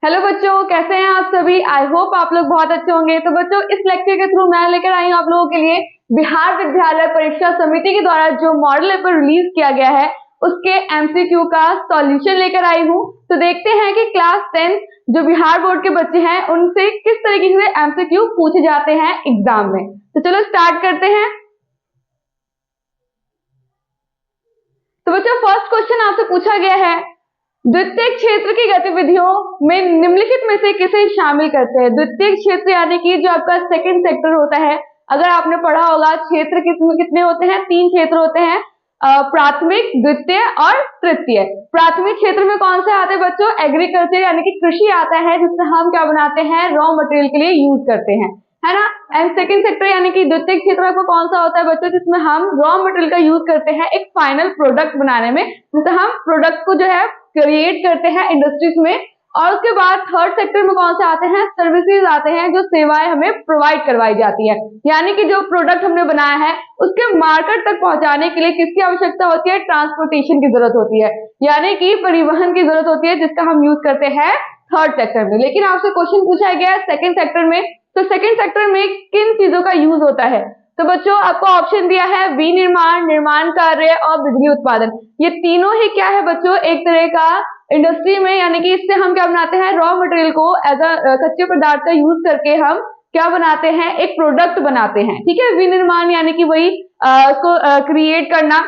Hello बच्चों, कैसे हैं आप सभी। आई होप आप लोग बहुत अच्छे होंगे। तो बच्चों, इस लेक्चर के थ्रू मैं लेकर आई हूँ आप लोगों के लिए बिहार विद्यालय परीक्षा समिति के द्वारा जो मॉडल पेपर रिलीज किया गया है उसके एमसीक्यू का सॉल्यूशन लेकर आई हूँ। तो देखते हैं कि क्लास 10 जो बिहार बोर्ड के बच्चे हैं उनसे किस तरीके से एमसीक्यू पूछे जाते हैं एग्जाम में। तो चलो स्टार्ट करते हैं। तो बच्चों, फर्स्ट क्वेश्चन आपसे पूछा गया है, द्वितीय क्षेत्र की गतिविधियों में निम्नलिखित में से किसे शामिल करते हैं। द्वितीय क्षेत्र यानी कि जो आपका सेकंड सेक्टर होता है। अगर आपने पढ़ा होगा क्षेत्र कितने होते हैं, 3 क्षेत्र होते हैं, प्राथमिक, द्वितीय और तृतीय। प्राथमिक क्षेत्र में कौन से आते हैं बच्चों, एग्रीकल्चर यानी कि कृषि आता है, जिससे हम क्या बनाते हैं, रॉ मटेरियल के लिए यूज करते हैं, है ना। एंड सेकंड सेक्टर यानी कि द्वितीय क्षेत्र आपको कौन सा होता है बच्चों, जिसमें हम रॉ मटेरियल का यूज करते हैं एक फाइनल प्रोडक्ट बनाने में, जिससे हम प्रोडक्ट को जो है क्रिएट करते हैं इंडस्ट्रीज में। और उसके बाद थर्ड सेक्टर में कौन से आते हैं, सर्विसेज आते हैं, जो सेवाएं हमें प्रोवाइड करवाई जाती है। यानी कि जो प्रोडक्ट हमने बनाया है उसके मार्केट तक पहुंचाने के लिए किसकी आवश्यकता होती है, ट्रांसपोर्टेशन की जरूरत होती है, यानी कि परिवहन की जरूरत होती है, जिसका हम यूज करते हैं थर्ड सेक्टर में। लेकिन आपसे क्वेश्चन पूछा गया है सेकंड सेक्टर में, तो सेकंड सेक्टर में किन चीजों का यूज होता है। तो बच्चों, आपको ऑप्शन दिया है विनिर्माण, निर्माण कार्य और बिजली उत्पादन। ये तीनों ही क्या है बच्चों, एक तरह का इंडस्ट्री में, यानी कि इससे हम क्या बनाते हैं, रॉ मटेरियल को एज अ कच्चे पदार्थ का यूज करके हम क्या बनाते हैं, एक प्रोडक्ट बनाते हैं। ठीक है, विनिर्माण यानी कि वही को क्रिएट करना,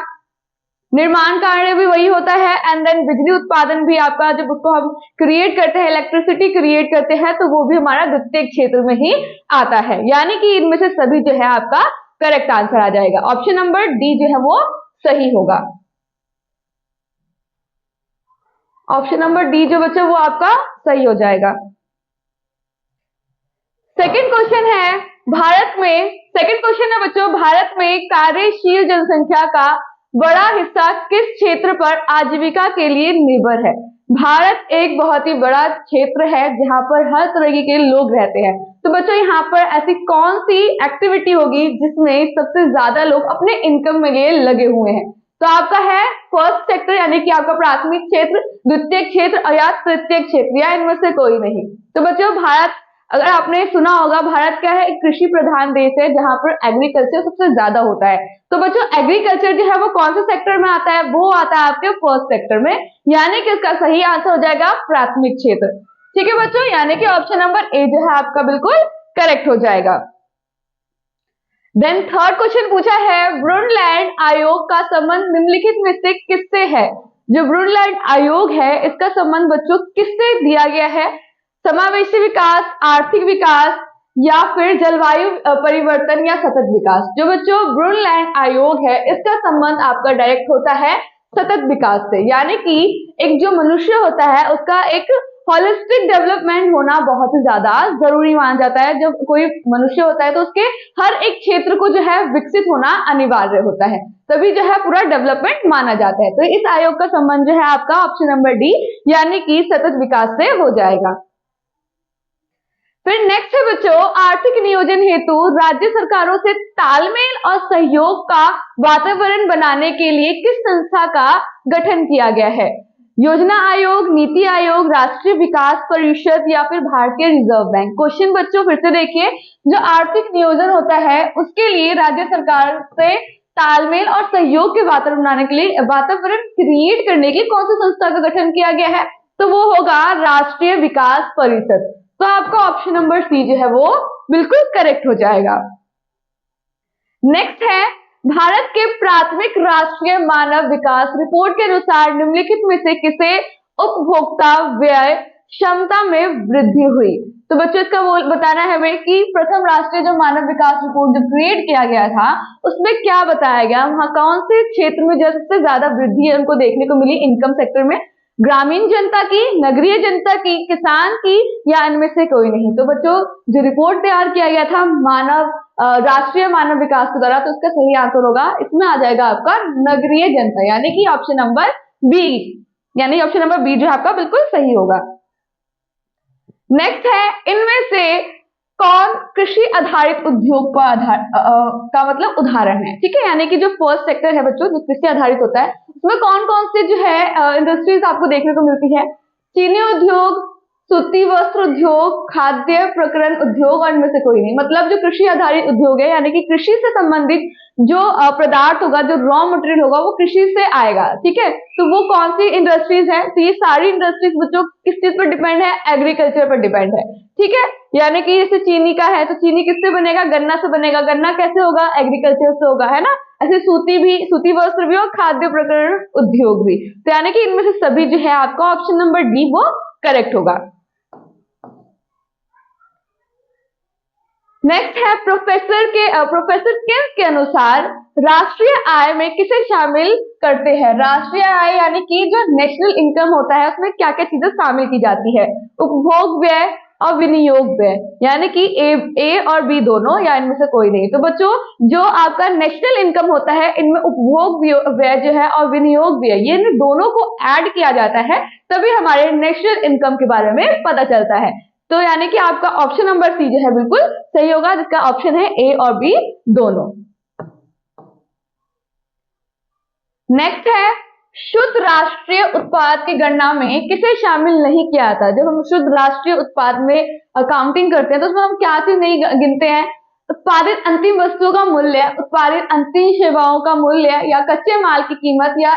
निर्माण कार्य भी वही होता है, एंड देन बिजली उत्पादन भी आपका, जब उसको हम क्रिएट करते हैं, इलेक्ट्रिसिटी क्रिएट करते हैं, तो वो भी हमारा द्वितीय क्षेत्र में ही आता है। यानी कि इनमें से सभी जो है आपका करेक्ट आंसर आ जाएगा। ऑप्शन नंबर डी जो है वो सही होगा। ऑप्शन नंबर डी जो बच्चा वो आपका सही हो जाएगा। सेकंड क्वेश्चन है, भारत में, सेकंड क्वेश्चन है बच्चों, भारत में कार्यशील जनसंख्या का बड़ा हिस्सा किस क्षेत्र पर आजीविका के लिए निर्भर है। भारत एक बहुत ही बड़ा क्षेत्र है जहां पर हर तरह के लोग रहते हैं। तो बच्चों, यहाँ पर ऐसी कौन सी एक्टिविटी होगी जिसमें सबसे ज्यादा लोग अपने इनकम में लिए लगे हुए हैं। तो आपका है फर्स्ट सेक्टर यानी कि आपका प्राथमिक क्षेत्र, द्वितीय क्षेत्र या तृतीय क्षेत्र, या इनमें से कोई नहीं। तो बच्चों, भारत, अगर आपने सुना होगा, भारत क्या है, एक कृषि प्रधान देश है जहां पर एग्रीकल्चर सबसे ज्यादा होता है। तो बच्चों, एग्रीकल्चर जो है वो कौन से सेक्टर में आता है, वो आता है आपके फर्स्ट सेक्टर में, यानी कि इसका सही आंसर हो जाएगा प्राथमिक क्षेत्र। ठीक है बच्चों, यानी कि ऑप्शन नंबर ए जो है आपका बिल्कुल करेक्ट हो जाएगा। देन थर्ड क्वेश्चन पूछा है, ब्रूनलैंड आयोग का संबंध निम्नलिखित में से किससे है। जो ब्रूनलैंड आयोग है इसका संबंध बच्चों किससे दिया गया है, समावेशी विकास, आर्थिक विकास, या फिर जलवायु परिवर्तन या सतत विकास। जो बच्चों ब्रूनलैंड आयोग है इसका संबंध आपका डायरेक्ट होता है सतत विकास से, यानी कि एक जो मनुष्य होता है उसका एक होलिस्टिक डेवलपमेंट होना बहुत ही ज्यादा जरूरी माना जाता है। जब कोई मनुष्य होता है तो उसके हर एक क्षेत्र को जो है विकसित होना अनिवार्य होता है, तभी जो है पूरा डेवलपमेंट माना जाता है। तो इस आयोग का संबंध जो है आपका ऑप्शन नंबर डी यानी कि सतत विकास से हो जाएगा। फिर नेक्स्ट है बच्चों, आर्थिक नियोजन हेतु राज्य सरकारों से तालमेल और सहयोग का वातावरण बनाने के लिए किस संस्था का गठन किया गया है। योजना आयोग, नीति आयोग, राष्ट्रीय विकास परिषद या फिर भारतीय रिजर्व बैंक। क्वेश्चन बच्चों फिर से देखिए, जो आर्थिक नियोजन होता है उसके लिए राज्य सरकार से तालमेल और सहयोग के वातावरण बनाने के लिए, वातावरण क्रिएट करने के लिए कौन सी संस्था का गठन किया गया है, तो वो होगा राष्ट्रीय विकास परिषद। तो आपका ऑप्शन नंबर सी जो है वो बिल्कुल करेक्ट हो जाएगा। नेक्स्ट है, भारत के प्राथमिक राष्ट्रीय मानव विकास रिपोर्ट के अनुसार निम्नलिखित में से किसे उपभोक्ता व्यय क्षमता में वृद्धि हुई। तो बच्चों, इसका वो बताना है हमें कि प्रथम राष्ट्रीय जो मानव विकास रिपोर्ट जो क्रिएट किया गया था उसमें क्या बताया गया, वहां कौन से क्षेत्र में सबसे ज्यादा वृद्धि है उनको देखने को मिली, इनकम सेक्टर में, ग्रामीण जनता की, नगरीय जनता की, किसान की, या इनमें से कोई नहीं। तो बच्चों, जो रिपोर्ट तैयार किया गया था राष्ट्रीय मानव विकास के द्वारा, तो उसका सही आंसर होगा, इसमें आ जाएगा आपका नगरीय जनता, यानी कि ऑप्शन नंबर बी, यानी ऑप्शन नंबर बी जो आपका बिल्कुल सही होगा। नेक्स्ट है, इनमें से कौन कृषि आधारित उद्योग का मतलब उदाहरण है। ठीक है, यानी कि जो फर्स्ट सेक्टर है बच्चों जो कृषि आधारित होता है उसमें कौन कौन से जो है इंडस्ट्रीज आपको देखने को मिलती है, चीनी उद्योग, सूती वस्त्र उद्योग, खाद्य प्रक्रम उद्योग और इनमें से कोई नहीं। मतलब जो कृषि आधारित उद्योग है यानी कि कृषि से संबंधित जो पदार्थ होगा, जो रॉ मटेरियल होगा वो कृषि से आएगा, ठीक है। तो वो कौन सी इंडस्ट्रीज है? तो ये सारी इंडस्ट्रीज बच्चों किस चीज पर डिपेंड है? एग्रीकल्चर पर डिपेंड है, ठीक है। यानी कि जैसे चीनी का है तो चीनी किससे बनेगा? गन्ना से बनेगा। गन्ना कैसे होगा? एग्रीकल्चर से होगा, है ना। ऐसे सूती वस्त्र भी और खाद्य प्रक्रम उद्योग भी। तो यानी कि इनमें से सभी जो है आपका ऑप्शन नंबर डी वो करेक्ट होगा। नेक्स्ट है प्रोफेसर किम्स के अनुसार राष्ट्रीय आय में किसे शामिल करते हैं? राष्ट्रीय आय यानी कि जो नेशनल इनकम होता है उसमें क्या क्या चीजें शामिल की जाती है? उपभोग व्यय और विनियोग व्यय, यानी कि ए और बी दोनों या इनमें से कोई नहीं। तो बच्चों जो आपका नेशनल इनकम होता है इनमें उपभोग व्यय जो है और विनियोग व्यय, ये इन दोनों को ऐड किया जाता है तभी हमारे नेशनल इनकम के बारे में पता चलता है। तो यानी कि आपका ऑप्शन नंबर सी जो है बिल्कुल सही होगा, जिसका ऑप्शन है ए और बी दोनों। नेक्स्ट है शुद्ध राष्ट्रीय उत्पाद की गणना में किसे शामिल नहीं किया था? जब हम शुद्ध राष्ट्रीय उत्पाद में अकाउंटिंग करते हैं तो उसमें हम क्या चीज नहीं गिनते हैं? उत्पादित अंतिम वस्तुओं का मूल्य, उत्पादित अंतिम सेवाओं का मूल्य या कच्चे माल की कीमत या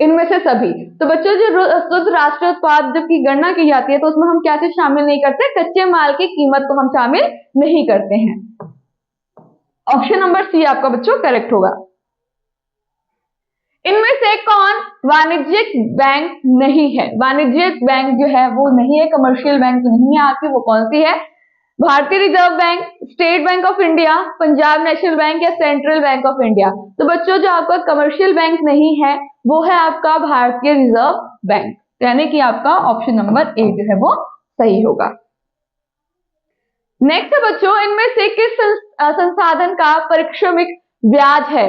इनमें से सभी। तो बच्चों जो शुद्ध राष्ट्रीय उत्पाद जब की गणना की जाती है तो उसमें हम क्या चीज शामिल नहीं करते? कच्चे माल की कीमत को हम शामिल नहीं करते हैं। ऑप्शन नंबर सी आपका बच्चों करेक्ट होगा। इनमें से कौन वाणिज्यिक बैंक नहीं है? वाणिज्यिक बैंक जो है वो नहीं है, कमर्शियल बैंक नहीं है आपकी, वो कौन सी है? भारतीय reserve bank, state bank of India, Punjab national bank या सेंट्रल बैंक ऑफ इंडिया। तो बच्चों जो आपका कमर्शियल बैंक नहीं है वो है आपका भारतीय रिजर्व बैंक, यानी कि आपका ऑप्शन नंबर ए जो है वो सही होगा। नेक्स्ट है बच्चों इनमें से किस संसाधन का पारिश्रमिक ब्याज है?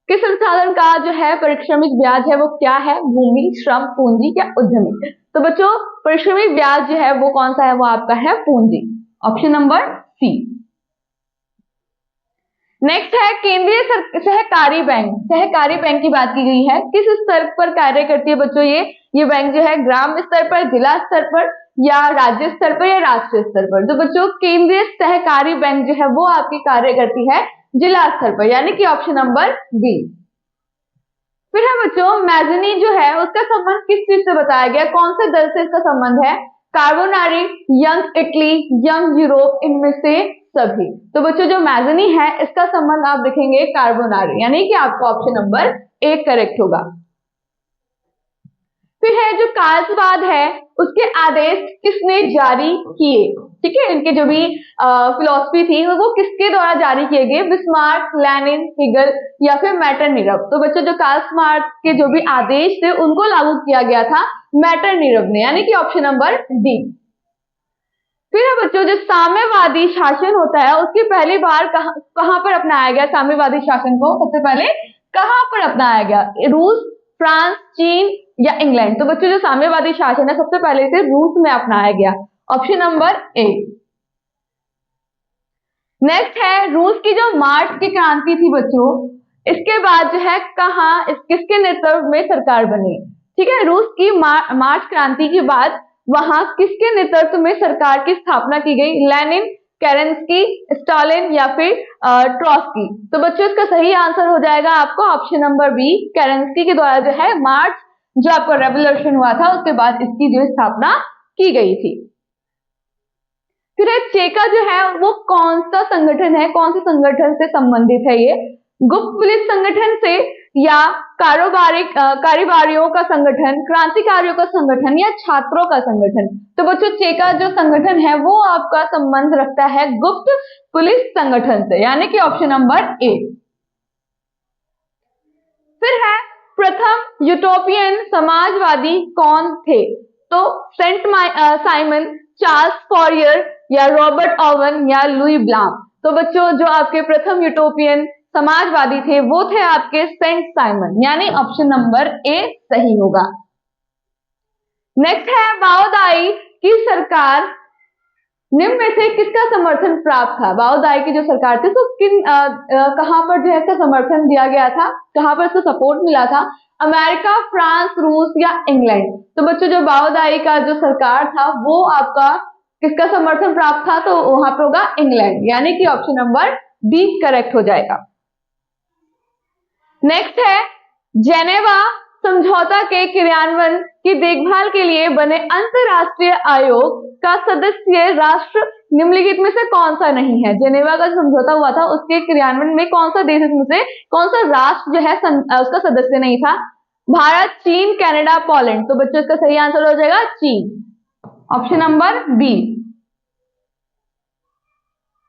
किस संसाधन का जो है पारिश्रमिक ब्याज है वो क्या है? भूमि, श्रम, पूंजी या उद्यमी। तो बच्चों पारिश्रमिक ब्याज जो है वो कौन सा है? वो आपका है पूंजी, ऑप्शन नंबर सी। नेक्स्ट है केंद्रीय सहकारी बैंक। सहकारी बैंक की बात की गई है, किस स्तर पर कार्य करती है बच्चों? ये बैंक जो है ग्राम स्तर पर, जिला स्तर पर या राज्य स्तर पर या राष्ट्रीय स्तर पर? तो बच्चों केंद्रीय सहकारी बैंक जो है वो आपकी कार्य करती है जिला स्तर पर, यानी कि ऑप्शन नंबर बी। फिर है बच्चों मैजनी जो है उसका संबंध किस चीज से बताया गया? कौन से दल से इसका संबंध है? Carbonari, young Italy, young Europe, इनमें से सभी। तो बच्चों जो मैजनी है इसका संबंध आप देखेंगे कार्बोनारी, यानी कि आपका ऑप्शन नंबर ए करेक्ट होगा। फिर है जो कार्लसबाद है उसके आदेश किसने जारी किए? ठीक है, इनके जो भी फिलॉसफी थी वो किसके द्वारा जारी किए गए? बिस्मार्क, लेनिन, हिगल या फिर मैटरनिरव। तो बच्चों जो कार्लसबाद के जो भी आदेश थे उनको लागू किया गया था मैटरनिरव ने, यानी कि ऑप्शन नंबर डी। फिर है बच्चों जो साम्यवादी शासन होता है उसकी पहली बार कहां पर अपनाया गया? साम्यवादी शासन को सबसे पहले कहां पर अपनाया गया? रूस, फ्रांस, चीन या इंग्लैंड? तो बच्चों जो साम्यवादी शासन है सबसे पहले से रूस में अपनाया गया, ऑप्शन नंबर ए। नेक्स्ट है रूस की जो मार्च की क्रांति थी बच्चों, इसके बाद जो है कहां किसके नेतृत्व में सरकार बनी? ठीक है, रूस की मार्च क्रांति के बाद वहां किसके नेतृत्व में सरकार की स्थापना की गई? लेनिन, केरेंस्की, स्टालिन या फिर ट्रॉट्स्की? तो बच्चों इसका सही आंसर हो जाएगा आपको ऑप्शन नंबर बी, केरेंस्की के द्वारा जो है मार्च जो आपका रेवोल्यूशन हुआ था उसके बाद इसकी जो स्थापना की गई थी। फिर चेका जो है वो कौन सा संगठन है? कौन से संगठन से संबंधित है? ये गुप्त पुलिस संगठन से या कारोबारियों का संगठन, क्रांतिकारियों का संगठन या छात्रों का संगठन? तो बच्चों चेका जो संगठन है वो आपका संबंध रखता है गुप्त पुलिस संगठन से, यानी कि ऑप्शन नंबर ए। फिर है प्रथम यूटोपियन समाजवादी कौन थे? तो सेंट साइमन, चार्ल्स फॉरियर या रॉबर्ट ओवन या लुई ब्लांक? तो बच्चों जो आपके प्रथम यूटोपियन समाजवादी थे वो थे आपके सेंट साइमन, यानी ऑप्शन नंबर ए सही होगा। नेक्स्ट है माओदाई की सरकार निम्न में से किसका समर्थन प्राप्त था? माओदाई की जो सरकार थी तो कहां पर जो है इसका समर्थन दिया गया था, कहां पर इसको सपोर्ट मिला था? अमेरिका, फ्रांस, रूस या इंग्लैंड? तो बच्चों जो बाओदाई का जो सरकार था वो आपका किसका समर्थन प्राप्त था? तो वहां पे होगा इंग्लैंड, यानी कि ऑप्शन नंबर डी करेक्ट हो जाएगा। नेक्स्ट है जेनेवा समझौता के क्रियान्वयन की देखभाल के लिए बने अंतरराष्ट्रीय आयोग का सदस्य राष्ट्र निम्नलिखित में से कौन सा नहीं है? जेनेवा का समझौता हुआ था उसके क्रियान्वयन में कौन सा देश इसमें से कौन सा राष्ट्र जो है उसका सदस्य नहीं था? भारत, चीन, कनाडा, पोलैंड। तो बच्चों इसका सही आंसर हो जाएगा चीन, ऑप्शन नंबर बी।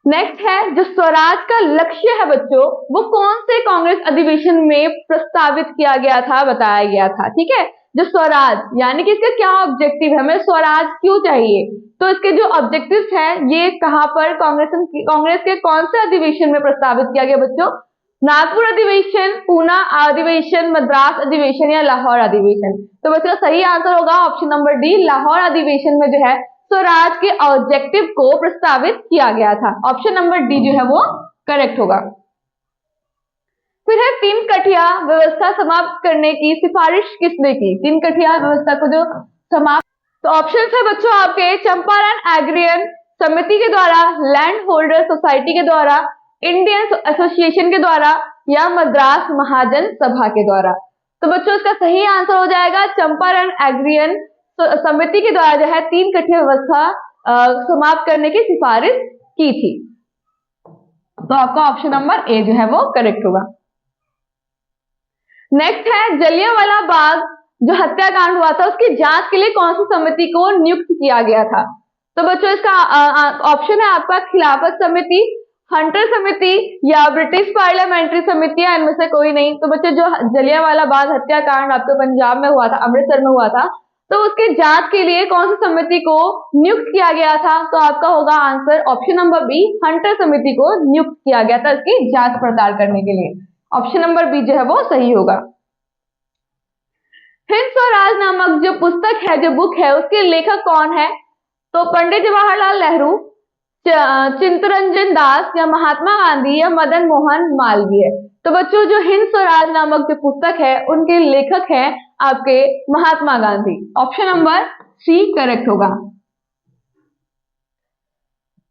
नेक्स्ट है जो स्वराज का लक्ष्य है बच्चों वो कौन से कांग्रेस अधिवेशन में प्रस्तावित किया गया था, बताया गया था? ठीक है, जो स्वराज यानी कि इसका क्या ऑब्जेक्टिव है, हमें स्वराज क्यों चाहिए? तो इसके जो ऑब्जेक्टिव्स हैं ये कहां पर कांग्रेस के कौन से अधिवेशन में प्रस्तावित किया गया बच्चों? नागपुर अधिवेशन, पूना अधिवेशन, मद्रास अधिवेशन या लाहौर अधिवेशन? तो बच्चों सही आंसर होगा ऑप्शन नंबर डी, लाहौर अधिवेशन में जो है स्वराज के ऑब्जेक्टिव को प्रस्तावित किया गया था। ऑप्शन नंबर डी जो है वो करेक्ट होगा। फिर है तीन कठिया व्यवस्था समाप्त करने की सिफारिश किसने की? तीन कठिया व्यवस्था को जो समाप्त, तो ऑप्शन है बच्चों आपके चंपारण एग्रियन समिति के द्वारा, लैंड होल्डर सोसाइटी के द्वारा, इंडियन एसोसिएशन के द्वारा या मद्रास महाजन सभा के द्वारा? तो बच्चों इसका सही आंसर हो जाएगा चंपारण एग्रियन समिति के द्वारा जो है तीन कठिया व्यवस्था समाप्त करने की सिफारिश की थी। तो आपका ऑप्शन नंबर ए जो है वो करेक्ट होगा। नेक्स्ट है जलियांवाला बाग जो हत्याकांड हुआ था उसकी जांच के लिए कौन सी समिति को नियुक्त किया गया था? तो बच्चों इसका ऑप्शन है आपका खिलाफत समिति, हंटर समिति या ब्रिटिश पार्लियामेंट्री समिति या इनमें से कोई नहीं। तो बच्चों जो जलियांवाला बाग हत्याकांड आपके पंजाब में हुआ था, अमृतसर में हुआ था, तो उसके जांच के लिए कौन सी समिति को नियुक्त किया गया था? तो आपका होगा answer option number B, Hunter समिति को नियुक्त किया गया था इसकी जांच पड़ताल करने के लिए। ऑप्शन नंबर बी जो है वो सही होगा। हिंद स्वराज नामक जो पुस्तक है, जो बुक है, उसके लेखक कौन है? तो पंडित जवाहरलाल नेहरू, चित्तरंजन दास या महात्मा गांधी या मदन मोहन मालवीय? तो बच्चों जो हिंद स्वराज नामक जो पुस्तक है उनके लेखक हैं आपके Mahatma Gandhi. Option number C correct होगा।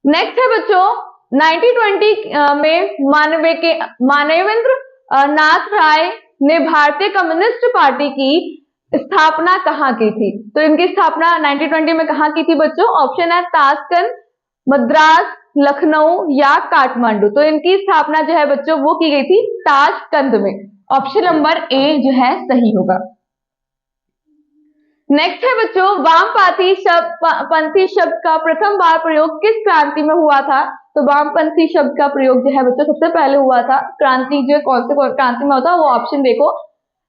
नेक्स्ट है बच्चों 1920 में मानवेंद्र नाथ राय ने भारतीय कम्युनिस्ट पार्टी की स्थापना कहां की थी? तो इनकी स्थापना 1920 में कहां की थी बच्चों? ऑप्शन है ताशकंद, मद्रास, लखनऊ या काठमांडू? तो इनकी स्थापना जो है बच्चों वो की गई थी ताशकंद में। ऑप्शन नंबर ए जो है सही होगा। नेक्स्ट है बच्चों वामपंथी शब्द का प्रथम बार प्रयोग किस क्रांति में हुआ था? तो वामपंथी शब्द का प्रयोग जो है बच्चों सबसे पहले हुआ था क्रांति जो कौन से क्रांति में होता है वो ऑप्शन देखो,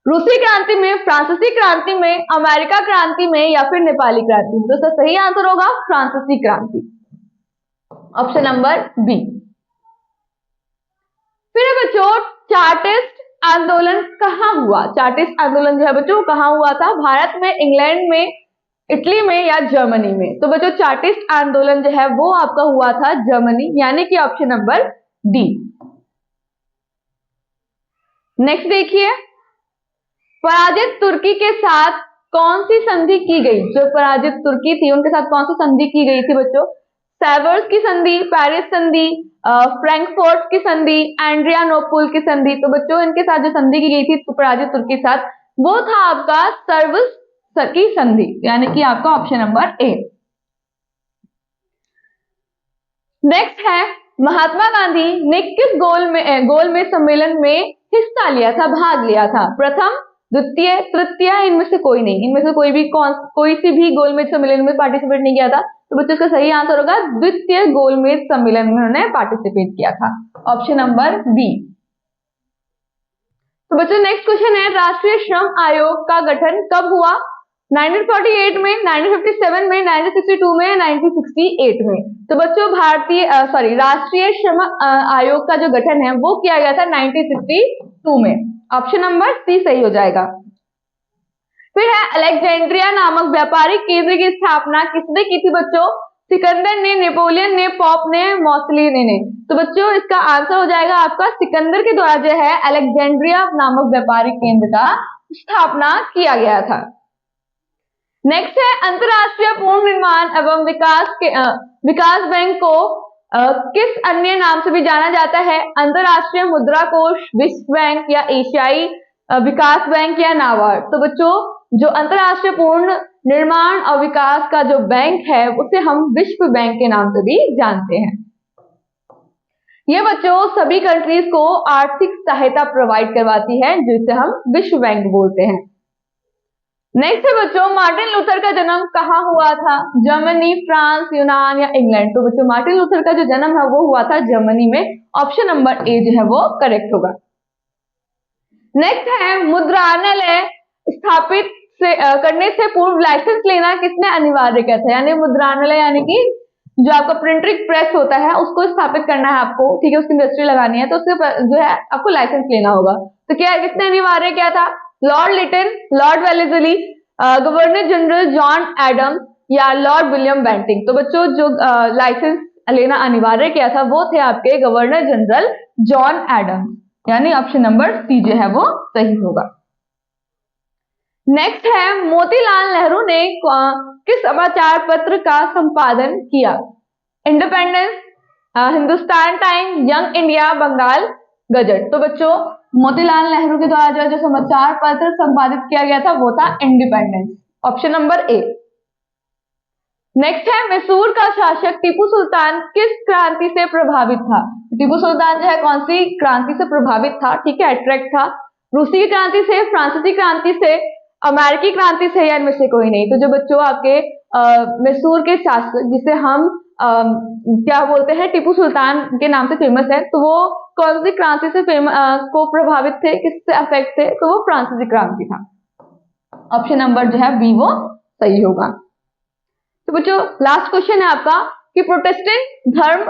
रूसी क्रांति में, फ्रांसीसी क्रांति में, अमेरिका क्रांति में या फिर नेपाली क्रांति में? तो इसका सही आंसर होगा फ्रांसीसी क्रांति, ऑप्शन नंबर बी। फिर बच्चों चार्टिस्ट आंदोलन कहां हुआ? चार्टिस्ट आंदोलन जो है बच्चों कहां हुआ था? भारत में, इंग्लैंड में, इटली में या जर्मनी में? तो बच्चों चार्टिस्ट आंदोलन जो है वो आपका हुआ था जर्मनी, यानी कि ऑप्शन नंबर डी। नेक्स्ट देखिए पराजित तुर्की के साथ कौन सी संधि की गई? जो पराजित तुर्की थी उनके साथ कौन सी संधि की गई थी बच्चों? सेवर्स की संधि, पेरिस संधि, फ्रैंकफर्ट की संधि, एड्रियानोपल की संधि? तो बच्चों इनके साथ जो संधि की गई थी पराजित तुर्की के साथ वो था आपका सर्वस की संधि, यानी कि आपका ऑप्शन नंबर ए। नेक्स्ट है महात्मा गांधी ने किस गोलमेज सम्मेलन में हिस्सा लिया था, भाग लिया था? प्रथम, द्वितीय, तृतीय, इनमें से कोई नहीं, इनमें से कोई सी भी गोलमेज सम्मेलन में पार्टिसिपेट नहीं किया था। तो बच्चों इसका सही आंसर होगा द्वितीय गोलमेज सम्मेलन में उन्होंने पार्टिसिपेट किया था, ऑप्शन नंबर बी। तो बच्चों नेक्स्ट क्वेश्चन है राष्ट्रीय श्रम आयोग का गठन कब हुआ? 1948 में, 1957 में, 1962 में, 1968 में? तो बच्चों राष्ट्रीय श्रम आयोग का जो गठन है वो किया गया था 1962 में, ऑप्शन नंबर सी सही हो जाएगा। फिर है अलेक्जेंड्रिया नामक व्यापारिक केंद्र की स्थापना किसने की थी बच्चों? सिकंदर ने, नेपोलियन ने, पॉप ने, मौसोलिनी ने? तो बच्चों इसका आंसर हो जाएगा आपका सिकंदर के द्वारा जो है अलेक्जेंड्रिया नामक व्यापारिक केंद्र का स्थापना किया गया था। नेक्स्ट है अंतरराष्ट्रीय पूर्ण निर्माण एवं विकास बैंक को किस अन्य नाम से भी जाना जाता है? अंतरराष्ट्रीय मुद्रा कोष, विश्व बैंक या एशियाई विकास बैंक या नाबार्ड। तो बच्चों जो अंतरराष्ट्रीय पूर्ण निर्माण और विकास का जो बैंक है उसे हम विश्व बैंक के नाम से भी जानते हैं। ये बच्चों सभी कंट्रीज को आर्थिक सहायता प्रोवाइड करवाती है जिसे हम विश्व बैंक बोलते हैं। नेक्स्ट है बच्चों मार्टिन लूथर का जन्म कहाँ हुआ था? जर्मनी, फ्रांस, यूनान या इंग्लैंड। तो बच्चों मार्टिन लूथर का जो जन्म है वो हुआ था जर्मनी में। ऑप्शन नंबर ए जो है वो करेक्ट होगा। नेक्स्ट है मुद्रणालय स्थापित करने से पूर्व लाइसेंस लेना किसने अनिवार्य किया था? यानी मुद्रणालय यानी कि जो आपका प्रिंटिंग प्रेस होता है उसको स्थापित करना है आपको, ठीक है, उसकी इंडस्ट्री लगानी है तो उसके जो है आपको लाइसेंस लेना होगा। तो क्या किसने अनिवार्य किया था? Lord Lytton, Lord Wellesley, governor general John Adams या लॉर्ड विलियम बेंटिंग। तो बच्चों जो लाइसेंस लेना अनिवार्य किया था वो थे आपके गवर्नर जनरल जॉन एडम्स, यानी ऑप्शन नंबर सी जो है वो सही होगा। नेक्स्ट है मोतीलाल नेहरू ने किस समाचार पत्र का संपादन किया? Independence, Hindustan time, Young India, Bengal gazette. तो बच्चों मोतीलाल नेहरू के द्वारा जो समाचार पत्र संपादित किया गया था वो था independence, option number A. Next है मैसूर का शासक टीपू सुल्तान किस क्रांति से प्रभावित था? टीपू सुल्तान जो है कौन सी क्रांति से प्रभावित था? ठीक है, अट्रैक्ट था रूसी की क्रांति से, फ्रांसीसी क्रांति से, अमेरिकी क्रांति से या इनमें से कोई नहीं। तो जो बच्चों आपके मैसूर के शासक जिसे हम क्या बोलते हैं टीपू सुल्तान के नाम से फेमस है, तो वो कौन सी क्रांति से को प्रभावित थे, किससे अफेक्ट थे? तो वो फ्रांसीसी क्रांति था। ऑप्शन नंबर जो है बी वो सही होगा। तो बच्चों लास्ट क्वेश्चन है आपका कि प्रोटेस्टेंट धर्म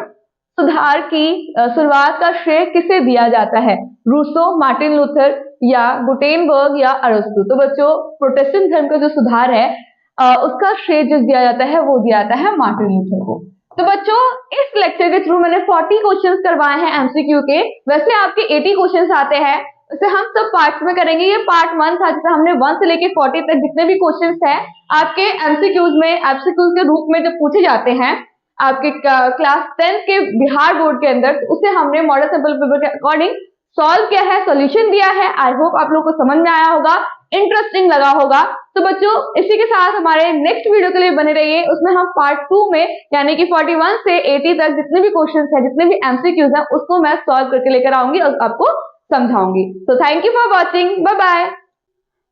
सुधार की शुरुआत का श्रेय किसे दिया जाता है? रूसो, मार्टिन लूथर या गुटेनबर्ग या अरस्तु। तो बच्चों प्रोटेस्टेंट धर्म का जो सुधार है उसका श्रेय जो दिया जाता है वो दिया जाता है मार्टिन लूथर को। तो बच्चों इस लेक्चर के थ्रू मैंने 40 क्वेश्चंस करवाए हैं एमसीक्यू के। वैसे आपके 80 क्वेश्चंस आते हैं, उसे हम सब पार्ट्स में करेंगे। ये पार्ट 1 था जिसे हमने 1 से लेके 40 तक जितने भी क्वेश्चंस हैं आपके एमसीक्यूज के रूप में जो पूछे जाते हैं आपके क्लास 10 के बिहार बोर्ड के अंदर, तो उसे हमने मॉडल सैंपल पेपर के अकॉर्डिंग सॉल्व किया है, सॉल्यूशन दिया है। आई होप आप लोगों को समझ में आया होगा, इंटरेस्टिंग लगा होगा। तो बच्चों इसी के साथ हमारे नेक्स्ट वीडियो के लिए बने रहिए। उसमें हम पार्ट 2 में यानी कि 41 से 80 तक जितने भी क्वेश्चंस हैं, जितने भी एमसीक्यूज हैं, उसको मैं सॉल्व करके लेकर आऊंगी और आपको समझाऊंगी। तो thank you for watching, bye bye.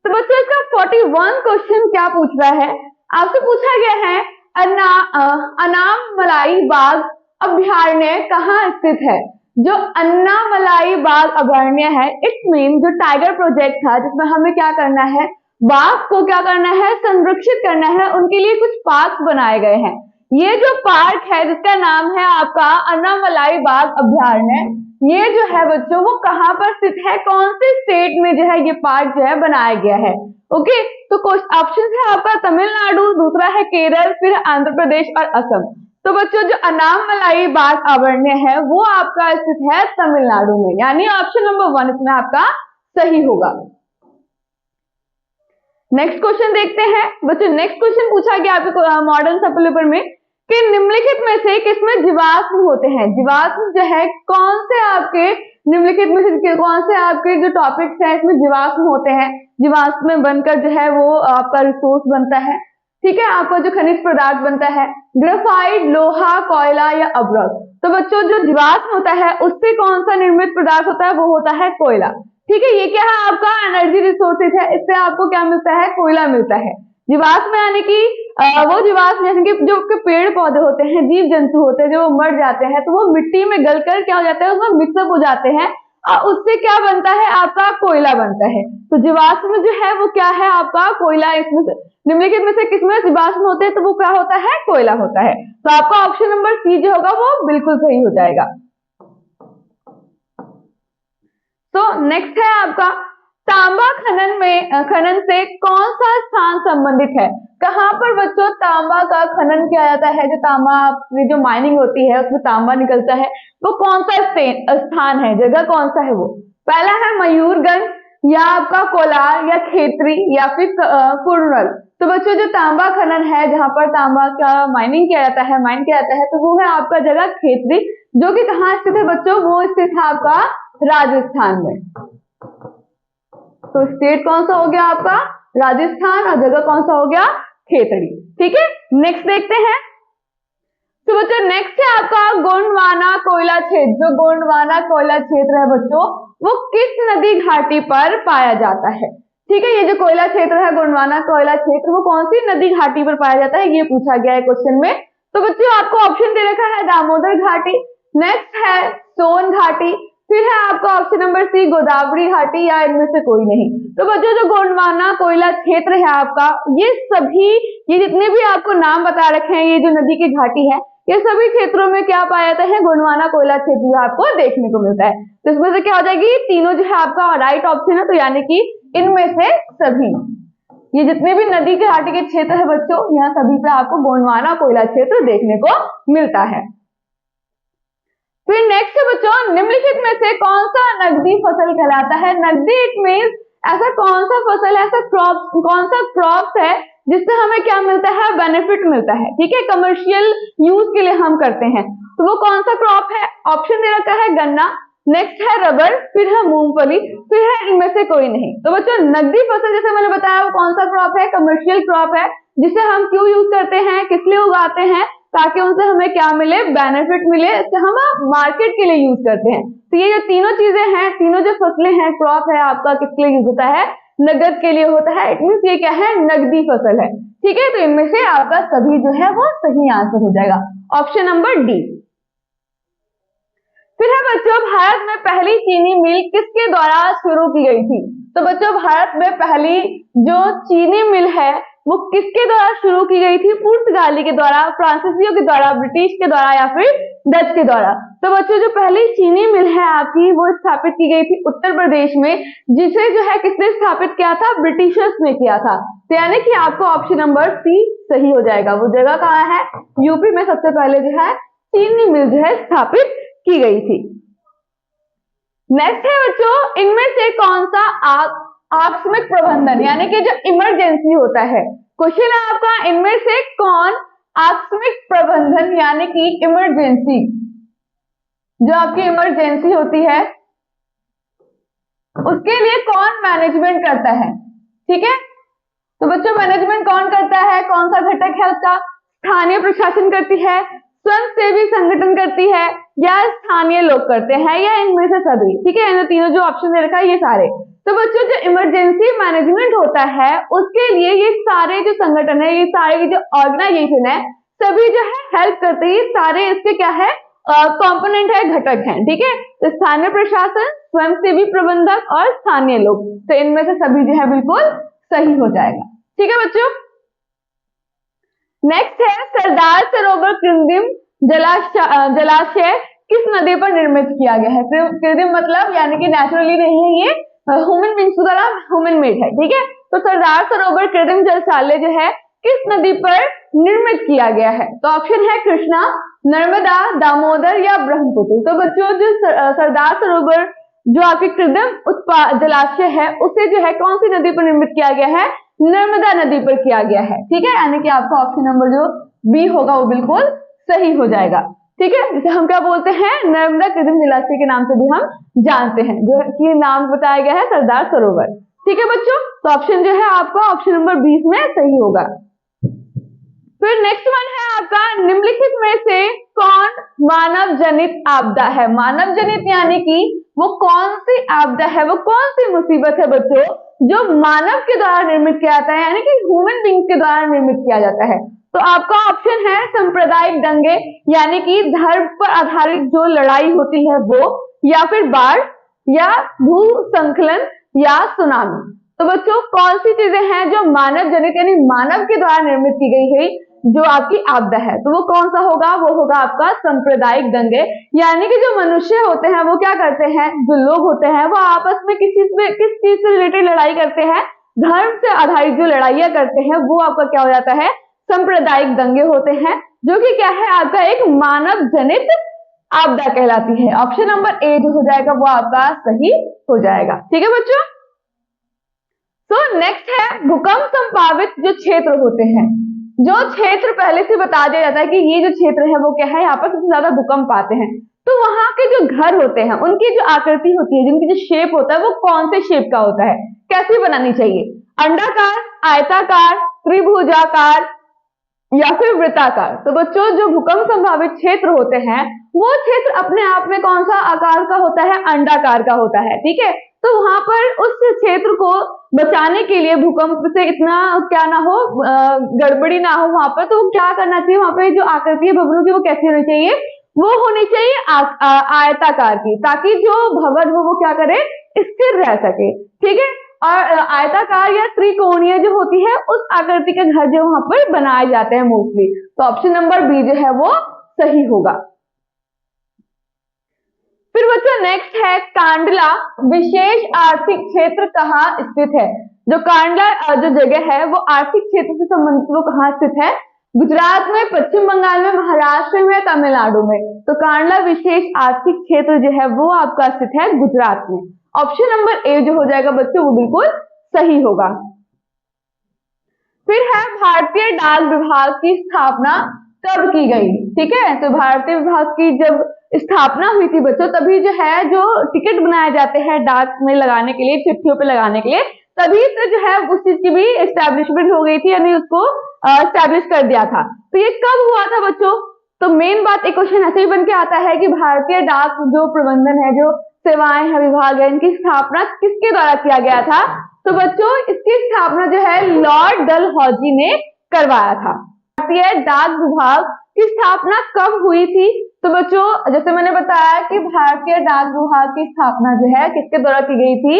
तो बच्चों इसका 41 क्वेश्चन क्या पूछ रहा है? आपसे पूछा गया है अन्नामलाई बाग अभयारण्य कहाँ स्थित है? जो अन्नामलाई बाग अभयारण्य है इट्स मीन जो टाइगर प्रोजेक्ट था जिसमें हमें क्या करना है, बाघ को क्या करना है, संरक्षित करना है, उनके लिए कुछ पार्क बनाए गए हैं। ये जो पार्क है जिसका नाम है आपका अन्नामलाई बाग अभयारण्य, ये जो है बच्चों वो कहाँ पर स्थित है, कौन से स्टेट में जो है ये पार्क जो है बनाया गया है? ओके, तो ऑप्शन है आपका तमिलनाडु, दूसरा है केरल, फिर आंध्र प्रदेश और असम। तो बच्चों जो अन्नामलाई बाग अभयारण्य है वो आपका स्थित है तमिलनाडु में, यानी ऑप्शन नंबर 1 इसमें आपका सही होगा। नेक्स्ट क्वेश्चन देखते हैं बच्चों। नेक्स्ट क्वेश्चन पूछा गया आपके मॉडर्न सैंपल पेपर में कि निम्नलिखित में से किसमें जीवाश्म होते हैं? जीवाश्म जो है कौन से आपके निम्नलिखित में से कौन से आपके जो टॉपिक्स हैं इसमें जीवाश्म होते हैं? जीवाश्म में बनकर जो है वो आपका रिसोर्स बनता है, ठीक है, आपका जो खनिज पदार्थ बनता है, ग्रेफाइट, लोहा, कोयला या अब्रक। तो बच्चों जो जीवाश्म होता है उससे कौन सा निर्मित पदार्थ होता है? वो होता है कोयला, ठीक है। ये क्या है आपका एनर्जी रिसोर्सेज है, इससे आपको क्या मिलता है? कोयला मिलता है। जीवाश्म यानी कि वो जीवाश्म जैसे कि जो पेड़ पौधे होते हैं, जीव जंतु होते हैं, जो मर जाते हैं तो वो मिट्टी में गलकर क्या हो जाता है, उसमें मिक्सअप हो जाते हैं और उससे क्या बनता है? आपका कोयला बनता है। तो जीवाश्म जो है वो क्या है? आपका कोयला। इसमें से निम्नलिखित में से किसमें जीवाश्म होते हैं? तो वो क्या होता है? कोयला होता है। तो आपका ऑप्शन नंबर सी जो होगा वो बिल्कुल सही हो जाएगा। तो नेक्स्ट है आपका तांबा खनन से कौन सा स्थान संबंधित है? कहां पर बच्चों तांबा का खनन किया जाता है? जो तांबा जो माइनिंग होती है उसमें तांबा निकलता है, वो कौन सा स्थान है, जगह कौन सा है वो? पहला है मयूरगंज, या आपका कोलार या खेतरी या फिर कुर्नल। तो बच्चों जो तांबा खनन है, जहां पर तांबा का माइनिंग किया जाता है, माइन किया जाता है, तो वो है आपका जगह खेतरी, जो कि कहाँ स्थित है बच्चों, वो स्थित है आपका राजस्थान में। तो स्टेट कौन सा हो गया आपका राजस्थान, और जगह कौन सा हो गया खेतड़ी। ठीक है, नेक्स्ट देखते हैं। तो बच्चों नेक्स्ट है आपका गोंडवाना कोयला क्षेत्र। जो गोंडवाना कोयला क्षेत्र है बच्चों, वो किस नदी घाटी पर पाया जाता है। ठीक है, ये जो कोयला क्षेत्र है गोंडवाना कोयला क्षेत्र, वो कौन सी नदी घाटी पर पाया जाता है, ये पूछा गया है क्वेश्चन में। तो बच्चों आपको ऑप्शन दे रखा है दामोदर घाटी, नेक्स्ट है सोन घाटी, फिर है आपका ऑप्शन नंबर सी गोदावरी घाटी, या इनमें से कोई नहीं। तो बच्चों जो गोंडवाना कोयला क्षेत्र है आपका, ये सभी, ये जितने भी आपको नाम बता रखे हैं, ये जो नदी की घाटी है, ये सभी क्षेत्रों में क्या पाया जाता है, गोंडवाना कोयला क्षेत्र आपको देखने को मिलता है। तो इसमें से क्या हो जाएगी, तीनों जो है आपका राइट ऑप्शन है, तो यानी कि इनमें से सभी, ये जितने भी नदी के घाटी के क्षेत्र है बच्चों, यहाँ सभी पे आपको गोंडवाना कोयला क्षेत्र देखने को मिलता है। फिर नेक्स्ट है बच्चों, निम्नलिखित में से कौन सा नकदी फसल कहलाता है। नकदी इट मीन्स ऐसा कौन सा फसल है, ऐसा क्रॉप, कौन सा क्रॉप है जिससे हमें क्या मिलता है, बेनिफिट मिलता है। ठीक है, कमर्शियल यूज के लिए हम करते हैं, तो वो कौन सा क्रॉप है। ऑप्शन दे रखा है गन्ना, नेक्स्ट है रबर, फिर है मूंगफली, फिर है इनमें से कोई नहीं। तो बच्चों नकदी फसल जैसे मैंने बताया, वो कौन सा क्रॉप है, कमर्शियल क्रॉप है, जिसे हम क्यों यूज करते हैं, किस लिए उगाते हैं, ताकि उनसे हमें क्या मिले, बेनिफिट मिले, इससे हम मार्केट के लिए यूज करते हैं। तो ये जो तीनों चीजें हैं, तीनों जो फसलें हैं, क्रॉप है आपका, किसके लिए यूज होता है, नगद के लिए होता है। इट मींस ये क्या है, नगदी फसल है। ठीक है, तो इनमें से आपका सभी जो है वो सही आंसर हो जाएगा, ऑप्शन नंबर डी। फिर है बच्चों, भारत में पहली चीनी मिल किसके द्वारा शुरू की गई थी। तो बच्चों भारत में पहली जो चीनी मिल है, वो किसके द्वारा शुरू की गई थी, पुर्तगाली के द्वारा, फ्रांसीसियों के द्वारा, ब्रिटिश के द्वारा, या फिर डच के द्वारा। तो बच्चों जो पहली चीनी मिल है आपकी, वो स्थापित की गई थी उत्तर प्रदेश में, जिसे जो है किसने स्थापित किया था, ब्रिटिशर्स ने किया था। तो यानी कि आपको ऑप्शन नंबर सी सही हो जाएगा। वो जगह कहाँ है, यूपी में सबसे पहले जो है चीनी मिल जो है स्थापित की गई थी। नेक्स्ट है बच्चों, इनमें से कौन सा आकस्मिक प्रबंधन, यानी कि जो इमरजेंसी होता है, क्वेश्चन है आपका, इनमें से कौन आकस्मिक प्रबंधन, यानी कि इमरजेंसी, जो आपकी इमरजेंसी होती है, उसके लिए कौन मैनेजमेंट करता है। ठीक है, तो बच्चों मैनेजमेंट कौन करता है, कौन सा घटक है उसका, स्थानीय प्रशासन करती है, स्वयंसेवी संगठन करती है, या स्थानीय लोग करते हैं, या इनमें से सभी। ठीक है, इन तीनों जो ऑप्शन दे रखा है ये सारे। तो बच्चों जो इमरजेंसी मैनेजमेंट होता है, उसके लिए ये सारे जो संगठन है, ये सारे जो ऑर्गेनाइजेशन है, सभी जो है हेल्प करते हैं। सारे इसके क्या है, कंपोनेंट है, घटक है। ठीक है, तो स्थानीय प्रशासन, स्वयंसेवी प्रबंधक और स्थानीय लोग, तो इनमें से सभी जो है बिल्कुल सही हो जाएगा। ठीक है बच्चों, नेक्स्ट है सरदार सरोवर कृत्रिम जलाशय किस नदी पर निर्मित किया गया है। कृत्रिम मतलब यानी कि नेचुरली नहीं है, ये ह्यूमन बीइंग्स द्वारा ह्यूमन मेड है। ठीक है, तो सरदार सरोवर कृत्रिम जलाशय जो है किस नदी पर निर्मित किया गया है। तो ऑप्शन है कृष्णा, नर्मदा, दामोदर या ब्रह्मपुत्र। तो बच्चों जो सरदार सरोवर जो आपके कृत्रिम जलाशय है, उसे जो है कौन सी नदी पर निर्मित किया गया है, नर्मदा नदी पर किया गया है। ठीक है, यानी कि आपका ऑप्शन नंबर जो बी होगा वो बिल्कुल सही हो जाएगा। ठीक है, जिसे हम क्या बोलते हैं, नर्मदा कृत्रिम जलाशय के नाम से भी हम जानते हैं, जो कि नाम बताया गया है सरदार सरोवर। ठीक है बच्चों, तो ऑप्शन जो है आपका ऑप्शन नंबर 20 में सही होगा। फिर नेक्स्ट वन है आपका, निम्नलिखित में से कौन मानव जनित आपदा है। मानव जनित यानी कि वो कौन सी आपदा है, वो कौन सी मुसीबत है बच्चों, जो मानव के द्वारा निर्मित किया जाता है, यानी कि ह्यूमन बीइंग के द्वारा निर्मित किया जाता है। तो आपका ऑप्शन है सांप्रदायिक दंगे, यानी कि धर्म पर आधारित जो लड़ाई होती है वो, या फिर बाढ़, या भूस्खलन, या सुनामी। तो बच्चों कौन सी चीजें हैं जो मानव जनित यानी मानव के द्वारा निर्मित की गई है, जो आपकी आपदा है, तो वो कौन सा होगा, वो होगा आपका सांप्रदायिक दंगे। यानी कि जो मनुष्य होते हैं वो क्या करते हैं, जो लोग होते हैं वो आपस में किस चीज से रिलेटेड लड़ाई करते हैं, धर्म से आधारित जो लड़ाइयां करते हैं, वो आपका क्या हो जाता है, सांप्रदायिक दंगे होते हैं, जो कि क्या है आपका एक मानव जनित आपदा कहलाती है। ऑप्शन नंबर ए जो हो जाएगा वो आपका सही हो जाएगा। ठीक है बच्चों, तो नेक्स्ट है भूकंप संभावित जो क्षेत्र होते हैं, जो क्षेत्र पहले से बता दिया जाता है कि ये जो क्षेत्र है वो क्या है, यहाँ पर सबसे ज्यादा भूकंप आते हैं। तो वहां के जो घर होते हैं उनकी जो आकृति होती है, जिनकी जो शेप होता है वो कौन से शेप का होता है, कैसी बनानी चाहिए, अंडाकार, आयताकार, त्रिभुजाकार या फिर वृत्ताकार। तो बच्चों जो भूकंप संभावित क्षेत्र होते हैं वो क्षेत्र अपने आप में कौन सा आकार का होता है, अंडाकार का होता है, ठीक है। तो वहां पर उस क्षेत्र को बचाने के लिए भूकंप से इतना क्या ना हो, गड़बड़ी ना हो वहां पर, तो क्या करना चाहिए, वहां पर जो आकृति है भवनों की वो कैसी होनी चाहिए, वो होनी चाहिए आयताकार की, ताकि जो भवन हो वो क्या करे, स्थिर रह सके, ठीक है। और आयताकार या त्रिकोणीय जो होती है उस आकृति के घर जो वहां पर बनाए जाते हैं मोस्टली। तो ऑप्शन नंबर बी जो है वो सही होगा। फिर बच्चों नेक्स्ट है कांडला विशेष आर्थिक क्षेत्र कहाँ स्थित है। जो कांडला जो जगह है वो आर्थिक क्षेत्र से संबंधित वो कहाँ स्थित है, गुजरात में, पश्चिम बंगाल में, महाराष्ट्र में, तमिलनाडु में। तो कांडला विशेष आर्थिक क्षेत्र जो है वो आपका स्थित है गुजरात में। ऑप्शन नंबर ए जो हो जाएगा बच्चों वो बिल्कुल सही होगा। फिर है भारतीय डाक विभाग की स्थापना कब की गई, ठीक है। तो भारतीय विभाग की जब स्थापना हुई थी बच्चों, तभी जो है जो टिकट बनाए जाते हैं डाक में लगाने के लिए, चिट्ठियों पे लगाने के लिए, तभी से जो है उस चीज की भी एस्टेब्लिशमेंट हो गई थी, यानी उसको एस्टेब्लिश कर दिया था। तो ये कब हुआ था बच्चों, तो मेन बात एक क्वेश्चन ऐसे ही बन के आता है कि भारतीय डाक जो प्रबंधन है, जो सेवाएं है, विभाग है, इनकी स्थापना किसके द्वारा किया गया था। तो बच्चों इसकी स्थापना जो है लॉर्ड डलहौजी ने करवाया था। भारतीय डाक विभाग की स्थापना कब हुई थी, तो बच्चों जैसे मैंने बताया कि भारतीय डाक विभाग की स्थापना जो है किसके द्वारा की गई थी,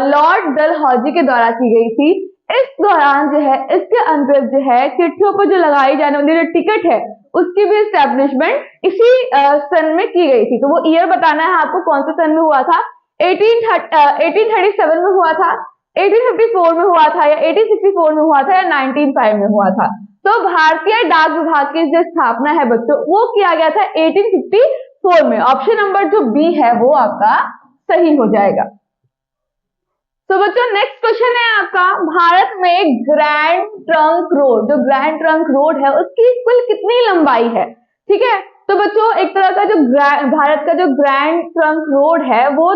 लॉर्ड डलहौजी के द्वारा की गई थी। इस दौरान जो है, इसके अंतर्गत जो है चिट्ठियों पर जो लगाई जाने वाली जो टिकट है उसकी भी एस्टेब्लिशमेंट इसी सन में की गई थी। तो वो ईयर बताना है आपको कौन से सन में हुआ था, 1837 में हुआ था, 1854 में हुआ था, या 1864 में हुआ था, या 1905 में हुआ था। तो भारतीय डाक विभाग की जो स्थापना है बच्चों वो किया गया था 1854 में। ऑप्शन नंबर जो बी है वो आपका सही हो जाएगा। तो बच्चों नेक्स्ट क्वेश्चन है आपका, भारत में ग्रैंड ट्रंक रोड, जो ग्रैंड ट्रंक रोड है उसकी कुल कितनी लंबाई है, ठीक है। तो बच्चों एक तरह का जो भारत का जो ग्रैंड ट्रंक रोड है वो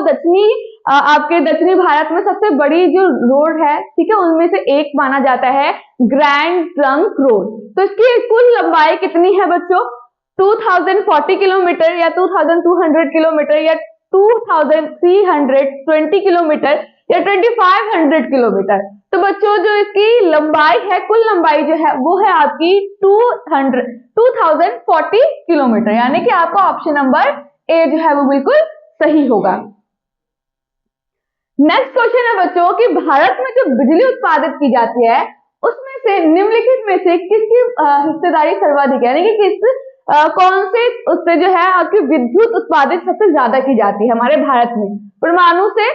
आपके दक्षिणी भारत में सबसे बड़ी जो रोड है, ठीक है, उनमें से एक माना जाता है ग्रैंड ट्रंक रोड। तो इसकी कुल लंबाई कितनी है बच्चों, 2040 किलोमीटर, या 2200 किलोमीटर, या 2320 किलोमीटर, या 2500 किलोमीटर। तो बच्चों जो इसकी लंबाई है, कुल लंबाई जो है वो है आपकी 2040 किलोमीटर, यानी कि आपका ऑप्शन नंबर ए जो है वो बिल्कुल सही होगा। नेक्स्ट क्वेश्चन है बच्चों कि भारत में जो बिजली उत्पादित की जाती है उसमें से निम्नलिखित में से किसकी हिस्सेदारी सर्वाधिक है, यानी कि कौन से उससे जो है आपकी विद्युत उत्पादित सबसे ज्यादा की जाती है हमारे भारत में। परमाणु से,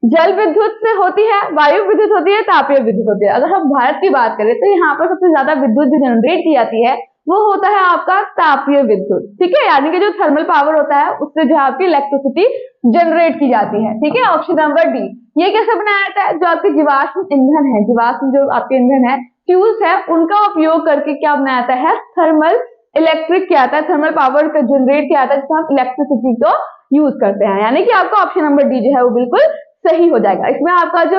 जल विद्युत से होती है, वायु विद्युत होती है, तापीय विद्युत होती है। अगर हम भारत की बात करें तो यहाँ पर सबसे ज्यादा विद्युत जो जनरेट की जाती है वो होता है आपका तापीय विद्युत, ठीक है, यानी कि जो थर्मल पावर होता है उससे जो आपकी इलेक्ट्रिसिटी जनरेट की जाती है, ठीक है। Option number D. ये कैसे बनाया जाता है, जो आपके जीवाश्म ईंधन है, जीवाश्म जो आपके ईंधन है, फ्यूल्स है, उनका उपयोग करके क्या बनाया जाता है, थर्मल इलेक्ट्रिक किया जाता है, थर्मल पावर का जनरेट किया जाता है, जिससे हम इलेक्ट्रिसिटी को यूज करते हैं, यानी कि आपका ऑप्शन नंबर डी जो है वो बिल्कुल सही हो जाएगा। इसमें आपका जो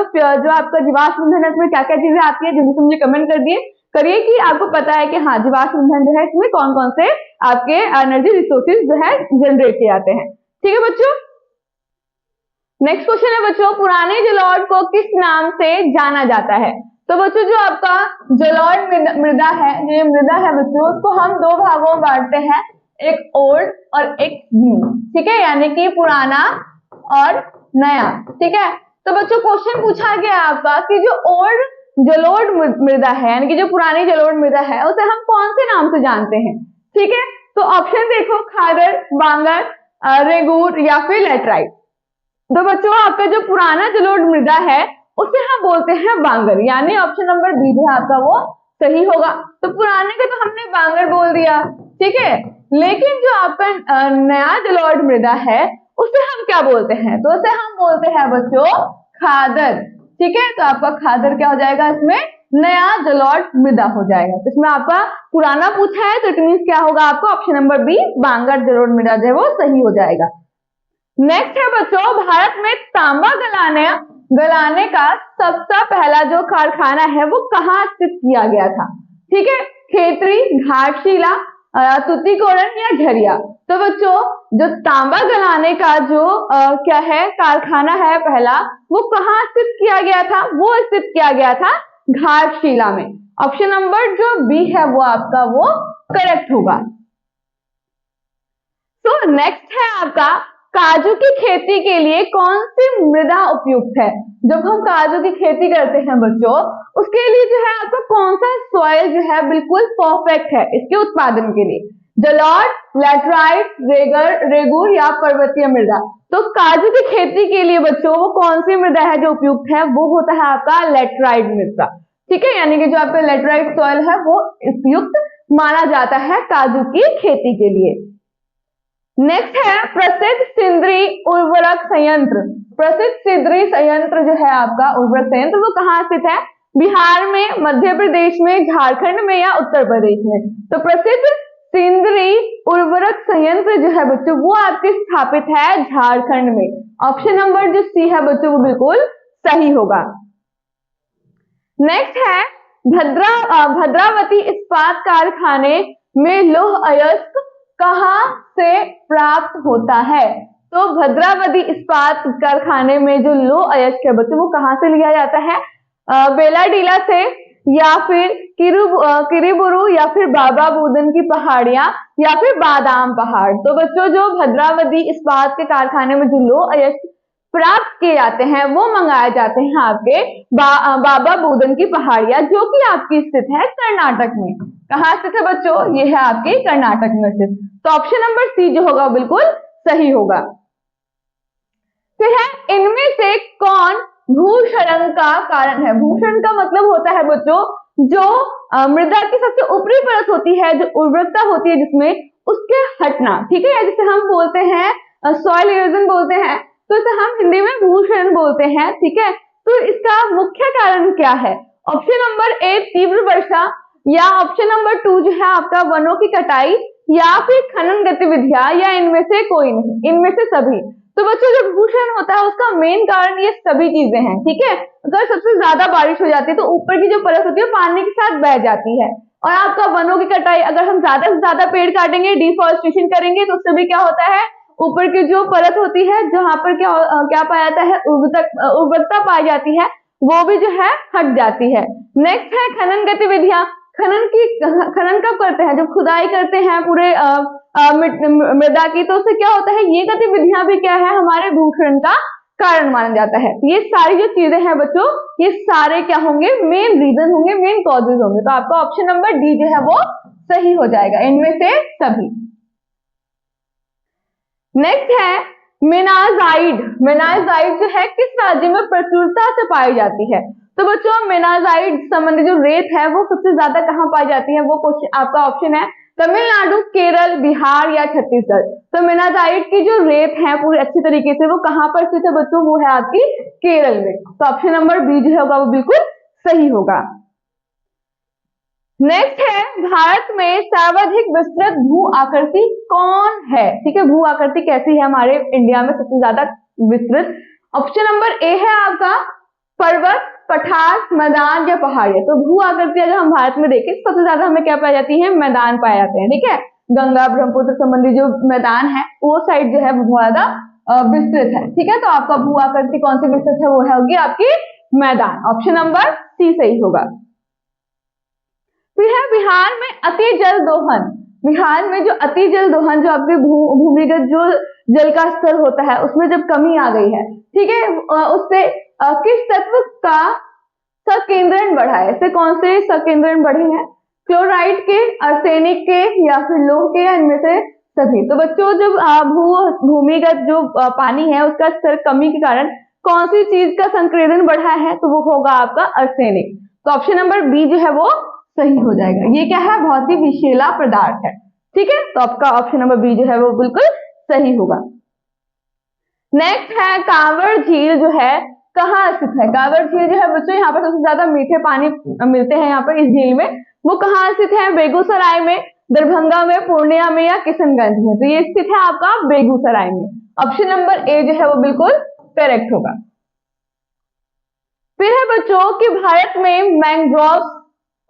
आपका जीवाश्म ईंधन है इसमें क्या क्या चीजें आती है, जल्दी से मुझे कमेंट करिए कि आपको पता है कि हाँ जीवाश्म ईंधन जो है इसमें कौन कौन से आपके एनर्जी रिसोर्सेज जो है जनरेट किए जाते हैं, ठीक है बच्चों। नेक्स्ट क्वेश्चन है बच्चों, पुराने जलोढ़ को किस नाम से जाना जाता है। तो बच्चों जो आपका जलोढ़ मृदा है, ये मृदा है बच्चों, उसको हम दो भागों में बांटते हैं, एक ओल्ड और एक न्यू, ठीक है, यानी कि पुराना और नया, ठीक है। तो बच्चों क्वेश्चन पूछा गया आपका कि जो ओल्ड जलोढ़ मृदा है, यानी कि जो पुरानी जलोढ़ मृदा है, उसे हम कौन से नाम से जानते हैं, ठीक है। तो ऑप्शन देखो, खादर, बांगर, रेगूर या फिर लेटराइट। तो बच्चों आपका जो पुराना जलोढ़ मृदा है उसे हम बोलते हैं बांगर, यानी ऑप्शन नंबर बी जो है आपका वो सही होगा। तो पुराने का तो हमने बांगर बोल दिया, ठीक है, लेकिन जो आपका नया जलोढ़ मृदा है उसे हम क्या बोलते हैं, तो उसे हम बोलते हैं बच्चों खादर, ठीक है, तो आपका खादर क्या हो जाएगा, इसमें नया जलौढ़ मृदा हो जाएगा। तो इसमें आपका पुराना पूछा है तो इट मींस क्या होगा, आपका ऑप्शन नंबर बी बांगर जलौढ़ मृदा जो है वो सही हो जाएगा। नेक्स्ट है बच्चों, भारत में तांबा गलाने का सबसे पहला जो कारखाना है वो कहाँ स्थित किया गया था? ठीक है, खेतरी, घाटशिला, तुतीकोरन या झरिया। तो बच्चों जो तांबा गलाने का जो क्या है कारखाना है पहला, वो कहाँ स्थित किया गया था? वो स्थित किया गया था घाटशिला में। ऑप्शन नंबर जो बी है वो आपका वो करेक्ट होगा। तो नेक्स्ट है आपका, काजू की खेती के लिए कौन सी मृदा उपयुक्त है? जब हम काजू की खेती करते हैं बच्चों, उसके लिए जो है आपका कौन सा सॉइल जो है बिल्कुल परफेक्ट है इसके उत्पादन के लिए? जलौढ़, लैटराइट, रेगुर या पर्वतीय मृदा। तो काजू की खेती के लिए बच्चों वो कौन सी मृदा है जो उपयुक्त है? वो होता है आपका लैटराइट मृदा। ठीक है, यानी कि जो आपका लैटराइट सॉइल है वो उपयुक्त माना जाता है काजू की खेती के लिए। नेक्स्ट है प्रसिद्ध सिंदरी उर्वरक संयंत्र। प्रसिद्ध सिंदरी संयंत्र जो है आपका उर्वरक संयंत्र वो कहाँ स्थित है? बिहार में, मध्य प्रदेश में, झारखंड में या उत्तर प्रदेश में। तो प्रसिद्ध सिंदरी उर्वरक संयंत्र जो है बच्चों वो आपके स्थापित है झारखंड में। ऑप्शन नंबर जो सी है बच्चों वो बिल्कुल सही होगा। नेक्स्ट है भद्रावती इस्पात कारखाने में लौह अयस्क कहाँ से प्राप्त होता है? तो भद्रावती इस्पात कारखाने में जो लौह अयस्क है बच्चों वो कहाँ से लिया जाता है? बेलाडीला से या फिर किरीबुरु या फिर बाबा बुदन की पहाड़ियां या फिर बादाम पहाड़। तो बच्चों जो भद्रावती इस्पात के कारखाने में जो लौह अयस्क प्राप्त किए जाते हैं वो मंगाए जाते हैं आपके बाबा बुदन की पहाड़ियां, जो कि आपकी स्थित है कर्नाटक में। कहाँ स्थित है बच्चों? ये है आपके कर्नाटक में स्थित। तो ऑप्शन नंबर सी जो होगा बिल्कुल सही होगा। फिर है इनमें से कौन भूक्षरण का कारण है? भूक्षरण का मतलब होता है बच्चों जो मृदा की सबसे ऊपरी परत होती है, जो उर्वरकता होती है जिसमें, उसके हटना। ठीक है, जिसे हम बोलते हैं सॉइल इरोजन बोलते हैं, तो इसे हम हिंदी में भूक्षरण बोलते हैं। ठीक है, तो इसका मुख्य कारण क्या है? ऑप्शन नंबर ए तीव्र वर्षा, या ऑप्शन नंबर 2 जो है आपका वनों की कटाई, या फिर खनन गतिविधियां, या इनमें से कोई नहीं, इनमें से सभी। तो बच्चों जब भूक्षरण होता है उसका मेन कारण ये सभी चीजें हैं। ठीक है, अगर सबसे ज्यादा बारिश हो जाती है तो ऊपर की जो परत होती है पानी के साथ बह जाती है। और आपका वनों की कटाई, अगर हम ज्यादा से ज्यादा पेड़ काटेंगे, डिफॉरेस्टेशन करेंगे, तो उससे भी क्या होता है, ऊपर की जो परत होती है जहां पर क्या पाया जाता है, उर्वरकता पाई जाती है, वो भी जो है हट जाती है। नेक्स्ट है खनन गतिविधियां। खनन कब करते हैं? जब खुदाई करते हैं पूरे मृदा की, तो उससे क्या होता है, ये गतिविधियां भी क्या है हमारे भूक्षरण का कारण माना जाता है। ये सारी जो चीजें हैं बच्चों, ये सारे क्या होंगे, मेन रीजन होंगे, मेन कॉजेज होंगे। तो आपका ऑप्शन नंबर डी जो है वो सही हो जाएगा, इनमें से सभी। नेक्स्ट है मेनाजाइड। मेनाजाइड जो है किस राज्य में प्रचुरता से पाई जाती है? तो बच्चों मेनाजाइड संबंधी जो रेत है वो सबसे ज्यादा कहाँ पाई जाती है? वो क्वेश्चन आपका ऑप्शन है तमिलनाडु, केरल, बिहार या छत्तीसगढ़। तो मेनाजाइड की जो रेत है पूरी अच्छी तरीके से वो कहाँ पर स्थित है बच्चों? वो है आपकी केरल में। तो ऑप्शन नंबर बी जो होगा वो बिल्कुल सही होगा। नेक्स्ट है भारत में सर्वाधिक विस्तृत भू आकृति कौन है? ठीक है, भू आकृति कैसी है हमारे इंडिया में सबसे ज्यादा विस्तृत? ऑप्शन नंबर ए है आपका पर्वत, पठार, मैदान या पहाड़ियां। तो भू आकृति अगर हम भारत में देखें सबसे ज्यादा हमें क्या पाई जाती है? मैदान पाए जाते हैं। ठीक है, गंगा ब्रह्मपुत्र संबंधी जो मैदान है वो साइड जो है वो ज्यादा विस्तृत है। ठीक है, तो आपका भू आकृति कौन सी विस्तृत है? वो है होगी आपकी मैदान। ऑप्शन नंबर सी सही होगा। फिर है बिहार में अति जल दोहन। बिहार में जो अति जल दोहन, जो आपके भूमिगत जो जल का स्तर होता है उसमें जब कमी आ गई है, ठीक है, उससे किस तत्व का संकेंद्रण बढ़ा है? इससे कौन से संकेंद्रण बढ़े हैं? क्लोराइड के, आर्सेनिक के या फिर लौह के, या इनमें से सभी। तो बच्चों जब भूमिगत जो पानी है उसका स्तर कमी के कारण कौन सी चीज का संकेंद्रण बढ़ा है? तो वो होगा आपका आर्सेनिक। तो ऑप्शन नंबर बी जो है वो सही हो जाएगा। ये क्या है? बहुत ही विषैला पदार्थ है। ठीक है, तो आपका ऑप्शन नंबर बी जो है वो बिल्कुल सही होगा। नेक्स्ट है कांवर झील जो है कहाँ स्थित है? कांवर झील जो है बच्चों यहाँ पर सबसे ज्यादा मीठे पानी मिलते हैं यहाँ पर इस झील में, वो कहाँ स्थित है? बेगूसराय में, दरभंगा में, पूर्णिया में या किशनगंज में? तो ये स्थित है आपका बेगूसराय में। ऑप्शन नंबर ए जो है वो बिल्कुल करेक्ट होगा। फिर है बच्चों कि भारत में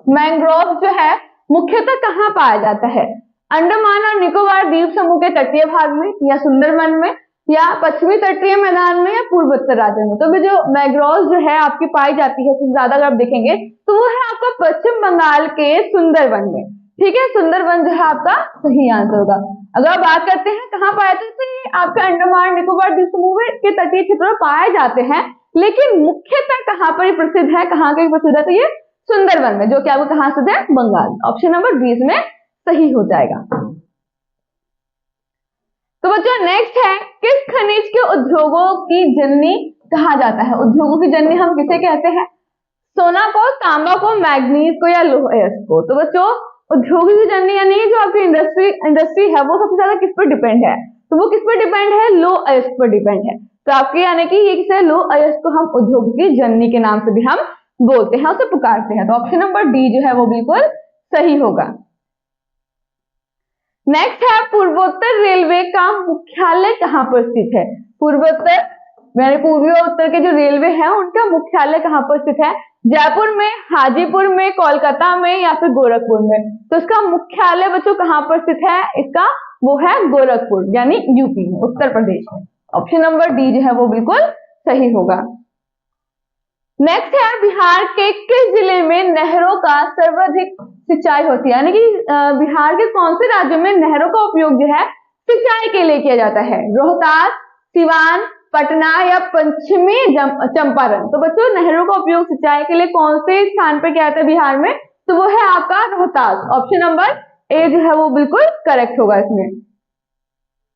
मैंग्रोव जो है मुख्यतः कहाँ पाया जाता है? अंडमान और निकोबार द्वीप समूह के तटीय भाग में, या सुंदरवन में, या पश्चिमी तटीय मैदान में, या पूर्वोत्तर राज्य में? तो भी जो मैंग्रोव जो है आपकी पाई जाती है सबसे ज्यादा अगर आप देखेंगे तो वो है आपका पश्चिम बंगाल के सुंदरवन में। ठीक है, सुंदरवन जो है आपका सही आंसर होगा। अगर आप बात करते हैं कहाँ पाए जाते हैं, तो ये आपके अंडमान निकोबार द्वीप समूह के तटीय क्षेत्रों में पाए जाते हैं, लेकिन मुख्यतः कहाँ पर प्रसिद्ध है, कहाँ के प्रसिद्ध है? तो ये सुंदरवन में, जो कि आपको कहाँ स्थित है? बंगाल। ऑप्शन नंबर 20 में सही हो जाएगा। तो बच्चों नेक्स्ट है, किस खनिज के उद्योगों की जननी कहा जाता है? उद्योगों की जननी हम किसे कहते हैं? सोना को, तांबा को, मैग्नीज को, या लोह अयस्क को? तो बच्चों उद्योगों की जननी यानी जो आपकी इंडस्ट्री है वो सबसे ज्यादा किस पर डिपेंड है? तो वो किस पर डिपेंड है? लोह अयस्क पर डिपेंड है। तो आपके यानी कि ये किसे? लोह अयस्क को हम उद्योग की जननी के नाम से भी हम बोलते हैं, उसे पुकारते हैं। तो ऑप्शन नंबर डी जो है वो बिल्कुल सही होगा। नेक्स्ट है, पूर्वोत्तर रेलवे का मुख्यालय कहां पर स्थित है? पूर्वोत्तर यानी पूर्वी और उत्तर के जो रेलवे है उनका मुख्यालय कहां पर स्थित है? जयपुर में, हाजीपुर में, कोलकाता में, या फिर गोरखपुर में? तो इसका मुख्यालय बच्चों कहां पर स्थित है? इसका वो है गोरखपुर यानी यूपी में, उत्तर प्रदेश में। ऑप्शन नंबर डी जो है वो बिल्कुल सही होगा। नेक्स्ट है, बिहार के किस जिले में नहरों का सर्वाधिक सिंचाई होती है? यानी कि बिहार के कौन से राज्यों में नहरों का उपयोग जो है सिंचाई के लिए किया जाता है? रोहतास, सिवान, पटना, या पश्चिमी चंपारण? तो बच्चों नहरों का उपयोग सिंचाई के लिए कौन से स्थान पर किया जाता है बिहार में? तो वो है आपका रोहतास। ऑप्शन नंबर ए जो है वो बिल्कुल करेक्ट होगा इसमें।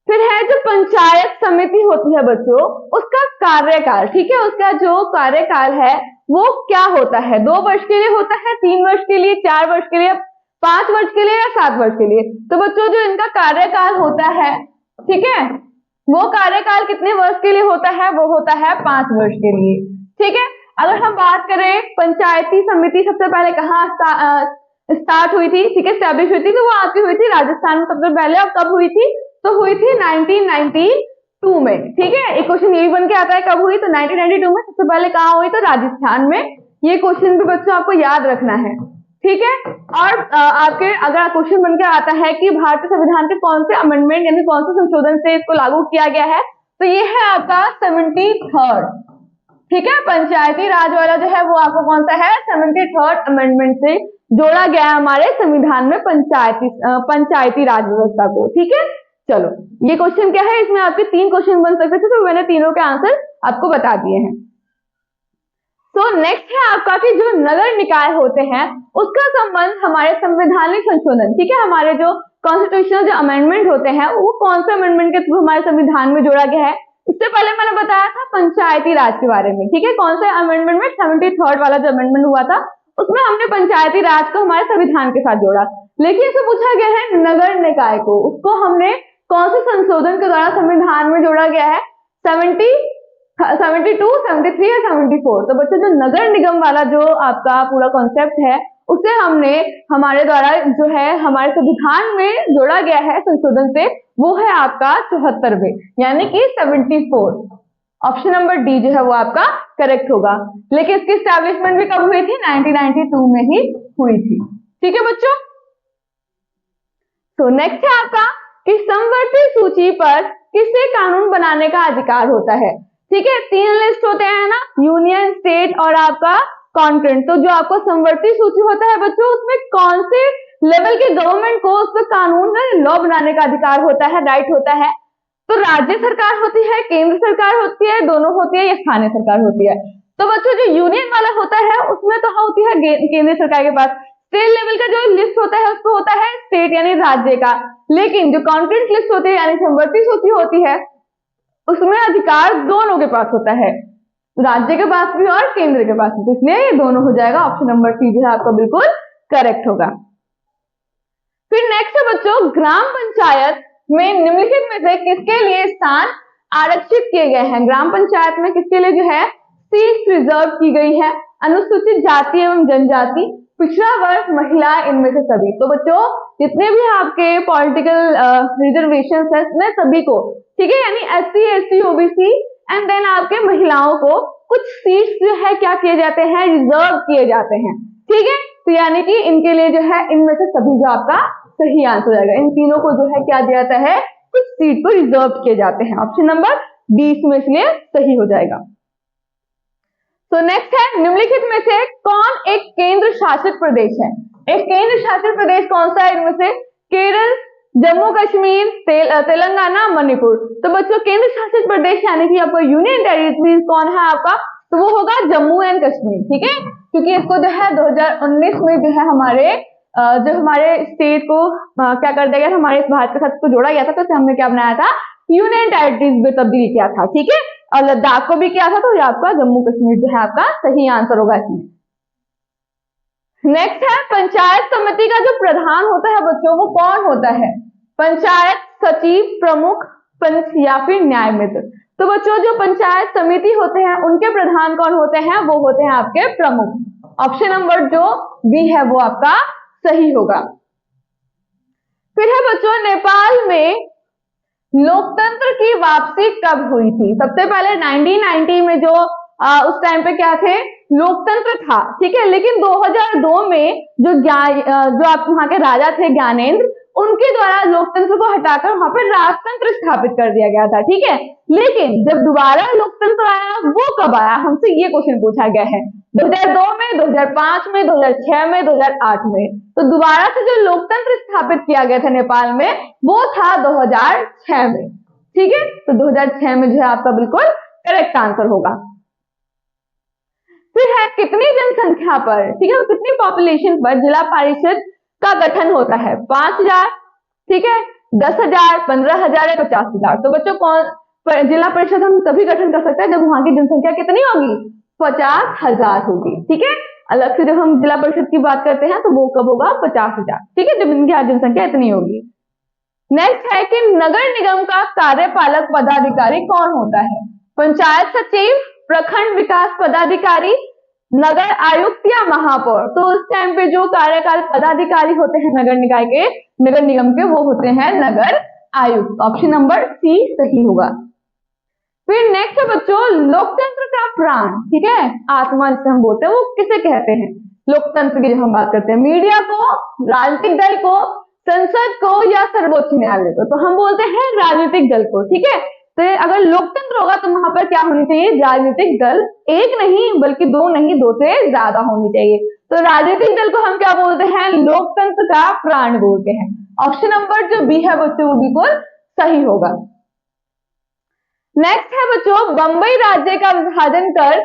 फिर है जो पंचायत समिति होती है बच्चों, उसका कार्यकाल, ठीक है, उसका जो कार्यकाल है वो क्या होता है? 2 वर्ष के लिए होता है, 3 वर्ष के लिए, 4 वर्ष के लिए, 5 वर्ष के लिए, या 7 वर्ष के लिए? तो बच्चों जो इनका कार्यकाल होता है, ठीक है, वो कार्यकाल कितने वर्ष के लिए होता है? वो होता है 5 वर्ष के लिए। ठीक है, अगर हम बात करें पंचायती समिति सबसे पहले कहाँ स्टार्ट हुई थी, ठीक है, स्टैब्लिश हुई थी, तो वो आपकी हुई थी राजस्थान में सबसे पहले। अब कब हुई थी? तो हुई थी 1992 में। ठीक है, एक क्वेश्चन ये भी बन के आता है कब हुई? तो 1992 में सबसे पहले कहाँ हुई? तो राजस्थान में। ये क्वेश्चन भी बच्चों आपको याद रखना है। ठीक है, और आपके अगर क्वेश्चन बन के आता है कि भारतीय संविधान के कौन से अमेंडमेंट यानी कौन से संशोधन से इसको लागू किया गया है, तो ये है आपका 73rd। ठीक है, पंचायती राज वाला जो है वो आपको कौन सा है? 73rd अमेंडमेंट से जोड़ा गया है हमारे संविधान में पंचायती राज व्यवस्था को। ठीक है, चलो ये क्वेश्चन क्या है, इसमें आपके 3 क्वेश्चन बन सकते थे, तो मैंने तीनों के आंसर आपको बता दिए हैं। तो नेक्स्ट है आपका कि जो नगर निकाय होते हैं उसका संबंध हमारे संवैधानिक संशोधन, ठीक है, हमारे जो कॉन्स्टिट्यूशनल जो अमेंडमेंट होते हैं वो कौन से अमेंडमेंट के थ्रू हमारे संविधान में जोड़ा गया है? इससे पहले मैंने बताया था पंचायती राज के बारे में। ठीक है, कौन से अमेंडमेंट में? 73rd वाला जो अमेंडमेंट हुआ था उसमें हमने पंचायती राज को हमारे संविधान के साथ जोड़ा। लेकिन इसे पूछा गया है नगर निकाय को, उसको हमने कौन से संशोधन के द्वारा संविधान में जोड़ा गया है? 72, 73 या 74? तो बच्चों जो नगर निगम वाला जो आपका पूरा कॉन्सेप्ट है उसे हमने हमारे द्वारा जो है हमारे संविधान में जोड़ा गया है संशोधन से, वो है आपका 74वें यानी कि 74। ऑप्शन नंबर डी जो है वो आपका करेक्ट होगा। लेकिन इसकी एस्टैब्लिशमेंट भी कब हुई थी? 1992 में ही हुई थी। ठीक है बच्चों, तो नेक्स्ट है आपका कि समवर्ती सूची पर किसे कानून बनाने का अधिकार होता है? ठीक है, 3 लिस्ट होते हैं ना, यूनियन, स्टेट और आपका कॉन्करेंट। तो जो आपको समवर्ती सूची होता है बच्चों, उसमें कौन से लेवल के गवर्नमेंट को उस पर कानून लॉ बनाने का अधिकार होता है, राइट होता है? तो राज्य सरकार होती है, केंद्र सरकार होती है, दोनों होती है, या स्थानीय सरकार होती है? तो बच्चों जो यूनियन वाला होता है उसमें तो होती है केंद्र सरकार के पास। स्टेट लेवल का जो लिस्ट होता है उसको होता है स्टेट यानी राज्य का। लेकिन जो कॉन्करेंट लिस्ट होती है यानी समवर्ती सूची होती है उसमें अधिकार दोनों के पास होता है, राज्य के पास भी और केंद्र के पास भी। इसलिए ये दोनों हो जाएगा। ऑप्शन नंबर सी जो है आपका बिल्कुल करेक्ट होगा। फिर नेक्स्ट है बच्चों, ग्राम पंचायत में निम्नलिखित में से किसके लिए स्थान आरक्षित किए गए हैं? ग्राम पंचायत में किसके लिए जो है सीट्स रिजर्व की गई है। अनुसूचित जाति एवं जनजाति, पिछड़ा वर्ग, महिला, इनमें से सभी। तो बच्चों जितने भी आपके पॉलिटिकल रिजर्वेशन है उसमें सभी को, ठीक है, यानी SC ST OBC and then आपके महिलाओं को कुछ सीट्स जो है क्या किए जाते हैं, रिजर्व किए जाते हैं, ठीक है। तो यानी कि इनके लिए जो है इनमें से सभी जो आपका सही आंसर हो जाएगा। इन तीनों को जो है क्या दिया जाता है, कुछ सीट को रिजर्व किए जाते हैं। ऑप्शन नंबर 20 में इसलिए सही हो जाएगा। तो नेक्स्ट है, निम्नलिखित में से कौन एक केंद्र शासित प्रदेश है? एक केंद्र शासित प्रदेश कौन सा है इनमें से? केरल, जम्मू कश्मीर, तेलंगाना, मणिपुर। तो बच्चों केंद्र शासित प्रदेश यानी कि आपका यूनियन टेरिटरी कौन है आपका? तो वो होगा जम्मू एंड कश्मीर, ठीक है, क्योंकि इसको जो है 2019 में जो है हमारे स्टेट को क्या कर दिया गया, हमारे इस भारत के साथ को जोड़ा गया था, तो हमने क्या बनाया था, यूनियन टेरिटरीज में तब्दील किया था, ठीक है, और लद्दाख को भी किया था। तो ये आपका जम्मू कश्मीर जो है आपका सही आंसर होगा इसमें। नेक्स्ट है, पंचायत समिति का जो प्रधान होता है बच्चों वो कौन होता है? पंचायत सचिव, प्रमुख, पंच या फिर न्याय मित्र। तो बच्चों जो पंचायत समिति होते हैं उनके प्रधान कौन होते हैं? वो होते हैं आपके प्रमुख। ऑप्शन नंबर जो बी है वो आपका सही होगा। फिर है बच्चों, नेपाल में लोकतंत्र की वापसी कब हुई थी? सबसे पहले 1990 में जो उस टाइम पे क्या थे, लोकतंत्र था, ठीक है, लेकिन 2002 में जो आप वहां के राजा थे ज्ञानेंद्र, उनके द्वारा लोकतंत्र को हटाकर वहां पर राजतंत्र स्थापित कर दिया गया था, ठीक है। लेकिन जब दोबारा लोकतंत्र आया वो कब आया, हमसे ये क्वेश्चन पूछा गया है। 2002 में, 2005 में, 2006 में, 2008 में। तो दोबारा से जो लोकतंत्र स्थापित किया गया था नेपाल में वो था 2006 में, ठीक है। तो 2006 में जो है आपका बिल्कुल करेक्ट आंसर होगा। फिर है, कितनी जनसंख्या पर, ठीक है, कितनी पॉपुलेशन पर जिला परिषद का गठन होता है? 5000, ठीक है, 10,000, 15,000 या 50,000। तो बच्चों कौन जिला परिषद हम तभी गठन कर सकते हैं जब वहां की जनसंख्या कितनी होगी? 50,000 होगी, ठीक है। अलग से जब हम जिला परिषद की बात करते हैं तो वो कब होगा? 50,000, ठीक है, जब इनकी जनसंख्या इतनी होगी। नेक्स्ट है कि नगर निगम का कार्यपालक पदाधिकारी कौन होता है? पंचायत सचिव, प्रखंड विकास पदाधिकारी, नगर आयुक्त या महापौर। तो उस टाइम पे जो कार्यकारी पदाधिकारी होते हैं नगर निगम के वो होते हैं नगर आयुक्त। ऑप्शन नंबर सी सही होगा। फिर नेक्स्ट है बच्चों, लोकतंत्र का प्राण, ठीक है, आत्मा जिसे हम बोलते हैं वो किसे कहते हैं? लोकतंत्र की जब हम बात करते हैं, मीडिया को, राजनीतिक दल को, संसद को या सर्वोच्च न्यायालय को? तो हम बोलते हैं राजनीतिक दल को, ठीक है। तो अगर लोकतंत्र होगा तो वहां पर क्या होनी चाहिए? राजनीतिक दल, एक नहीं बल्कि दो नहीं, दो से ज्यादा होनी चाहिए। तो राजनीतिक दल को हम क्या बोलते हैं? लोकतंत्र का प्राण बोलते हैं। ऑप्शन नंबर जो बी है बच्चों वो बिल्कुल सही होगा। नेक्स्ट है बच्चों, बंबई राज्य का विभाजन कर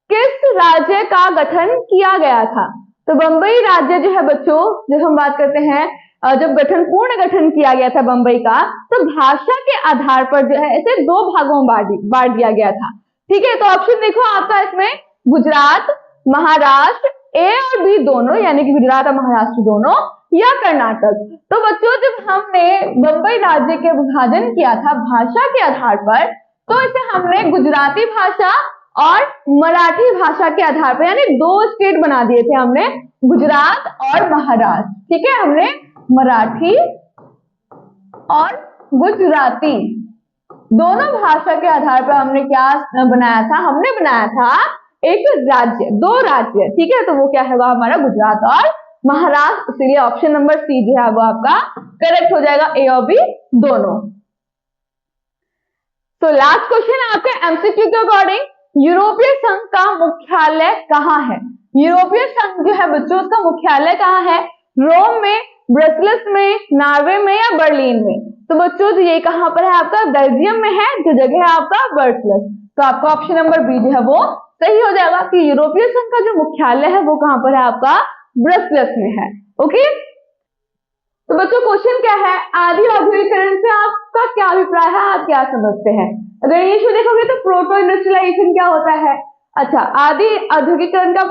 किस राज्य का गठन किया गया था? तो बंबई राज्य जो है बच्चों, जब हम बात करते हैं जब पूर्ण गठन किया गया था बंबई का, तो भाषा के आधार पर जो है इसे दो भागों में बांट दिया गया था, ठीक है। तो ऑप्शन देखो आपका इसमें गुजरात, महाराष्ट्र, ए और बी दोनों, यानी कि गुजरात और महाराष्ट्र दोनों, या कर्नाटक। तो बच्चों जब हमने बंबई राज्य के विभाजन किया था भाषा के आधार पर, तो इसे हमने गुजराती भाषा और मराठी भाषा के आधार पर, यानी दो स्टेट बना दिए थे हमने, गुजरात और महाराष्ट्र, ठीक है। हमने मराठी और गुजराती दोनों भाषा के आधार पर हमने क्या बनाया था? हमने बनाया था एक राज्य, दो राज्य, ठीक है। तो वो क्या होगा हमारा? गुजरात और महाराष्ट्र। इसलिए ऑप्शन नंबर सी जो है वो आपका करेक्ट हो जाएगा, ए और बी दोनों। तो लास्ट क्वेश्चन आपके एमसीक्यू के अकॉर्डिंग, यूरोपीय संघ का मुख्यालय कहाँ है? यूरोपीय संघ जो है बच्चों उसका मुख्यालय कहाँ है? रोम में, ब्रसल्स में, नॉर्वे में या बर्लिन में? तो बच्चों ये कहां पर है आपका? बेल्जियम में है, जो जगह है आपका ब्रसल्स। तो आपका ऑप्शन नंबर बी जो है वो सही हो जाएगा कि यूरोपीय संघ का जो मुख्यालय है वो कहां पर है आपका? ब्रसल्स में है। ओके, तो बच्चों क्वेश्चन क्या है? आदि औद्योगिकरण से आपका क्या अभिप्राय है, आप क्या समझते हैं? अगर इंग्लिश में देखोगे तो प्रोटो इंडस्ट्रियलाइजेशन क्या होता है? अच्छा, आदि औद्योगिकरण का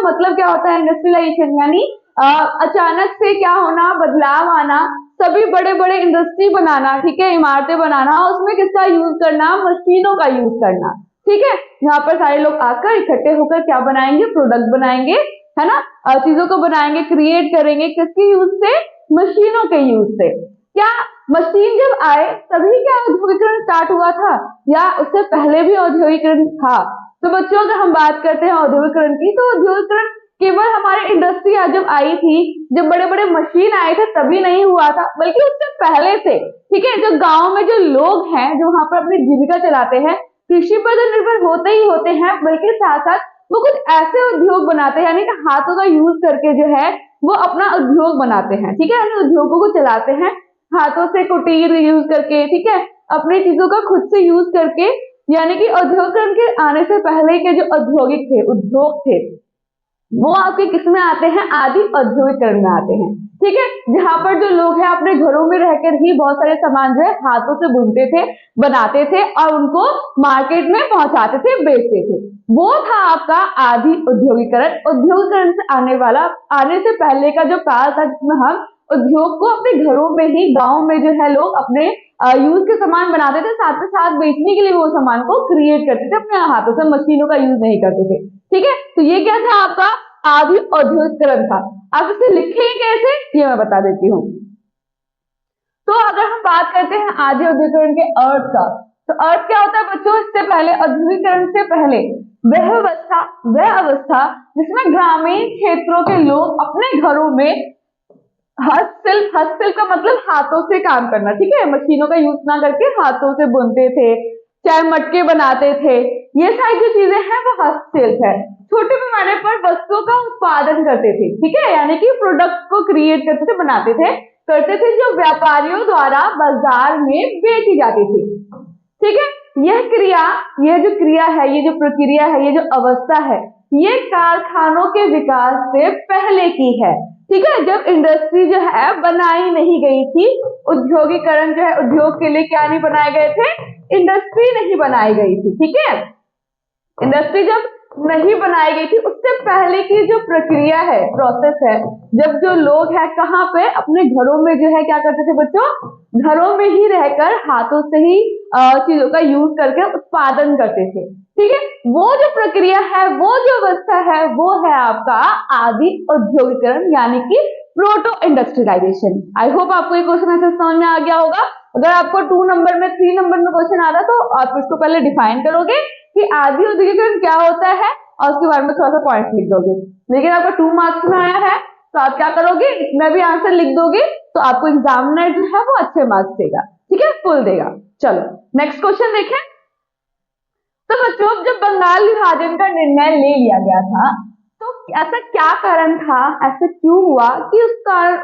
मतलब क्या होता है? इंडस्ट्रियलाइजेशन यानी अचानक से क्या होना, बदलाव आना, सभी बड़े बड़े इंडस्ट्री बनाना, ठीक है, इमारतें बनाना, उसमें किसका यूज करना? मशीनों का यूज करना। ठीक है। यहाँ पर सारे लोग आकर इकट्ठे होकर क्या बनाएंगे, प्रोडक्ट बनाएंगे, है ना, चीजों को बनाएंगे, क्रिएट करेंगे, किसके यूज से, मशीनों के यूज से। क्या मशीन जब आए तभी क्या औद्योगिकरण स्टार्ट हुआ था, या उससे पहले भी औद्योगिकरण था? तो बच्चों अगर हम बात करते हैं औद्योगिकरण की, तो औद्योगिकरण केवल हमारे इंडस्ट्री जब आई थी, जब बड़े बड़े मशीन आए थे तभी नहीं हुआ था, बल्कि उससे पहले से, ठीक है। जो गांव में जो लोग हैं, जो वहां पर अपनी जीविका चलाते हैं, कृषि पर तो निर्भर होते ही होते हैं, बल्कि साथ साथ वो कुछ ऐसे उद्योग बनाते हैं, यानी कि हाथों का यूज करके जो है वो अपना उद्योग बनाते हैं, ठीक है, यानी उद्योगों को चलाते हैं हाथों से, कुटीर यूज करके, ठीक है, अपनी चीजों का खुद से यूज करके। यानी कि औद्योगिकरण के आने से पहले के जो औद्योगिक थे, उद्योग थे, वो आपके किस में आते हैं, आदि औद्योगिकरण में आते हैं, ठीक है। जहां पर जो लोग हैं अपने घरों में रहकर ही बहुत सारे सामान जो है हाथों से बुनते थे, बनाते थे और उनको मार्केट में पहुंचाते थे, बेचते थे। वो था आपका आदि औद्योगिकरण। औद्योगिकरण से आने से पहले का जो काल था, जिसमें हम उद्योग को अपने घरों में ही, गांव में जो है लोग अपने यूज के सामान बनाते थे, साथ ही साथ बेचने के लिए वो सामान को क्रिएट करते थे अपने हाथों से, मशीनों का यूज नहीं करते थे, ठीक है। तो ये क्या था आपका आदि औद्योगिकरण था। अब इसे लिखेंगे कैसे, ये मैं बता देती हूँ। तो अगर हम बात करते हैं आदि औद्योगिकरण के अर्थ का, तो अर्थ क्या होता है बच्चों, इससे पहले, औद्योगिकरण से पहले वह अवस्था जिसमें ग्रामीण क्षेत्रों के लोग अपने घरों में हस्तशिल्प का मतलब हाथों से काम करना, ठीक है, मशीनों का यूज ना करके हाथों से बुनते थे, चाहे मटके बनाते थे, ये सारी जो चीजें हैं वो हस्तशिल्प है। छोटे पैमाने पर वस्तुओं का उत्पादन करते थे, ठीक है, यानी कि प्रोडक्ट को क्रिएट करते थे, बनाते थे, जो व्यापारियों द्वारा बाजार में बेची जाती थी, ठीक है। यह जो क्रिया है, ये जो प्रक्रिया है, ये जो अवस्था है, ये कारखानों के विकास से पहले की है, ठीक है। जब इंडस्ट्री जो है बनाई नहीं गई थी, उद्योगीकरण जो है, उद्योग के लिए क्या नहीं बनाए गए थे, इंडस्ट्री नहीं बनाई गई थी, ठीक है। इंडस्ट्री जब नहीं बनाई गई थी, उससे पहले की जो प्रक्रिया है, प्रोसेस है, जब जो लोग हैं कहाँ पे, अपने घरों में जो है क्या करते थे बच्चों, घरों में ही रहकर हाथों से ही चीजों का यूज करके उत्पादन करते थे, ठीक है। वो जो प्रक्रिया है, वो जो अवस्था है, वो है आपका आदि औद्योगिकरण, यानी कि प्रोटो इंडस्ट्रियलाइजेशन। आई होप आपको ये क्वेश्चन ऐसे समझ में आ गया होगा। अगर आपको 2 नंबर में, 3 नंबर में क्वेश्चन आता तो आप इसको पहले डिफाइन करोगे कि आदि औद्योगिकरण क्या होता है, और उसके बारे में थोड़ा सा पॉइंट लिख दोगे। लेकिन आपका 2 मार्क्स में आया है तो आप क्या करोगे, इतना भी आंसर लिख दोगे तो आपको एग्जामिनर जो है वो अच्छे मार्क्स देगा, ठीक है, फुल देगा। चलो नेक्स्ट क्वेश्चन देखें। तो बच्चों जब बंगाल विभाजन का निर्णय ले लिया गया था, तो ऐसा क्या कारण था, ऐसा क्यों हुआ कि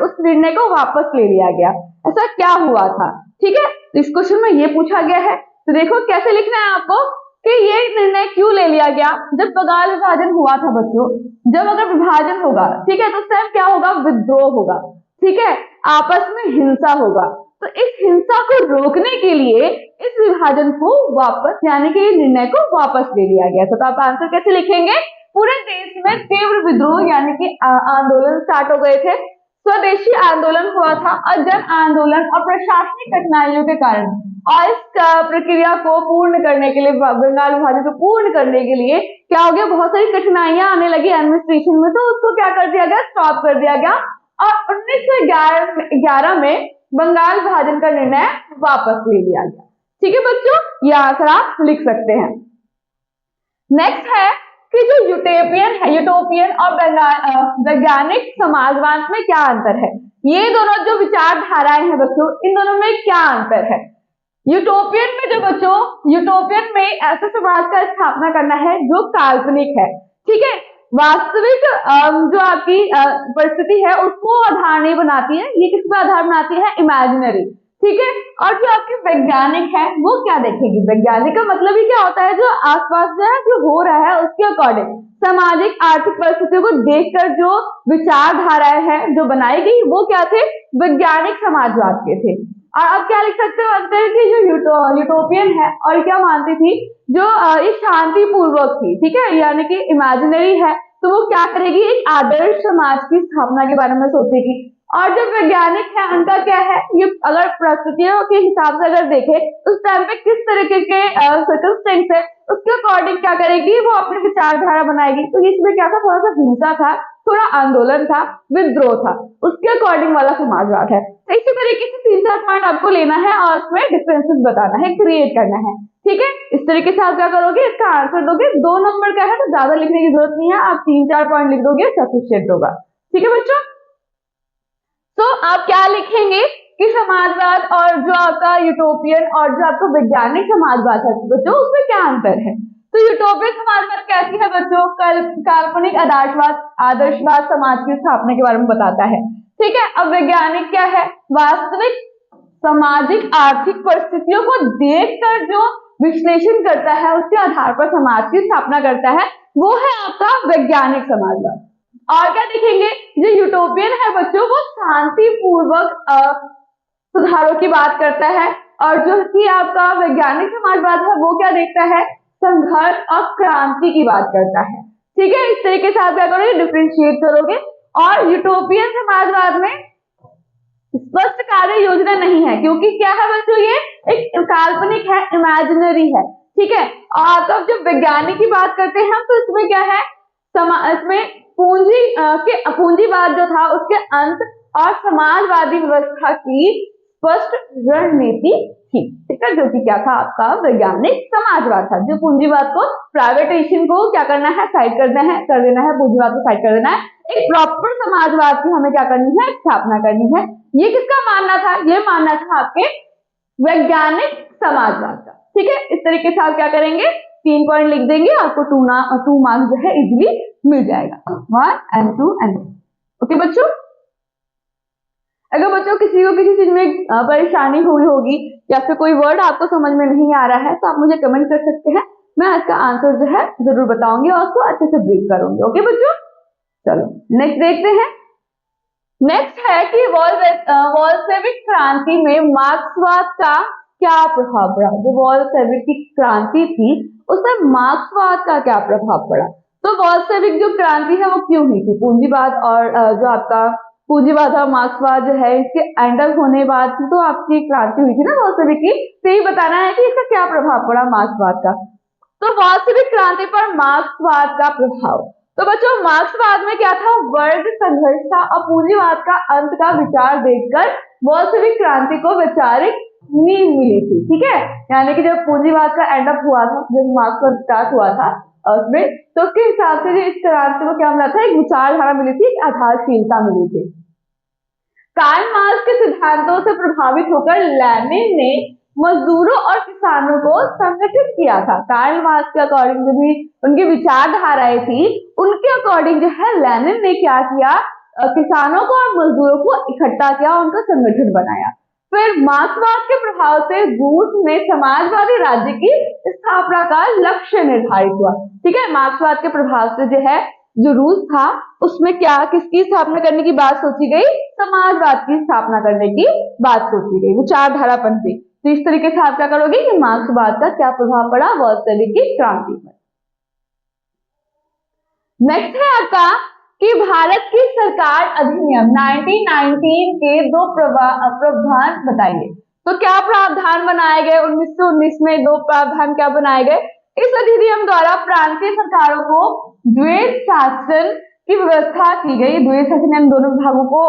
उस निर्णय को वापस ले लिया गया, ऐसा क्या हुआ था, ठीक है। तो इस क्वेश्चन में ये पूछा गया है। तो देखो कैसे लिखना है आपको कि ये निर्णय क्यों ले लिया गया। जब बंगाल विभाजन हुआ था बच्चों, जब अगर विभाजन होगा, ठीक है, तो उस टाइम क्या होगा, विद्रोह होगा, ठीक है, आपस में हिंसा होगा। तो इस हिंसा को रोकने के लिए इस विभाजन को वापस, यानी कि निर्णय को वापस ले लिया गया था। तो आप आंसर कैसे लिखेंगे, पूरे देश में तीव्र विद्रोह यानी कि आंदोलन स्टार्ट हो गए थे, स्वदेशी आंदोलन हुआ था, और जन आंदोलन और प्रशासनिक कठिनाइयों के कारण, और इस प्रक्रिया को पूर्ण करने के लिए, बंगाल विभाजन को पूर्ण करने के लिए क्या हो गया, बहुत सारी कठिनाइयां आने लगी एडमिनिस्ट्रेशन में, तो उसको क्या कर दिया गया, स्टॉप कर दिया गया, और 1911 में बंगाल विभाजन का निर्णय वापस ले लिया गया, ठीक है बच्चों, ये आंसर आप लिख सकते हैं। नेक्स्ट है कि जो यूटोपियन और वैज्ञानिक समाजवाद में क्या अंतर है। ये दोनों जो विचारधाराएं हैं बच्चों, इन दोनों में क्या अंतर है। यूटोपियन में जो बच्चों, यूटोपियन में ऐसे समाज का स्थापना करना है जो काल्पनिक है, ठीक है, वास्तविक जो आपकी परिस्थिति है उसको आधार नहीं बनाती है, ये किस पर आधार बनाती है, इमेजिनरी, ठीक है। और जो आपकी वैज्ञानिक है वो क्या देखेगी, वैज्ञानिक का मतलब ही क्या होता है, जो आसपास जो है जो हो रहा है उसके अकॉर्डिंग सामाजिक आर्थिक परिस्थितियों को देखकर जो विचारधाराएं हैं जो बनाई गई, वो क्या थे, वैज्ञानिक समाजवाद के थे। और अब क्या लिख सकते हो अंतर की, जो यूटोपियन है और क्या मानती थी, जो ये शांति पूर्वक थी, ठीक है, यानी कि इमेजिनरी है, तो वो क्या करेगी, एक आदर्श समाज की स्थापना के बारे में सोचेगी। और जो वैज्ञानिक है उनका क्या है, ये अगर परिस्थितियों के हिसाब से अगर देखे तो उस टाइम पे किस तरीके के सर्कमस्टेंस है, उसके अकॉर्डिंग क्या करेगी, वो अपनी विचारधारा बनाएगी। तो इसमें क्या था, थोड़ा सा हिंसा था, थोड़ा आंदोलन था, विद्रोह था, उसके अकॉर्डिंग वाला समाजवाद है। तो इसी तरीके से 3-4 पॉइंट आपको लेना है और उसमें डिफरेंसेस बताना है, क्रिएट करना है, ठीक है। इस तरीके से आप क्या करोगे, इसका आंसर दोगे। 2 नंबर का है तो ज्यादा लिखने की जरूरत नहीं है, आप 3-4 पॉइंट लिख दोगे सफिशिएंट होगा, ठीक है बच्चों। तो आप क्या लिखेंगे कि समाजवाद और जो आपका यूटोपियन और जो आपका वैज्ञानिक समाजवाद है बच्चों, उसमें क्या अंतर है। तो यूटोपियन समाजवाद कैसी है बच्चों, काल्पनिक आदर्शवाद समाज की स्थापना के बारे में बताता है, ठीक है। अब वैज्ञानिक क्या है, वास्तविक सामाजिक आर्थिक परिस्थितियों को देखकर जो विश्लेषण करता है, उसके आधार पर समाज की स्थापना करता है, वो है आपका वैज्ञानिक समाजवाद। और क्या देखेंगे, जो यूटोपियन है बच्चों, वो शांतिपूर्वक सुधारों की बात करता है, और जो कि आपका वैज्ञानिक समाजवाद है वो क्या देखता है, संघर्ष और क्रांति की बात करता है, ठीक है। इस तरीके से आप क्या करोगे, डिफरेंशिएट करोगे। और यूटोपियन समाजवाद में स्पष्ट कार्य योजना नहीं है, क्योंकि क्या है बच्चों, ये एक काल्पनिक है, इमेजिनरी है, ठीक है। और तब जब वैज्ञानिक की बात करते हैं तो इसमें क्या है, इसमें पूंजीवाद जो था उसके अंत और समाजवादी व्यवस्था की स्पष्ट रणनीति थी, ठीक है, जो कि क्या था आपका वैज्ञानिक समाजवाद था। जो पूंजीवाद को, प्राइवेटाइजेशन को क्या करना है, साइड कर देना है, पूंजीवाद को साइड कर देना है, एक प्रॉपर समाजवाद की हमें क्या करनी है, स्थापना करनी है। ये किसका मानना था, ये मानना था आपके वैज्ञानिक समाजवाद का, ठीक है। इस तरीके से आप क्या करेंगे, 3 पॉइंट लिख देंगे, आपको 2 मार्क्स जो है इजिली मिल जाएगा, 1 and 2 and 3, ओके बच्चों। अगर बच्चों किसी को किसी चीज में परेशानी हुई होगी या फिर कोई वर्ड आपको समझ में नहीं आ रहा है तो आप मुझे कमेंट कर सकते हैं, मैं इसका आंसर जो है जरूर बताऊंगी और उसको अच्छे से ब्रीफ करूंगी, ओके बच्चों। चलो नेक्स्ट देखते हैं। नेक्स्ट है कि बोल्शेविक क्रांति में मार्क्सवाद का क्या प्रभाव पड़ा। जो बोल्शेविक की क्रांति थी उसमें मार्क्सवाद का क्या प्रभाव पड़ा। तो बोल्शेविक जो क्रांति है वो क्यों हुई थी, पूंजीवाद और जो आपका पूंजीवाद और मार्क्सवाद जो है इसके एंडर होने बाद तो आपकी क्रांति हुई थी ना बोल्शेविक की, तो ये बताना है कि इसका क्या प्रभाव पड़ा मार्क्सवाद का। तो बोल्शेविक क्रांति पर मार्क्सवाद का प्रभाव, तो बच्चों मार्क्सवाद में क्या था, वर्ग संघर्ष था और पूंजीवाद का अंत का विचार देखकर बोल्शेविक क्रांति को वैचारिक नींव मिली थी, ठीक है। यानी कि जब पूंजीवाद का एंड अप हुआ था, जब मार्क्सवाद स्टार्ट हुआ था उसमें, तो उसके हिसाब से इस क्रांति को क्या मिला था, एक विचारधारा मिली थी, एक आधारशीलता मिली थी। कार्ल मार्क्स के सिद्धांतों से प्रभावित होकर लेनिन ने मजदूरों और किसानों को संगठित किया था। कार्ल मार्क्स के अकॉर्डिंग जो भी उनकी विचारधाराएं थी, उनके अकॉर्डिंग जो है लेनिन ने क्या किया, किसानों को और मजदूरों को इकट्ठा किया, उनका संगठन बनाया। फिर मार्क्सवाद के प्रभाव से रूस में समाजवादी राज्य की स्थापना का लक्ष्य निर्धारित हुआ, ठीक है। मार्क्सवाद के प्रभाव से जो है जो रूस था उसमें क्या, किसकी स्थापना करने की बात सोची गई, समाजवाद की स्थापना करने की बात सोची गई, विचारधारापन थी। तो इस तरीके से आप क्या करोगे कि मार्क्सवाद का क्या प्रभाव पड़ा बोल्शेविक की क्रांति पर। नेक्स्ट है आपका कि भारत की सरकार अधिनियम 1919 के 2 प्रावधान बताइए। तो क्या प्रावधान बनाए गए 1919 में, 2 प्रावधान क्या बनाए गए। इस अधिनियम द्वारा प्रांतीय सरकारों को द्वैध शासन की व्यवस्था की गई, द्वैध शासन यानी दोनों विभागों को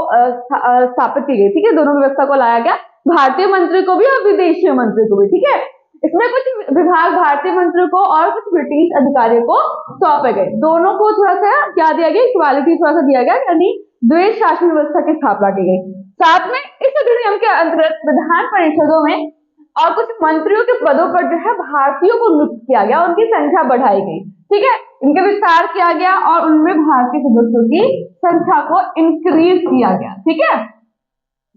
स्थापित की गई, ठीक है। दोनों व्यवस्था को लाया गया, भारतीय मंत्री को भी और विदेशी मंत्री को भी, ठीक है। इसमें कुछ विभाग भारतीय मंत्री को और कुछ ब्रिटिश अधिकारियों को सौंपे गए, दोनों को थोड़ा सा क्या दिया गया, इक्वालिटी थोड़ा सा दिया गया, यानी द्वैध शासन व्यवस्था की स्थापना की गई। साथ में इस अधिनियम के अंतर्गत विधान परिषदों में और कुछ मंत्रियों के पदों पर जो है भारतीयों को नियुक्त किया गया, उनकी संख्या बढ़ाई गई, ठीक है। इनका विस्तार किया गया और उनमें भारतीय सदस्यों की संख्या को इंक्रीज किया गया, ठीक है।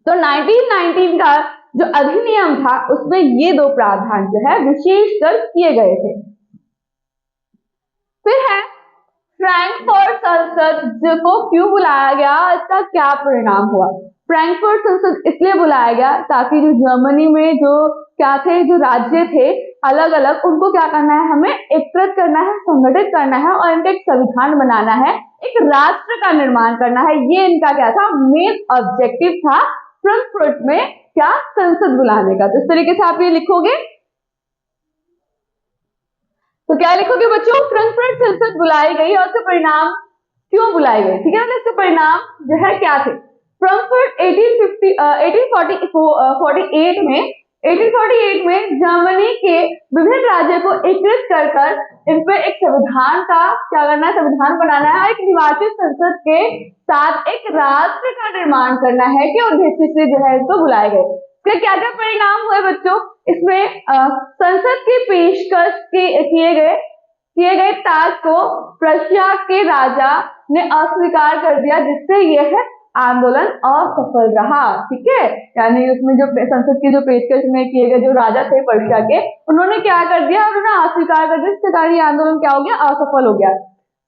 तो 1919 का जो अधिनियम था उसमें ये 2 प्रावधान जो है विशेषकर किए गए थे। फिर है फ्रैंकफर्ट संसद को क्यों बुलाया गया, इसका क्या परिणाम हुआ। फ्रैंकफर्ट संसद इसलिए बुलाया गया ताकि जो जर्मनी में जो क्या थे, जो राज्य थे अलग अलग, उनको क्या करना है, हमें एकत्रित करना है, संगठित करना है और इनका एक संविधान बनाना है, एक राष्ट्र का निर्माण करना है। ये इनका क्या था, मेन ऑब्जेक्टिव था फ्रैंकफर्ट में क्या, संसद बुलाने का। तो इस तरीके से आप ये लिखोगे तो क्या लिखोगे बच्चों, फ्रैंकफर्ट संसद बुलाई गई और उसके परिणाम क्यों बुलाई गई, ठीक है, मतलब इसके परिणाम जो है क्या थे। फ्रैंकफर्ट 1848 में जर्मनी के विभिन्न राज्यों को एकीकृत कर इन पर एक संविधान का क्या करना है, संविधान बनाना है, एक निर्वाचित संसद के साथ एक राष्ट्र का निर्माण करना है के उद्देश्य से जो है इसको बुलाए गए। इसके क्या क्या परिणाम हुए बच्चों, इसमें संसद की पेशकश किए गए ताज को प्रशिया के राजा ने अस्वीकार कर दिया, जिससे यह आंदोलन असफल रहा, ठीक है, यानी उसमें जो संसद की जो पेशकश में किए गए जो राजा थे पर्शिया के, उन्होंने क्या कर दिया, उन्होंने अस्वीकार कर दिया, जिसके कारण ये आंदोलन क्या हो गया, असफल हो गया।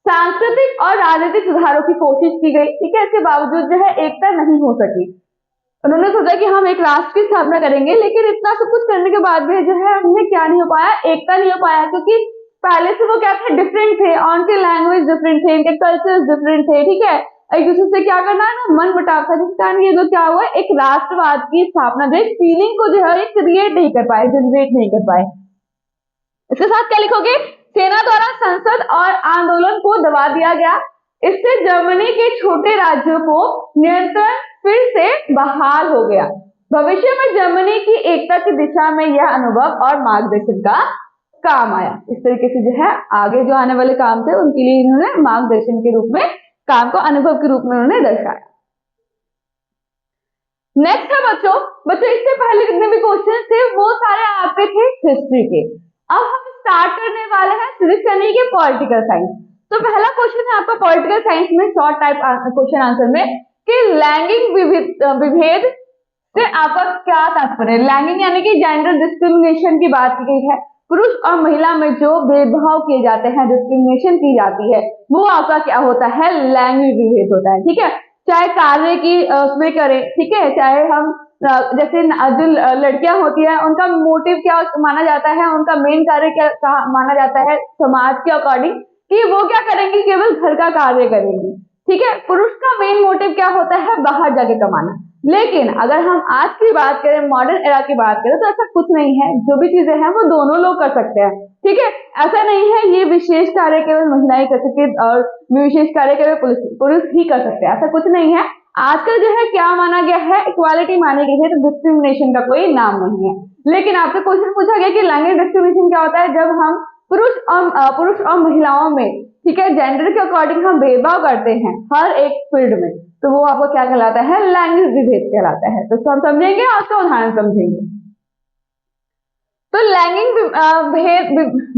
सांस्कृतिक और राजनीतिक सुधारों की कोशिश की गई, ठीक है, इसके बावजूद जो है एकता नहीं हो सकी। उन्होंने सोचा कि हम एक राष्ट्र की स्थापना करेंगे, लेकिन इतना सब कुछ करने के बाद भी जो है उन्हें क्या नहीं हो पाया, एकता नहीं हो पाया, क्योंकि पहले से वो क्या थे, डिफरेंट थे, उनके लैंग्वेज डिफरेंट थे, इनके कल्चर्स डिफरेंट थे, ठीक है, एक दूसरे से क्या करना है ना, मन मुटाव था, जिस कारण ये लोग क्या हुआ, एक राष्ट्रवाद की स्थापना, जो फीलिंग को जो है क्रिएट नहीं कर पाए, जनरेट नहीं कर पाए। इसके साथ क्या लिखोगे, सेना द्वारा संसद और आंदोलन को दबा दिया गया, इससे जर्मनी के छोटे राज्यों को नियंत्रण फिर से बहाल हो गया। भविष्य में जर्मनी की एकता की दिशा में यह अनुभव और मार्गदर्शन का काम आया। इस तरीके से जो है आगे जो आने वाले काम थे उनके लिए इन्होंने मार्गदर्शन के रूप में काम को अनुभव के रूप में उन्होंने दर्शाया। नेक्स्ट है बच्चों इससे पहले जितने भी क्वेश्चन थे वो सारे आपके थे हिस्ट्री के। अब हम स्टार्ट करने वाले हैं सिविक्स यानी कि पॉलिटिकल साइंस। तो पहला क्वेश्चन है आपका पॉलिटिकल साइंस में शॉर्ट टाइप क्वेश्चन आंसर में कि लैंगिक विभेद से आपका क्या तात्पर्य है। लैंगिक यानी कि जेंडर डिस्क्रिमिनेशन की बात की गई है, पुरुष और महिला में जो भेदभाव किए जाते हैं, डिस्क्रिमिनेशन की जाती है, वो आपका क्या होता है, लैंगिक विभेद होता है, ठीक है। चाहे कार्य की उसमें करें, ठीक है, चाहे हम जैसे जो लड़कियां होती है उनका मोटिव क्या माना जाता है, उनका मेन कार्य क्या माना जाता है समाज के अकॉर्डिंग कि वो क्या करेंगी, केवल घर का कार्य करेंगी, ठीक है। पुरुष का मेन मोटिव क्या होता है, बाहर जाके कमाना। लेकिन अगर हम आज की बात करें, मॉडर्न एरा की बात करें, तो ऐसा कुछ नहीं है, जो भी चीजें हैं वो दोनों लोग कर सकते हैं, ठीक है। ऐसा नहीं है ये विशेष कार्य केवल महिलाएं कर सकती है और विशेष कार्य केवल पुरुष ही कर सकते हैं, ऐसा कुछ नहीं है। आजकल जो है क्या माना गया है, इक्वालिटी मानी गई है, तो डिस्क्रिमिनेशन का कोई नाम नहीं है। लेकिन आपसे क्वेश्चन पूछा गया कि लैंगिक डिस्क्रिमिनेशन क्या होता है, जब हम पुरुष और महिलाओं में, ठीक है, जेंडर के अकॉर्डिंग हम भेदभाव करते हैं हर एक फील्ड में, तो वो आपको क्या कहलाता है, लैंगिक विभेद कहलाता है। तो इसको हम समझेंगे और उसका उदाहरण समझेंगे। तो लैंगिक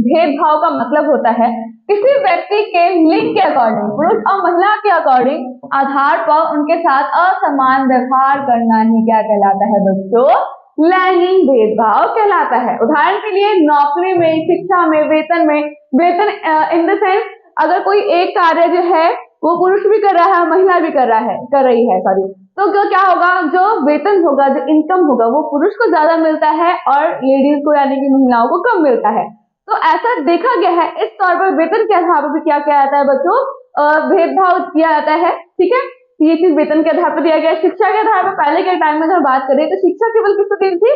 भेदभाव का मतलब होता है किसी व्यक्ति के लिंग के अकॉर्डिंग, पुरुष और महिला के अकॉर्डिंग आधार पर उनके साथ असमान व्यवहार करना ही क्या कहलाता है बच्चों, लैंगिक भेदभाव कहलाता है। उदाहरण के लिए नौकरी में, शिक्षा में, वेतन इन द सेंस अगर कोई एक कार्य जो है वो पुरुष भी कर रहा है, महिला भी कर रही है सॉरी, तो क्या होगा, जो वेतन होगा, जो इनकम होगा, वो पुरुष को ज्यादा मिलता है और लेडीज को यानी कि महिलाओं को कम मिलता है। तो ऐसा देखा गया है, इस तौर पर वेतन के आधार पर भी क्या किया जाता है बच्चों, भेदभाव किया जाता है, ठीक है। ये चीज वेतन के आधार पर दिया गया। शिक्षा के आधार पर पहले के टाइम में अगर बात करें तो शिक्षा केवल किसको दी थी,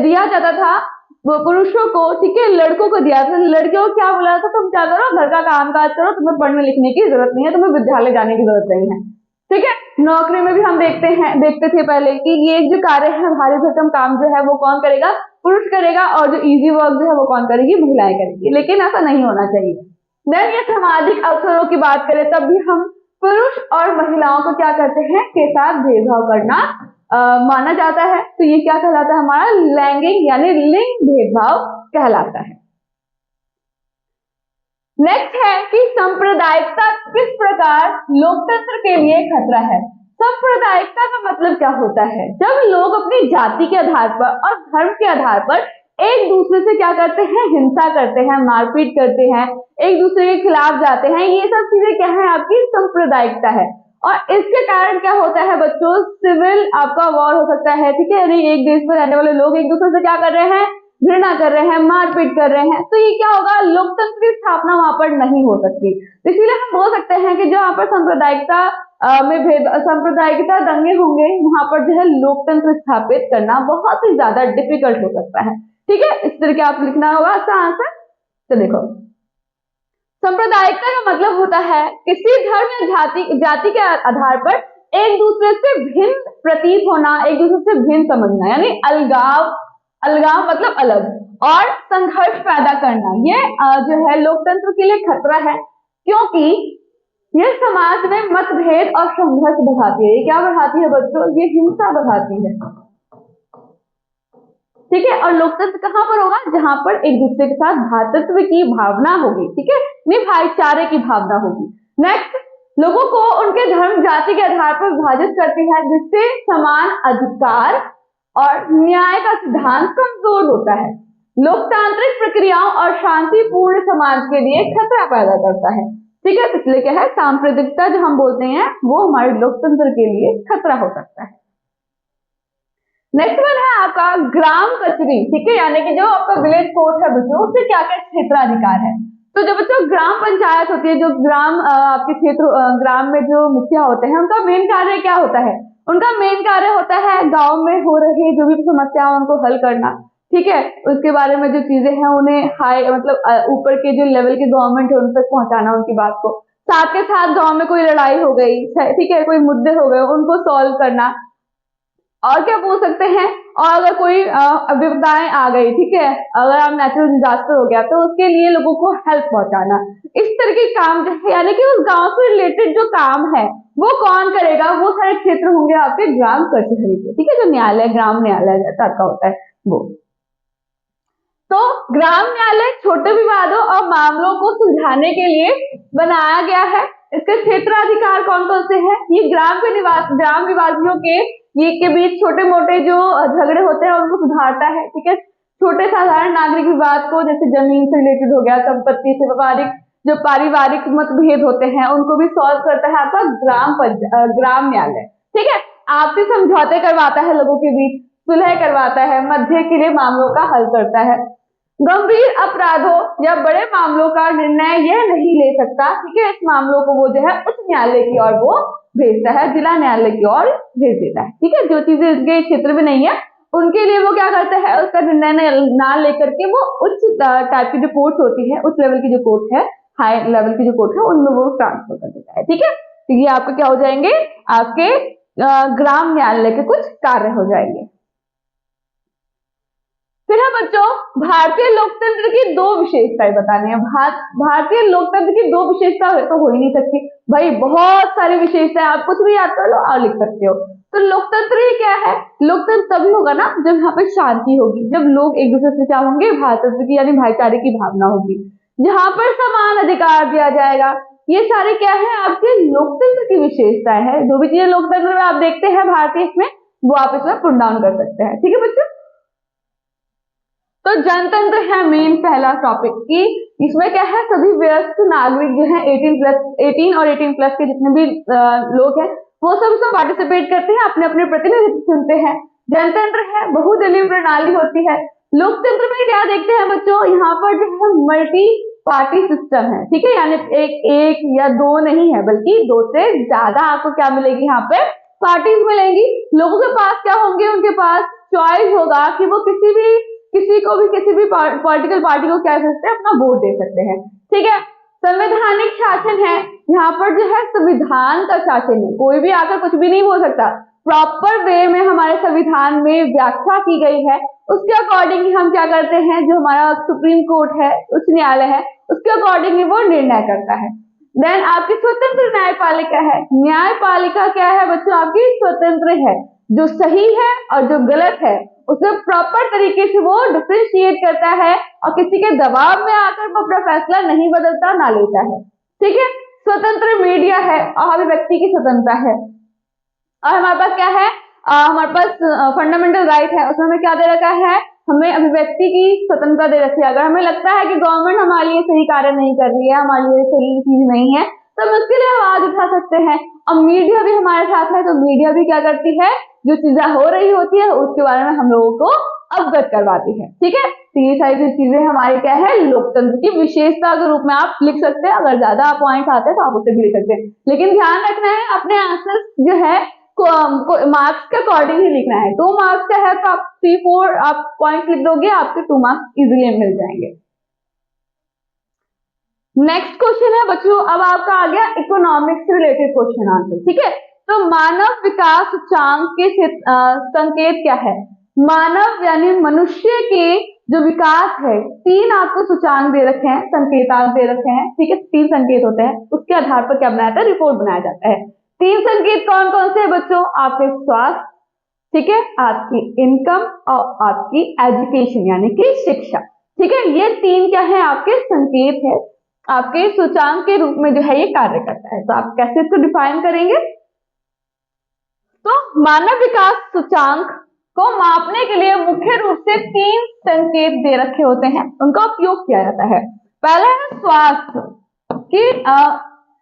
दिया जाता था वो पुरुषों को, ठीक है, लड़कों को दिया था। लड़कियों को क्या बोला था, तुम क्या करो, घर का काम काज करो, तुम्हें पढ़ने लिखने की जरूरत नहीं है, तुम्हें विद्यालय जाने की जरूरत नहीं है, ठीक है। नौकरी में भी हम देखते थे पहले कि ये जो कार्य है, भारी भरकम काम जो है वो कौन करेगा, पुरुष करेगा, और जो इजी वर्क जो है वो कौन करेगी, महिलाएं करेगी। लेकिन ऐसा नहीं होना चाहिए। देन ये सामाजिक अवसरों की बात करें तब भी हम पुरुष और महिलाओं को क्या करते हैं, के साथ भेदभाव करना माना जाता है। तो ये क्या कहलाता है, हमारा लैंगिक यानी लिंग भेदभाव कहलाता है। नेक्स्ट है कि सांप्रदायिकता किस प्रकार लोकतंत्र के लिए खतरा है। सांप्रदायिकता का मतलब क्या होता है, जब लोग अपनी जाति के आधार पर और धर्म के आधार पर एक दूसरे से क्या करते हैं, हिंसा करते हैं, मारपीट करते हैं, एक दूसरे के खिलाफ जाते हैं, ये सब चीजें क्या है, आपकी सांप्रदायिकता है। और इसके कारण क्या होता है बच्चों, सिविल आपका वॉर हो सकता है, ठीक है, यानी एक देश में रहने वाले लोग एक दूसरे से क्या कर रहे हैं, घृणा कर रहे हैं, मारपीट कर रहे हैं। तो ये क्या होगा, लोकतंत्र की स्थापना वहां पर नहीं हो सकती। इसीलिए हम बोल सकते हैं कि जो यहाँ पर सांप्रदायिकता दंगे होंगे, वहां पर जो है लोकतंत्र स्थापित करना बहुत ही ज्यादा डिफिकल्ट हो सकता है, ठीक है। इस तरीके आप लिखना होगा इसका आंसर। तो देखो सांप्रदायिकता का मतलब होता है किसी धर्म या जाति के आधार पर एक दूसरे से भिन्न प्रतीत होना, एक दूसरे से भिन्न समझना, यानी अलगाव मतलब अलग, और संघर्ष पैदा करना। ये जो है लोकतंत्र के लिए खतरा है, क्योंकि ये समाज में मतभेद और संघर्ष बढ़ाती है। ये क्या बढ़ाती है बच्चों? ये हिंसा बढ़ाती है। ठीक है, और लोकतंत्र कहां पर होगा? जहां पर एक दूसरे के साथ भ्रातृत्व की भावना होगी, ठीक है, नहीं भाईचारे की भावना होगी। नेक्स्ट, लोगों को उनके धर्म जाति के आधार पर विभाजित करती है, जिससे समान अधिकार और न्याय का सिद्धांत कमजोर होता है। लोकतांत्रिक प्रक्रियाओं और शांतिपूर्ण समाज के लिए खतरा पैदा करता है। ठीक है, इसलिए क्या है, सांप्रदायिकता जो हम बोलते हैं वो हमारे लोकतंत्र के लिए खतरा हो सकता है। नेक्स्ट वन है आपका ग्राम कचरी। ठीक है, यानी कि जो आपका विलेज कोर्ट है बच्चों, उससे क्या क्या क्षेत्राधिकार है। तो जो बच्चों ग्राम पंचायत होती है, जो ग्राम आपके क्षेत्र ग्राम में जो मुखिया होते हैं, उनका मेन कार्य क्या होता है? उनका मेन कार्य होता है गांव में हो रही जो भी समस्या है उनको हल करना। ठीक है, उसके बारे में जो चीजें हैं उन्हें हाई मतलब ऊपर के जो लेवल की गवर्नमेंट है उन तक पहुंचाना उनकी बात को। साथ के साथ गांव में कोई लड़ाई हो गई, ठीक है, कोई मुद्दे हो गए, उनको सॉल्व करना। और क्या बोल सकते हैं, और अगर कोई विपदाएं आ गई, ठीक है, अगर आप नेचुरल डिजास्टर हो गया तो उसके लिए लोगों को हेल्प पहुंचाना। इस तरह के काम जो है, यानी कि उस गांव से रिलेटेड जो काम है वो कौन करेगा? वो सारे क्षेत्र होंगे आपके ग्राम कचहरी के। ठीक है, जो न्यायालय, ग्राम न्यायालय टाइप का होता है वो। तो ग्राम न्यायालय छोटे विवादों और मामलों को सुलझाने के लिए बनाया गया है। इसके क्षेत्राधिकार कौन कौन से हैं? ये ग्राम निवासियों के बीच छोटे मोटे जो झगड़े होते हैं उनको सुधारता है। ठीक है, छोटे साधारण नागरिक विवाद को, जैसे जमीन से रिलेटेड हो गया, संपत्ति से जो पारिवारिक मतभेद होते हैं उनको भी सॉल्व करता है आपका ग्राम न्यायालय। ठीक है, आपसी समझौते करवाता है, लोगों के बीच सुलह करवाता है, मध्य के लिए मामलों का हल करता है। गंभीर अपराधों या बड़े मामलों का निर्णय यह नहीं ले सकता। ठीक है, इस मामलों को वो जो है उच्च न्यायालय की ओर वो भेजता है, जिला न्यायालय की ओर भेज देता है। ठीक है, जो चीजें इसके क्षेत्र में नहीं है उनके लिए वो क्या करता है, उसका निर्णय ना लेकर के वो उच्च टाइप की जो कोर्ट होती है, उच्च लेवल की जो कोर्ट है, हाई लेवल की जो कोर्ट है, उनमें वो ट्रांसफर कर देता है। ठीक है, तो ये आपके क्या हो जाएंगे, आपके ग्राम न्यायालय के कुछ कार्य हो जाएंगे। फिर है बच्चों, भारतीय लोकतंत्र की दो विशेषताएं बतानी है। भारतीय लोकतंत्र की दो विशेषता तो हो ही नहीं सकती भाई, बहुत सारी विशेषताएं, आप कुछ भी याद कर लो और लिख सकते हो। तो लोकतंत्र ही क्या है? लोकतंत्र तभी होगा ना जब यहाँ पर शांति होगी, जब लोग एक दूसरे से क्या होंगे, भारतंत्र की यानी भाईचारे की भावना होगी, जहां पर समान अधिकार दिया जाएगा। ये सारे क्या है, आपके लोकतंत्र की विशेषताएं है। जो भी चीजें लोकतंत्र में आप देखते हैं भारतीय इसमें, वो आप इसमें पुट डाउन कर सकते हैं। ठीक है बच्चों, तो जनतंत्र है मेन पहला टॉपिक की। इसमें क्या है, सभी वयस्क नागरिक जो है 18 और 18 प्लस के जितने भी लोग हैं वो सब इसमें पार्टिसिपेट करते हैं, अपने अपने प्रतिनिधि चुनते हैं। जनतंत्र है, बहुदलीय प्रणाली होती है। लोकतंत्र में क्या देखते हैं बच्चों, यहाँ पर जो है मल्टी पार्टी सिस्टम है। ठीक है, यानी एक या दो नहीं है, बल्कि दो से ज्यादा आपको क्या मिलेगी, यहाँ पे पार्टीज मिलेंगी। लोगों के पास क्या होंगे, उनके पास चॉइस होगा कि वो किसी भी पॉलिटिकल पार्टी को क्या कर सकते हैं, अपना वोट दे सकते हैं। ठीक है, संवैधानिक शासन है, यहाँ पर जो है संविधान का शासन है, कोई भी आकर कुछ भी नहीं बोल सकता। प्रॉपर वे में हमारे संविधान में व्याख्या की गई है, उसके अकॉर्डिंग हम क्या करते हैं, जो हमारा सुप्रीम कोर्ट है, उच्च न्यायालय है, उसके अकॉर्डिंग ही वो निर्णय करता है। देन आपकी स्वतंत्र न्यायपालिका है। न्यायपालिका क्या है बच्चों, आपकी स्वतंत्र है, जो सही है और जो गलत है उसे प्रॉपर तरीके से वो डिफरेंशिएट करता है और किसी के दबाव में आकर वो अपना फैसला नहीं बदलता ना लेता है। ठीक है, स्वतंत्र मीडिया है और अभिव्यक्ति की स्वतंत्रता है। और हमारे पास क्या है, हमारे पास फंडामेंटल राइट है, उसमें हमें क्या दे रखा है, हमें अभिव्यक्ति की स्वतंत्रता दे रखी है। अगर हमें लगता है कि गवर्नमेंट हमारे लिए सही कार्य नहीं कर रही है, हमारे लिए सही चीज नहीं है, तो हम उसके लिए आवाज उठा सकते हैं। और मीडिया भी हमारे साथ है, तो मीडिया भी क्या करती है, जो चीजें हो रही होती है उसके बारे में हम लोगों को अवगत करवाती है। ठीक है, तो ये सारी चीजें हमारी क्या है, लोकतंत्र की विशेषता के रूप में आप लिख सकते हैं। अगर ज्यादा पॉइंट्स आते हैं तो आप उसे भी लिख सकते हैं, लेकिन ध्यान रखना है अपने आंसर जो है मार्क्स के अकॉर्डिंग ही लिखना है। 2 मार्क्स का है तो आप 3-4 आप पॉइंट लिख दोगे, आपके 2 मार्क्स इजीली मिल जाएंगे। नेक्स्ट क्वेश्चन है बच्चों, अब आपका आ गया इकोनॉमिक्स से रिलेटेड क्वेश्चन आंसर, ठीक है। तो मानव विकास सूचांक के संकेत क्या है? मानव यानी मनुष्य के जो विकास है, 3 आपको सूचांक दे रखे हैं, संकेतांक दे रखे हैं, ठीक है। 3 संकेत होते हैं, उसके आधार पर क्या बनाया जाता है? रिपोर्ट बनाया जाता है। 3 संकेत कौन कौन से है बच्चों? आपके स्वास्थ्य, ठीक है, आपकी इनकम और आपकी एजुकेशन यानी कि शिक्षा, ठीक है। ये 3 क्या है? आपके संकेत है, आपके सूचांक के रूप में जो है ये कार्य करता है। तो आप कैसे इसको डिफाइन करेंगे? तो मानव विकास सूचांक को मापने के लिए मुख्य रूप से 3 संकेत दे रखे होते हैं, उनका उपयोग किया जाता है। पहला है स्वास्थ्य कि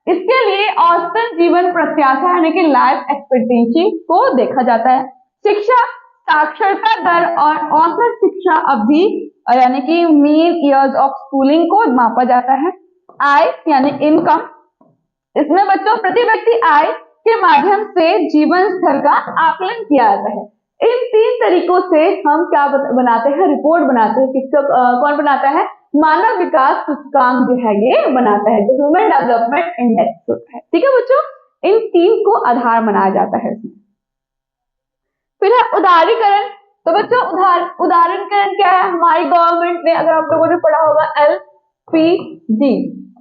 इसके लिए औसतन जीवन प्रत्याशा यानी कि लाइफ एक्सपेक्टेंसी को देखा जाता है। शिक्षा, साक्षरता दर और औसत शिक्षा अवधि यानी कि मीन इयर्स ऑफ स्कूलिंग को मापा जाता है। आय यानी इनकम, इसमें बच्चों प्रति व्यक्ति आय के माध्यम से जीवन स्तर का आकलन किया जाता है। इन 3 तरीकों से हम क्या बनाते हैं? रिपोर्ट बनाते हैं। किसका कौन बनाता है? मानव विकास सूचकांक जो है ये बनाता है, जो ह्यूमन डेवलपमेंट इंडेक्स होता है, ठीक है बच्चों। इन 3 को आधार बनाया जाता है। फिर है उदारीकरण। तो बच्चों उदारीकरण क्या है? हमारी गवर्नमेंट ने, अगर आप लोगों ने पढ़ा होगा LPG,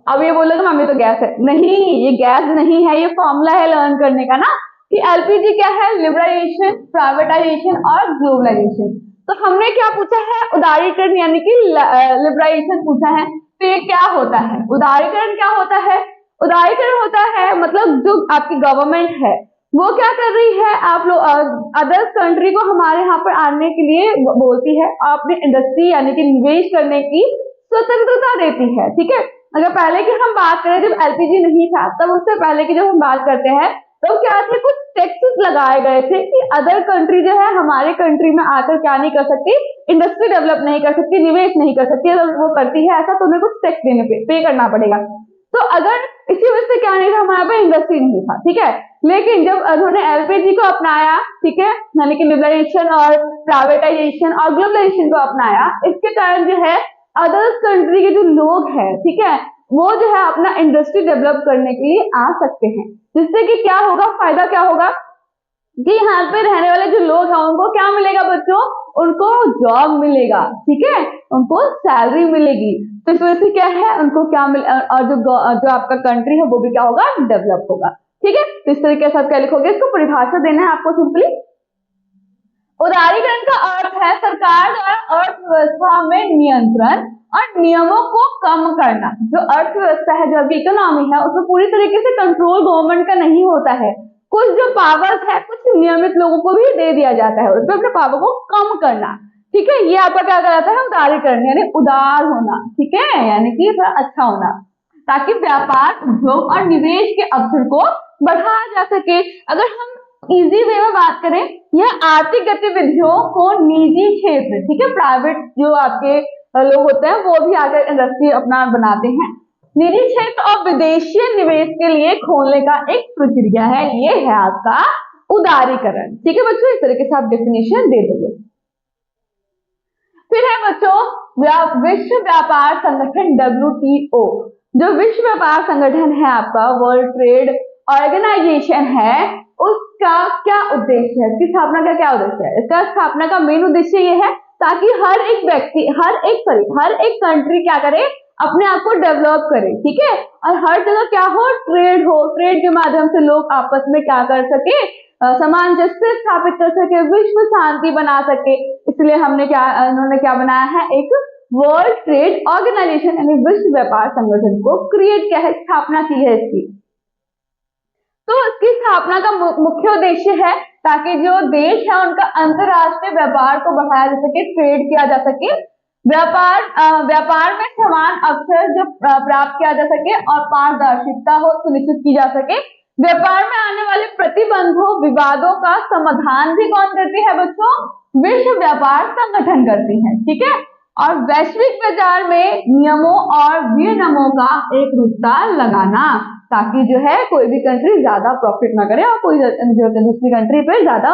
अब ये बोलोगे मम्मी तो गैस है, नहीं ये गैस नहीं है, ये फॉर्मूला है लर्न करने का ना, कि LPG क्या है? लिबरलाइजेशन, प्राइवेटाइजेशन और ग्लोबलाइजेशन। तो हमने क्या पूछा है? उदारीकरण यानी कि लिबरलाइजेशन पूछा है। तो ये क्या होता है? उदारीकरण क्या होता है? उदारीकरण होता है मतलब जो आपकी गवर्नमेंट है वो क्या कर रही है, आप लोग अदर्स कंट्री को हमारे यहाँ पर आने के लिए बोलती है, अपनी इंडस्ट्री यानी कि निवेश करने की स्वतंत्रता देती है, ठीक है। अगर पहले की हम बात करें, जब LPG नहीं था, तब उससे पहले की जब हम बात करते हैं, तो क्या थे? कुछ टैक्सेस लगाए गए थे कि अदर कंट्री जो है हमारे कंट्री में आकर क्या नहीं कर सकती? इंडस्ट्री डेवलप नहीं कर सकती, निवेश नहीं कर सकती। अगर वो करती है ऐसा तो उन्हें कुछ टैक्स देने पे करना पड़ेगा। तो अगर इसी वजह से क्या नहीं था, हमारे पास इंडस्ट्री नहीं था, ठीक है। लेकिन जब उन्होंने LPG को अपनाया, ठीक है, यानी कि लिबरलाइजेशन और प्राइवेटाइजेशन और ग्लोबलाइजेशन को अपनाया, इसके कारण जो है अदर्स कंट्री के जो लोग हैं, ठीक है, वो जो है अपना इंडस्ट्री डेवलप करने के लिए आ सकते हैं। जिससे कि क्या होगा? फायदा क्या होगा कि यहाँ पे रहने वाले जो लोग हैं उनको क्या मिलेगा बच्चों? उनको जॉब मिलेगा, ठीक है, उनको सैलरी मिलेगी। तो इस वजह से क्या है, उनको क्या मिल, और जो आपका कंट्री है वो भी क्या होगा? डेवलप होगा, ठीक है। तो इस तरीके से आप क्या लिखोगे? इसको परिभाषा देना है आपको सिंपली। उदारीकरण का अर्थ है सरकार द्वारा अर्थव्यवस्था में नियंत्रण और नियमों को कम करना। जो अर्थव्यवस्था है, जो अभी इकोनॉमी है, उसमें पूरी तरीके से कंट्रोल गवर्नमेंट का नहीं होता है। कुछ जो पावर्स है कुछ नियमित लोगों को भी दे दिया जाता है, उसमें अपने पावर को कम करना, ठीक है। ये आपका क्या कहलाता है? उदारीकरण यानी उदार होना, ठीक है, यानी कि थोड़ा अच्छा होना, ताकि व्यापार, उद्योग और निवेश के अवसर को बढ़ाया जा सके। अगर हम इजी वे में बात करें, यह आर्थिक गतिविधियों को निजी क्षेत्र, ठीक है, प्राइवेट जो आपके लोग होते हैं वो भी आकर इंडस्ट्री अपना बनाते हैं, निजी क्षेत्र और विदेशी निवेश के लिए खोलने का एक प्रक्रिया है, ये है आपका उदारीकरण, ठीक है बच्चों। इस तरीके से आप डेफिनेशन दे दोगे। फिर है बच्चों विश्व व्यापार संगठन WTO। जो विश्व व्यापार संगठन है आपका, वर्ल्ड ट्रेड ऑर्गेनाइजेशन है, उसका क्या उद्देश्य है? इसकी स्थापना का क्या उद्देश्य है? इसका स्थापना का मेन उद्देश्य ये है ताकि हर एक व्यक्ति, हर एक कंट्री क्या करे? अपने आप को डेवलप करे, ठीक है, और हर जगह क्या हो? ट्रेड हो, ट्रेड के माध्यम से लोग आपस में क्या कर सके? सामंजस्य स्थापित कर सके, विश्व शांति बना सके। इसलिए इन्होंने क्या बनाया है? एक वर्ल्ड ट्रेड ऑर्गेनाइजेशन यानी विश्व व्यापार संगठन को क्रिएट किया है, स्थापना की है इसकी। तो इसकी स्थापना का मुख्य उद्देश्य है ताकि जो देश है उनका अंतरराष्ट्रीय व्यापार को बढ़ाया जा सके, ट्रेड किया जा सके, व्यापार में समान अवसर जो प्राप्त किया जा सके और पारदर्शिता हो सुनिश्चित की जा सके। व्यापार में आने वाले प्रतिबंधों, विवादों का समाधान भी कौन करती है बच्चों? विश्व व्यापार संगठन करती है, ठीक है। और वैश्विक बाजार में नियमों और विनियमों का एक रूपता लगाना ताकि जो है कोई भी कंट्री ज्यादा प्रॉफिट ना करे और कोई जो दूसरी कंट्री पे ज्यादा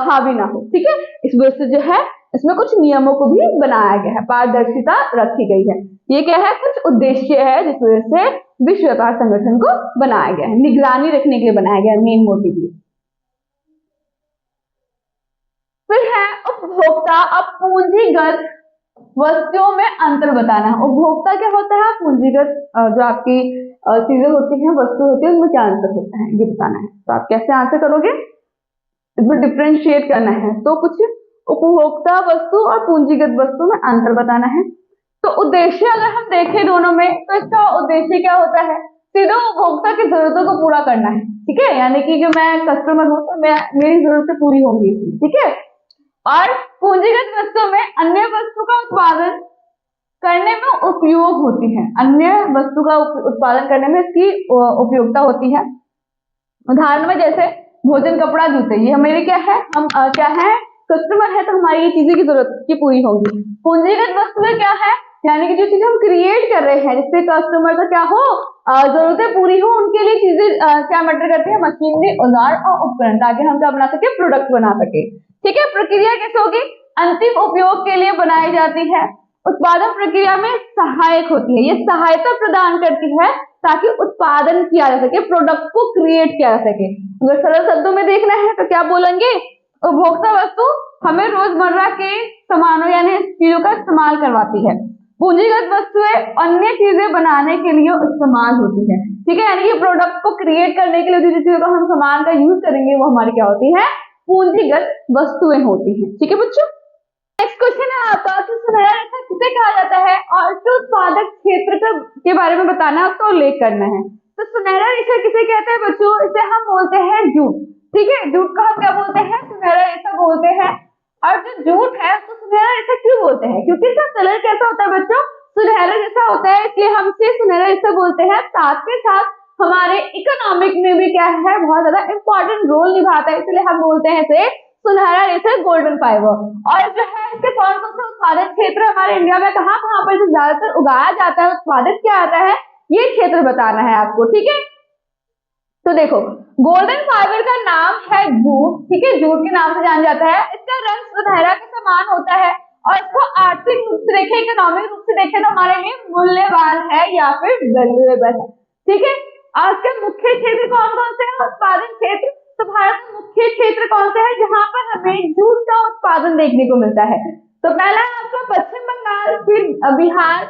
हावी ना हो, ठीक है। इस वजह से जो है इसमें कुछ नियमों को भी बनाया गया है, पारदर्शिता रखी गई है। ये क्या है, कुछ उद्देश्य है जिस वजह से विश्व व्यापार संगठन को बनाया गया है, निगरानी रखने के लिए बनाया गया है, मेन मोटिव ये। फिर है उपभोक्ता और पूंजीगत वस्तुओं में अंतर बताना है। उपभोक्ता क्या होता है, पूंजीगत जो आपकी चीजें होती हैं, वस्तु होती है, उनमें क्या अंतर होता है ये बताना है। तो आप कैसे आंसर करोगे, इसमें डिफ्रेंशिएट करना है। तो कुछ उपभोक्ता वस्तु और पूंजीगत वस्तु में अंतर बताना है। तो उद्देश्य अगर हम देखें दोनों में, तो इसका उद्देश्य क्या होता है, सीधा उपभोक्ता की जरूरतों को पूरा करना है, ठीक है, यानी कि जो मैं कस्टमर हूं तो मैं मेरी जरूरतें पूरी होंगी इसमें, ठीक है। और पूंजीगत वस्तु में अन्य वस्तु का उत्पादन करने में उपयोग होती है, अन्य वस्तु का उत्पादन करने में इसकी उपयोगिता होती है। उदाहरण में जैसे भोजन, कपड़ा, जूते, ये हमारे क्या है, हम क्या है, कस्टमर है तो हमारी ये चीजें की जरूरत की पूरी होगी। पूंजीगत वस्तु में क्या है, यानी कि जो चीज हम क्रिएट कर रहे हैं जिससे कस्टमर का क्या हो, जरूरतें पूरी हो, उनके लिए चीजें क्या मैटर करती है, मशीनरी, औजार और उपकरण, ताकि हम क्या बना सके, प्रोडक्ट बना सके, ठीक है। प्रक्रिया कैसे होगी, अंतिम उपयोग के लिए बनाई जाती है, उत्पादन प्रक्रिया में सहायक होती है, ये सहायता प्रदान करती है ताकि उत्पादन किया जा सके, प्रोडक्ट को क्रिएट किया जा सके। अगर सरल शब्दों में देखना है तो क्या बोलेंगे, उपभोक्ता वस्तु हमें रोजमर्रा के सामानों यानी चीजों का इस्तेमाल करवाती है, पूंजीगत वस्तुएं अन्य चीजें बनाने के लिए इस्तेमाल होती है, ठीक है, यानी कि प्रोडक्ट को क्रिएट करने के लिए जिस चीजों का हम सामान का यूज करेंगे वो हमारी क्या होती है, पूंजीगत वस्तुएं होती हैं, ठीक है बच्चों। नेक्स्ट क्वेश्चन है आपका कि सुनहरा रेखा किसे कहा जाता है और इसके उत्पादक क्षेत्र के बारे में बताना है, उसका उल्लेख करना है। तो सुनहरा रेखा किसे कहते हैं बच्चों, इसे हम बोलते हैं जूट, ठीक है, जूट को हम क्या बोलते हैं, सुनहरा रेखा बोलते हैं। और जो जूट है उसको सुनहरा रेखा क्यों बोलते हैं, क्योंकि इसका कलर कैसा होता है बच्चों, सुनहरा जैसा होता है, इसलिए हम इसे सुनहरा रेखा बोलते हैं। साथ के साथ हमारे इकोनॉमिक में भी क्या है, बहुत ज्यादा इंपॉर्टेंट रोल निभाता है, इसलिए हम बोलते हैं इसे सुनहरा रेशा, गोल्डन फाइबर। और जो है इसके कौन कौन से उत्पादक क्षेत्र हमारे इंडिया में कहाँ कहाँ पर ज्यादातर उगाया जाता है, उत्पादित किया जाता है, ये क्षेत्र बताना है आपको, ठीक है। तो देखो, गोल्डन फाइबर का नाम है जूट, ठीक है, जूट के नाम से जाना जाता है। इसका रंग सुनहरा के समान होता है और इसको आर्थिक रूप से देखें, इकोनॉमिक रूप से देखें तो हमारे लिए मूल्यवान है या फिर वैल्यूएबल है, ठीक है। और इसके मुख्य क्षेत्र कौन कौन से हैं, उत्पादन क्षेत्र, तो भारत में मुख्य क्षेत्र कौन से है जहां पर हमें जूट का उत्पादन देखने को मिलता है। तो पहला है आपका पश्चिम बंगाल, फिर बिहार,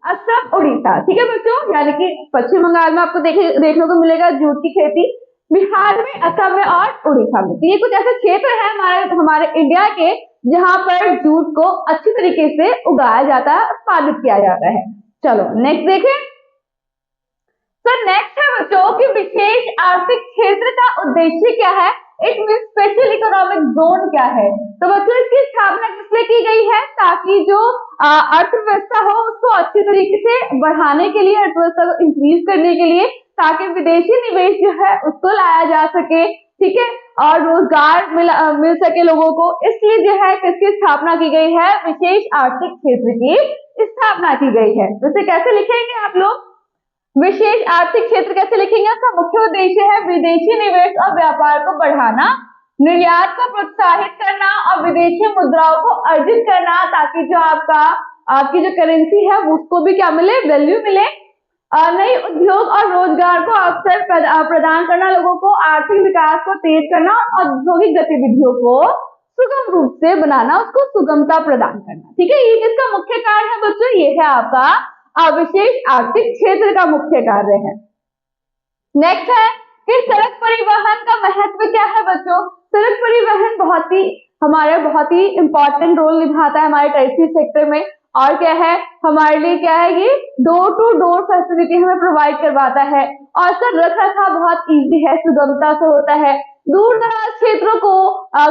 असम, उड़ीसा, ठीक है बच्चों, यानी कि पश्चिम बंगाल में आपको देखने को मिलेगा जूट की खेती, बिहार में, असम में और उड़ीसा में। तो ये कुछ ऐसे क्षेत्र है हमारे इंडिया के जहां पर जूट को अच्छी तरीके से उगाया जाता है, उत्पादित किया जाता है। चलो नेक्स्ट देखें। तो नेक्स्ट है बच्चों कि विशेष आर्थिक क्षेत्र का उद्देश्य क्या है, it mean special economic zone क्या है। तो बच्चों इसकी स्थापना किस लिए की गई है, ताकि जो अर्थव्यवस्था हो उसको अच्छी तरीके से बढ़ाने के लिए, अर्थव्यवस्था को इंक्रीज करने के लिए, ताकि विदेशी निवेश जो है उसको लाया जा सके, ठीक है, और रोजगार मिल सके लोगों को, इसलिए जो है किसकी स्थापना की गई है, विशेष आर्थिक क्षेत्र की स्थापना की गई है। तो इसे कैसे लिखेंगे आप लोग, विशेष आर्थिक क्षेत्र कैसे लिखेंगे, इसका मुख्य उद्देश्य है विदेशी निवेश और व्यापार को बढ़ाना, निर्यात को प्रोत्साहित करना और विदेशी मुद्राओं को अर्जित करना, ताकि जो आपकी जो करेंसी है उसको भी क्या मिले, वैल्यू मिले, नई उद्योग और रोजगार को अवसर प्रदान करना, लोगों को आर्थिक विकास को तेज करना, औद्योगिक गतिविधियों को सुगम रूप से बनाना, उसको सुगमता प्रदान करना, ठीक है। ये किसका मुख्य कार्य है बच्चों, ये है आपका विशेष आर्थिक क्षेत्र का मुख्य कार्य है। नेक्स्ट है कि सड़क परिवहन का महत्व क्या है बच्चों। सड़क परिवहन बहुत ही इंपॉर्टेंट रोल निभाता है हमारे टैक्सी सेक्टर में, और क्या है हमारे लिए, क्या है ये डोर टू डोर फैसिलिटी हमें प्रोवाइड करवाता है, और इसका रख रखाव बहुत इजी है, सुगमता से होता है, दूर दराज क्षेत्रों को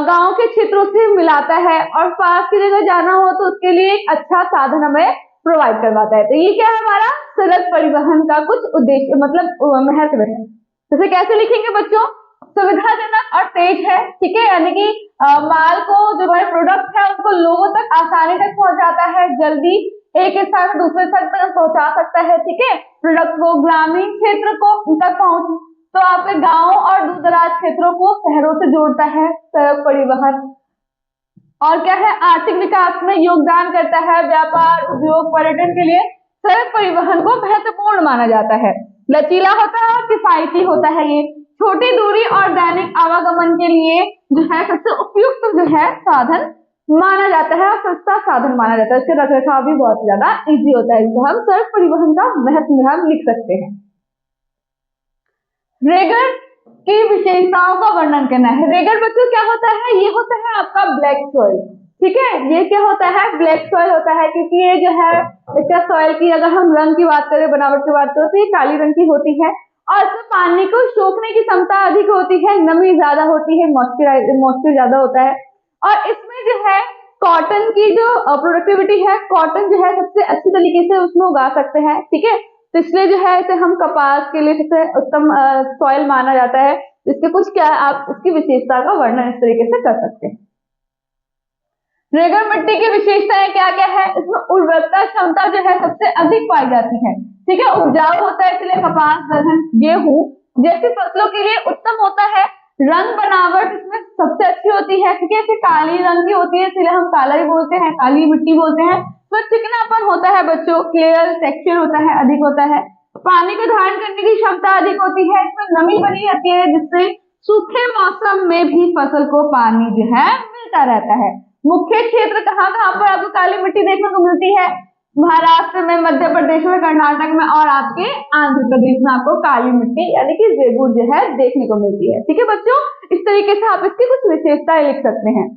गांव के क्षेत्रों से मिलाता है, और पास की जगह जाना हो तो उसके लिए एक अच्छा साधन हमें प्रोवाइड करवाता है। तो ये क्या है हमारा सड़क परिवहन का कुछ उद्देश्य, मतलब महत्व है। जैसे कैसे लिखेंगे बच्चों, सुविधाजनक और तेज है, ठीक है, यानी कि माल को, जो हमारे प्रोडक्ट है उसको लोगों तक आसानी तक पहुंचाता है, जल्दी एक स्थान से दूसरे स्थान तक पहुंचा सकता है, ठीक है, प्रोडक्ट को ग्रामीण क्षेत्र को तक पहुंच, तो आपके गांव और दूर दराज क्षेत्रों को शहरों से जोड़ता है सड़क परिवहन। और क्या है, आर्थिक विकास में योगदान करता है। व्यापार, उद्योग, पर्यटन के लिए सड़क परिवहन को महत्वपूर्ण माना जाता है। लचीला होता है और किफायती होता है। ये छोटी दूरी और दैनिक आवागमन के लिए जो है सबसे उपयुक्त जो है साधन माना जाता है और सस्ता साधन माना जाता है। इसके रखरखाव भी बहुत ज्यादा इजी होता है। इसको हम सड़क परिवहन का महत्व में हम लिख सकते हैं। रेगड़ की विशेषताओं का वर्णन करना है। रेगड़ बच्चों क्या होता है, ये होता है आपका ब्लैक सॉइल, ठीक है। ये क्या होता है, ब्लैक सॉइल होता है, क्योंकि ये जो है इसका सॉइल की अगर हम रंग की बात करें, बनावट की बात करें तो ये काली रंग की होती है और इसमें पानी को सोखने की क्षमता अधिक होती है, नमी ज्यादा होती है, मॉइस्चर ज्यादा होता है। और इसमें जो है कॉटन की जो प्रोडक्टिविटी है, कॉटन जो है सबसे अच्छी तरीके से उसमें उगा सकते हैं, ठीक है। तो इसलिए जो है इसे हम कपास के लिए सबसे उत्तम सॉइल माना जाता है। इसके कुछ क्या आप इसकी विशेषता का वर्णन इस तरीके से कर सकते हैं। रेगड़ मिट्टी की विशेषताएं क्या क्या है, इसमें उर्वरकता क्षमता जो है सबसे अधिक पाई जाती है, ठीक है। उपजाऊ होता है, इसलिए कपास, दलहन, गेहूं जैसी फसलों के लिए उत्तम होता है। रंग बनावट इसमें सबसे अच्छी होती है, ठीक है। इसे काली रंग की होती है, इसलिए हम काला ही बोलते हैं, काली मिट्टी बोलते हैं। तो चिकनापन होता है बच्चों, क्लियर टेक्सचर होता है, अधिक होता है। पानी को धारण करने की क्षमता अधिक होती है, इसमें नमी बनी रहती है, जिससे सूखे मौसम में भी फसल को पानी जो है मिलता रहता है। मुख्य क्षेत्र कहाँ कहाँ पर आपको काली मिट्टी देखने को मिलती है, महाराष्ट्र में, मध्य प्रदेश में, कर्नाटक में और आपके आंध्र प्रदेश में आपको काली मिट्टी यानी कि रेगुड़ जो है देखने को मिलती है, ठीक है बच्चों। इस तरीके से आप इसकी कुछ विशेषताएं लिख सकते हैं।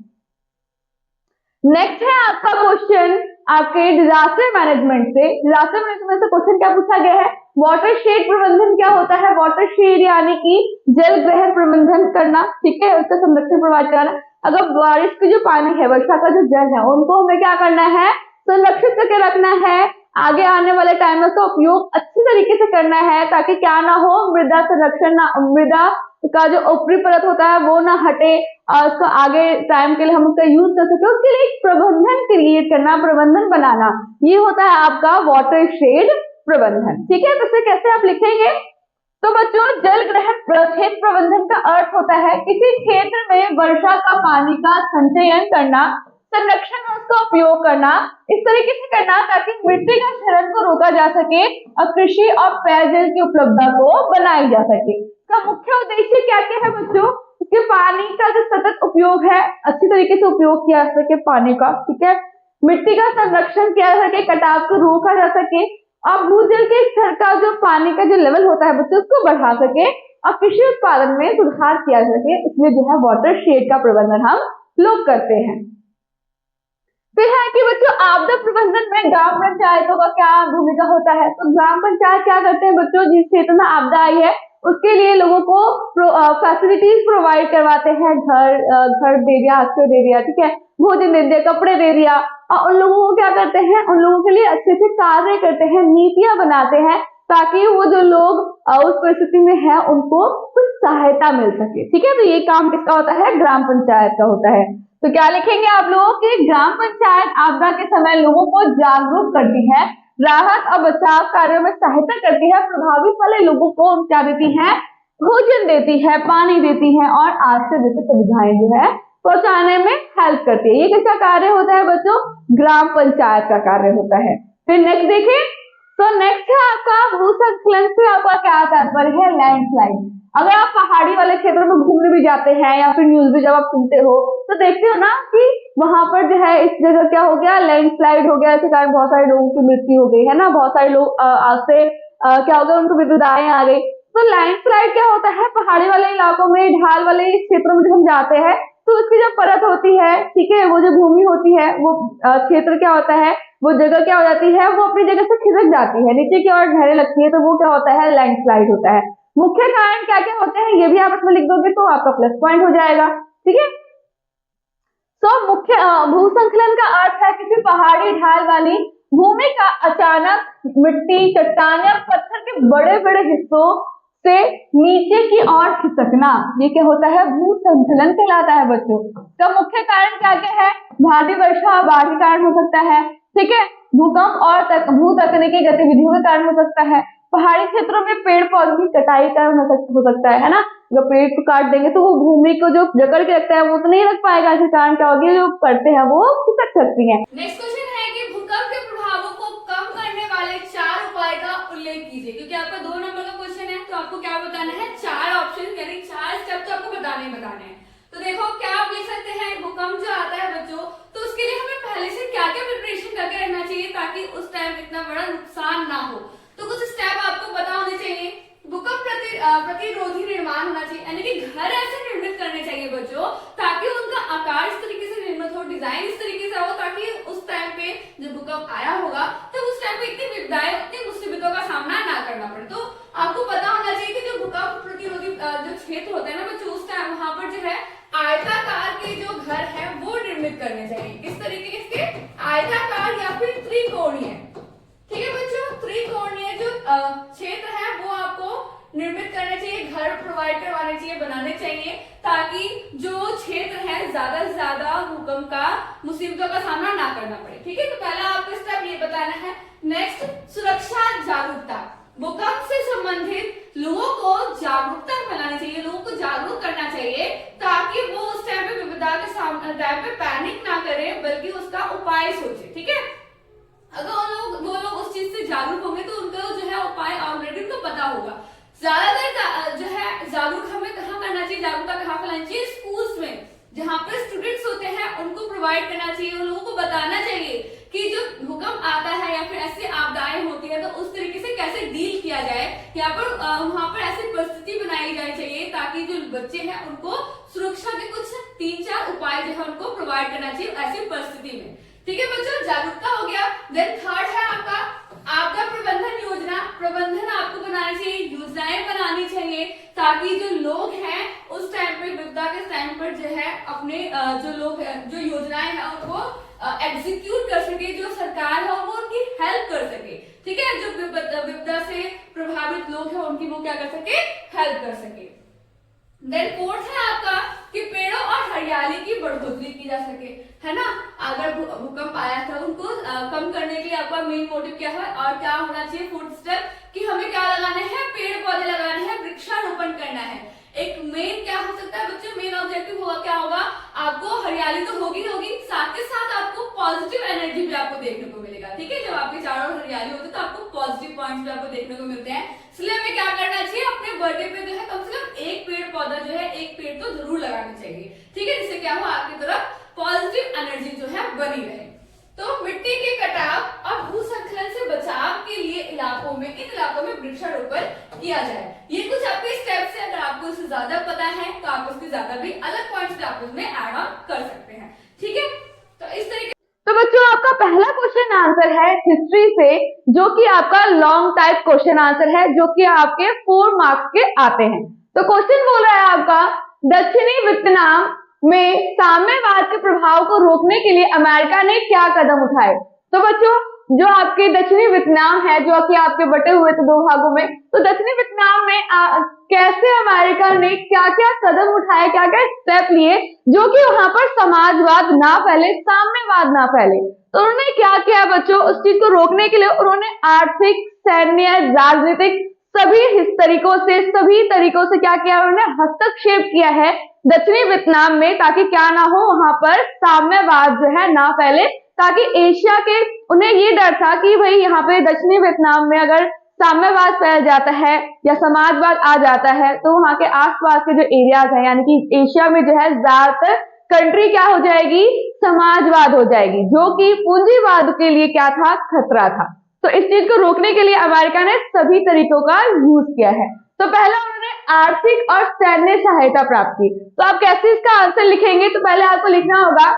नेक्स्ट है आपका क्वेश्चन आपके डिजास्टर मैनेजमेंट से। डिजास्टर मैनेजमेंट से क्वेश्चन क्या पूछा गया है, वाटर शेड प्रबंधन क्या होता है। वाटर शेड यानी कि जल ग्रहण प्रबंधन करना, ठीक है, उसका संरक्षण प्रोवाइड कराना। अगर बारिश की जो पानी है, वर्षा का जो जल है, उनको हमें क्या करना है, संरक्षित करके रखना है। आगे आने वाले टाइम में उसका उपयोग अच्छी तरीके से करना है, ताकि क्या ना हो, मृदा संरक्षण ना, मृदा का जो ऊपरी परत होता है वो ना हटे और उसको आगे टाइम के लिए हम उसका यूज कर सके, उसके लिए एक प्रबंधन क्रिएट करना, प्रबंधन बनाना, ये होता है आपका वाटर शेड प्रबंधन, ठीक है। तो इसे कैसे आप लिखेंगे, तो बच्चों जल ग्रहण क्षेत्र प्रबंधन का अर्थ होता है किसी क्षेत्र में वर्षा का पानी का संचयन करना, संरक्षण और उसका उपयोग करना, इस तरीके से करना ताकि मिट्टी का क्षरण को रोका जा सके और कृषि और पेयजल की उपलब्धता को बनाई जा सके। इसका मुख्य उद्देश्य क्या क्या है बच्चों, इसके पानी का जो सतत उपयोग है, अच्छी तरीके से उपयोग किया जा सके पानी का, ठीक है। मिट्टी का संरक्षण किया जा सके, कटाव को रोका जा सके और भूजल के स्तर का जो पानी का जो लेवल होता है बच्चों उसको बढ़ा सके और कृषि उत्पादन में सुधार किया जा सके, इसलिए जो है वाटर शेड का प्रबंधन हम लोग करते हैं। फिर है कि बच्चों आपदा प्रबंधन में ग्राम पंचायतों का क्या भूमिका होता है। तो ग्राम पंचायत क्या करते हैं बच्चों, जिस क्षेत्र में आपदा आई है उसके लिए लोगों को फैसिलिटीज प्रोवाइड करवाते हैं, घर दे दिया, आश्रय दे दिया, ठीक है, भोजन दे दिया, कपड़े दे दिया और उन लोगों को क्या करते हैं, उन लोगों के लिए अच्छे से कार्य करते हैं, नीतियां बनाते हैं ताकि वो जो लोग उस परिस्थिति में है उनको कुछ सहायता मिल सके, ठीक है। तो ये काम किसका होता है, ग्राम पंचायत का होता है। तो क्या लिखेंगे आप लोगों की, ग्राम पंचायत आपदा के समय लोगों को जागरूक करती है, राहत और बचाव कार्यों में सहायता करती है, प्रभावित वाले लोगों को क्या देती है, भोजन देती है, पानी देती है और आश्रय जैसी सुविधाएं जो है पहुंचाने में हेल्प करती है। ये किसका कार्य होता है बच्चों, ग्राम पंचायत का कार्य होता है। फिर नेक्स्ट देखें, तो नेक्स्ट है आपका भूस्खलन से आपका क्या तात्पर्य है, लैंडस्लाइड। अगर आप पहाड़ी वाले क्षेत्रों में घूमने भी जाते हैं या फिर न्यूज भी जब आप सुनते हो तो देखते हो ना कि वहां पर जो है इस जगह क्या हो गया, लैंडस्लाइड हो गया, इसके कारण बहुत सारे लोगों की मृत्यु हो गई है ना, बहुत सारे लोग आज से क्या हो गया, उनको विपदाएं आ गई। तो लैंडस्लाइड क्या होता है, पहाड़ी वाले इलाकों में, ढाल वाले क्षेत्रों में जब हम जाते हैं तो उसकी जो परत होती है, ठीक है, वो जो भूमि होती है, वो क्षेत्र क्या होता है, वो जगह क्या हो जाती है, वो अपनी जगह से खिसक जाती है, नीचे की ओर ढहने लगती है, तो वो क्या होता है, लैंडस्लाइड होता है। मुख्य कारण क्या क्या होते हैं ये भी आप इसमें लिख दोगे तो आपका प्लस पॉइंट हो जाएगा, ठीक है। तो मुख्य भूस्खलन का अर्थ है किसी पहाड़ी ढाल वाली भूमि का अचानक मिट्टी, चट्टान या पत्थर के बड़े बड़े हिस्सों से नीचे की ओर खिसकना, ये क्या होता है, भूस्खलन कहलाता है बच्चों। तो मुख्य कारण क्या क्या है, भारी वर्षा बाढ़ के कारण हो सकता है, ठीक है, भूकंप और भूतकनीकी गतिविधियों के कारण हो सकता है, पहाड़ी क्षेत्रों में पेड़ पौधों की कटाई कारण हो सकता है ना, अगर पेड़ को काट देंगे तो वो भूमि को जो जकड़ के रखता है वो तो नहीं रख पाएगा, इसके कारण क्या होगी, जो करते हैं वो खिसक सकती है। नेक्स्ट क्वेश्चन है कि भूकंप के प्रभावों को कम करने वाले 4 उपाय का उल्लेख कीजिए। क्योंकि आपका 2 नंबर का क्वेश्चन है तो आपको क्या बताना है, 4 ऑप्शन यानी 4 स्टेप तो आपको बताने हैं। तो देखो क्या आप लिख सकते हैं, भूकंप जो आता है बच्चों तो उसके लिए हमें पहले से क्या क्या प्रिपरेशन करके रखना चाहिए ताकि उस टाइम इतना बड़ा नुकसान ना हो। तो कुछ स्टेप आपको पता होने चाहिए। भूकंप प्रतिरोधी निर्माण होना चाहिए, यानी कि घर ऐसे निर्मित करने चाहिए बच्चों ताकि उनका आकार इस तरीके से निर्मित हो, डिजाइन इस तरीके से हो ताकि उस टाइम पे जब भूकंप आया होगा तो उस टाइम पे इतनी विपदाएं, इतनी मुसीबतों का सामना ना करना पड़े। तो आपको पता होना चाहिए कि जो भूकंप प्रतिरोधी जो क्षेत्र होते हैं ना बच्चों, उस टाइम वहां पर जो है आयताकार के जो घर है वो निर्मित करने चाहिए। किस तरीके के, आयताकार या फिर त्रिकोणीय। ठीक है बच्चों, त्रिकोणीय जो क्षेत्र है वो आपको निर्मित करने चाहिए, घर प्रोवाइड करवाने चाहिए, बनाने चाहिए ताकि जो क्षेत्र है ज्यादा से ज्यादा भूकंप का मुसीबतों का सामना ना करना पड़े। ठीक है, तो पहला आपको स्टेप ये बताना है। नेक्स्ट, सुरक्षा जागरूकता। भूकंप से संबंधित लोगों को जागरूकता फैलानी चाहिए, लोगों को जागरूक करना चाहिए ताकि वो उस टाइम पे विपदा के टाइम पे पैनिक ना करें बल्कि उसका उपाय सोचे। ठीक है, अगर वो लोग उस चीज से जागरूक होंगे तो उनको जो है उपाय ऑलरेडी उनको पता होगा। ज्यादातर जो है जागरूक हमें कहाँ करना चाहिए, जागरूकता कहाँ फैलानी चाहिए, स्कूल्स में जहाँ पर स्टूडेंट्स होते हैं उनको प्रोवाइड करना चाहिए, उन लोगों को बताना चाहिए कि जो भूकंप आता है या फिर ऐसी आपदाएं होती है तो उस तरीके से कैसे डील किया जाए। यहाँ पर वहां पर ऐसी परिस्थिति बनाई जानी चाहिए ताकि जो बच्चे हैं उनको सुरक्षा के कुछ 3-4 उपाय जो है उनको प्रोवाइड करना चाहिए ऐसी परिस्थिति में। ठीक है बच्चों, जागरूकता हो गया। देन थर्ड है आपका आपदा प्रबंधन योजना। प्रबंधन आपको बनाना चाहिए, योजनाएं बनानी चाहिए ताकि जो लोग हैं उस टाइम पे विपदा के टाइम पर जो है अपने जो लोग हैं जो योजनाएं हैं उनको एग्जीक्यूट कर सके, जो सरकार है वो उनकी हेल्प कर सके। ठीक है, जो विपदा से प्रभावित लोग हैं उनकी वो क्या कर सके, हेल्प कर सके। देन फोर्थ है आपका कि पेड़ों और हरियाली की बढ़ोतरी की जा सके, है ना। अगर भूकंप आया था उनको कम करने के लिए आपका मेन मोटिव क्या है और क्या होना चाहिए, फोर्थ स्टेप कि हमें क्या लगाने हैं, पेड़ पौधे लगाने हैं, वृक्षारोपण करना है। एक मेन क्या हो सकता है बच्चों, मेन ऑब्जेक्टिव होगा क्या होगा, आपको हरियाली तो होगी साथ के साथ आपको पॉजिटिव एनर्जी भी आपको देखने को मिलेगा। ठीक है, जब आपके चारों ओर हरियाली होती है तो आपको पॉजिटिव पॉइंट्स भी आपको देखने को मिलते हैं। इसलिए हमें क्या करना चाहिए, अपने बर्थडे पे जो है कम से कम एक पेड़ पौधा जो है एक पेड़ तो जरूर लगाना चाहिए। ठीक है, जिससे क्या हो आपकी तरफ पॉजिटिव एनर्जी जो है बनी रहे। तो मिट्टी के कटाव और भूस्खलन से बचाव के लिए इन इलाकों में वृक्षारोपण किया जाए। ये कुछ आपके स्टेप्स हैं, अगर आपको इससे ज्यादा पता है तो आप उसके ज्यादा भी अलग पॉइंट्स आप उसमें ऐड ऑन कर सकते हैं। ठीक है, तो इस तरीके। तो बच्चों आपका पहला क्वेश्चन आंसर है हिस्ट्री से, जो कि आपका लॉन्ग टाइप क्वेश्चन आंसर है जो कि आपके 4 मार्क्स के आते हैं। तो क्वेश्चन बोल रहा है आपका, दक्षिणी वियतनाम में साम्यवाद के प्रभाव को रोकने के लिए अमेरिका ने क्या कदम उठाए। तो बच्चों जो आपके दक्षिणी वियतनाम है जो कि आपके बटे हुए थे 2 भागों में, तो दक्षिणी वियतनाम में कैसे अमेरिका ने क्या क्या कदम उठाए, क्या क्या स्टेप लिए जो कि वहां पर समाजवाद ना फैले, साम्यवाद ना फैले। तो उन्होंने क्या किया बच्चों, उस चीज को रोकने के लिए उन्होंने आर्थिक, सैन्य, राजनीतिक सभी तरीकों से क्या किया, उन्होंने हस्तक्षेप किया है दक्षिणी वियतनाम में ताकि क्या ना हो, वहां पर साम्यवाद जो है ना फैले। ताकि एशिया के, उन्हें ये डर था कि भाई यहाँ पे दक्षिणी वियतनाम में अगर साम्यवाद फैल जाता है या समाजवाद आ जाता है तो वहां के आसपास के जो एरियाज हैं यानी कि एशिया में जो है ज्यादातर कंट्री क्या हो जाएगी, समाजवाद हो जाएगी, जो कि पूंजीवाद के लिए क्या था, खतरा था। तो इस चीज को रोकने के लिए अमेरिका ने सभी तरीकों का यूज किया है। तो पहला उन्होंने आर्थिक और सैन्य सहायता प्राप्त की। तो आप कैसे इसका आंसर लिखेंगे, तो पहले आपको लिखना होगा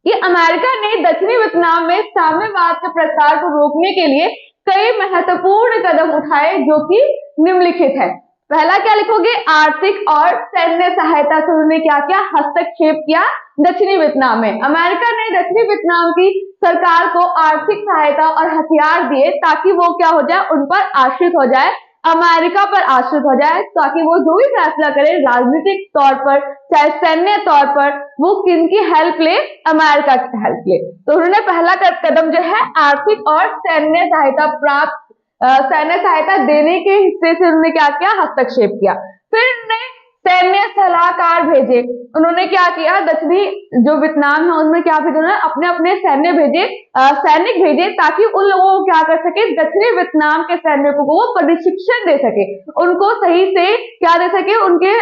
कि अमेरिका ने दक्षिणी वियतनाम में साम्यवाद के प्रसार को रोकने के लिए कई महत्वपूर्ण कदम उठाए जो कि निम्नलिखित है। पहला क्या लिखोगे, आर्थिक और सैन्य सहायता से उन्होंने क्या किया, हस्तक्षेप किया दक्षिणी वियतनाम में। अमेरिका ने दक्षिणी वियतनाम की सरकार को आर्थिक सहायता और हथियार दिए ताकि वो क्या हो जाए, उन पर आश्रित हो जाए, अमेरिका पर आश्रित हो जाए, ताकि वो जो भी फैसला करे राजनीतिक तौर पर चाहे सैन्य तौर पर वो किनकी हेल्प ले, अमेरिका की हेल्प ले। तो उन्होंने पहला कदम जो है आर्थिक और सैन्य सहायता देने के हिस्से से उन्होंने क्या किया, हस्तक्षेप किया। फिर उन्होंने सैन्य सलाहकार भेजे। उन्होंने क्या किया, दक्षिणी जो वियतनाम है उनमें क्या भेजा, उन्होंने अपने अपने सैन्य भेजे, सैनिक भेजे, ताकि उन लोगों को क्या कर सके, दक्षिणी वियतनाम के सैनिकों को वो प्रशिक्षण दे सके, उनको सही से क्या दे सके, उनके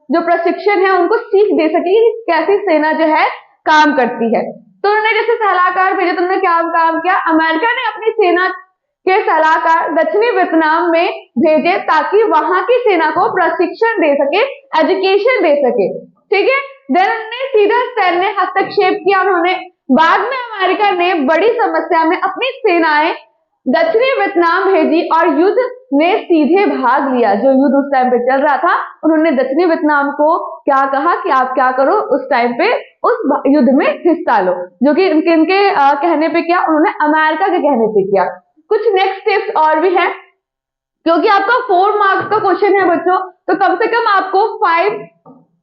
जो प्रशिक्षण है उनको सीख दे सके कि कैसी सेना जो है काम करती है। तो उन्होंने जैसे सलाहकार भेजे, तो उन्होंने क्या काम किया, अमेरिका ने अपनी सेना के सलाहकार दक्षिणी वियतनाम में भेजे ताकि वहां की सेना को प्रशिक्षण दे सके, एजुकेशन दे सके, ठीक है। देन उन्होंने सीधा सैन्य हस्तक्षेप किया उन्होंने। बाद में अमेरिका ने बड़ी समस्या में अपनी सेनाएं दक्षिणी वियतनाम भेजी और युद्ध ने सीधे भाग लिया। जो युद्ध उस टाइम पे चल रहा था, उन्होंने दक्षिणी वियतनाम को क्या कहा कि आप क्या करो, उस टाइम पे उस युद्ध में हिस्सा लो, जो कि इनके कहने पे किया, उन्होंने अमेरिका के कहने पे किया। कुछ नेक्स्ट स्टेप्स और भी है, क्योंकि आपका 4 मार्क्स का क्वेश्चन है बच्चों, तो कम से कम आपको 5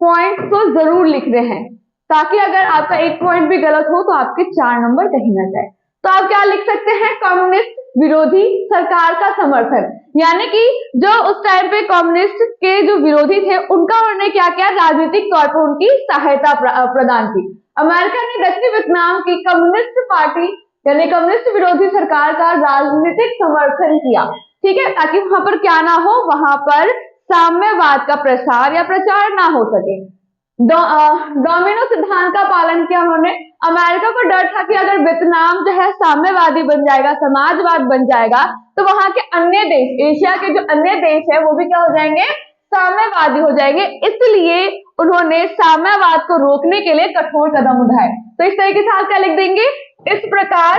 पॉइंट्स तो जरूर लिखने हैं, ताकि अगर आपका 1 पॉइंट भी गलत हो तो आपके 4 नंबर कहीं ना जाए। तो आप क्या लिख सकते हैं, कम्युनिस्ट विरोधी सरकार का समर्थन, यानी कि जो उस टाइम पे कम्युनिस्ट के जो विरोधी थे उनका उन्होंने क्या किया, राजनीतिक तौर पर उनकी सहायता प्रदान की। अमेरिका ने दक्षिणी वियतनाम की कम्युनिस्ट पार्टी यानी कम्युनिस्ट विरोधी सरकार का राजनीतिक समर्थन किया, ठीक है, ताकि वहां पर क्या ना हो, वहां पर साम्यवाद का प्रसार या प्रचार ना हो सके। डोमिनो सिद्धांत का पालन किया उन्होंने। अमेरिका को डर था कि अगर वियतनाम जो है साम्यवादी बन जाएगा, समाजवाद बन जाएगा, तो वहां के अन्य देश, एशिया के जो अन्य देश है वो भी क्या हो जाएंगे, साम्यवादी हो जाएंगे। इसलिए उन्होंने साम्यवाद को रोकने के लिए कठोर कदम उठाए। तो इस तरीके से आप क्या लिख देंगे, इस प्रकार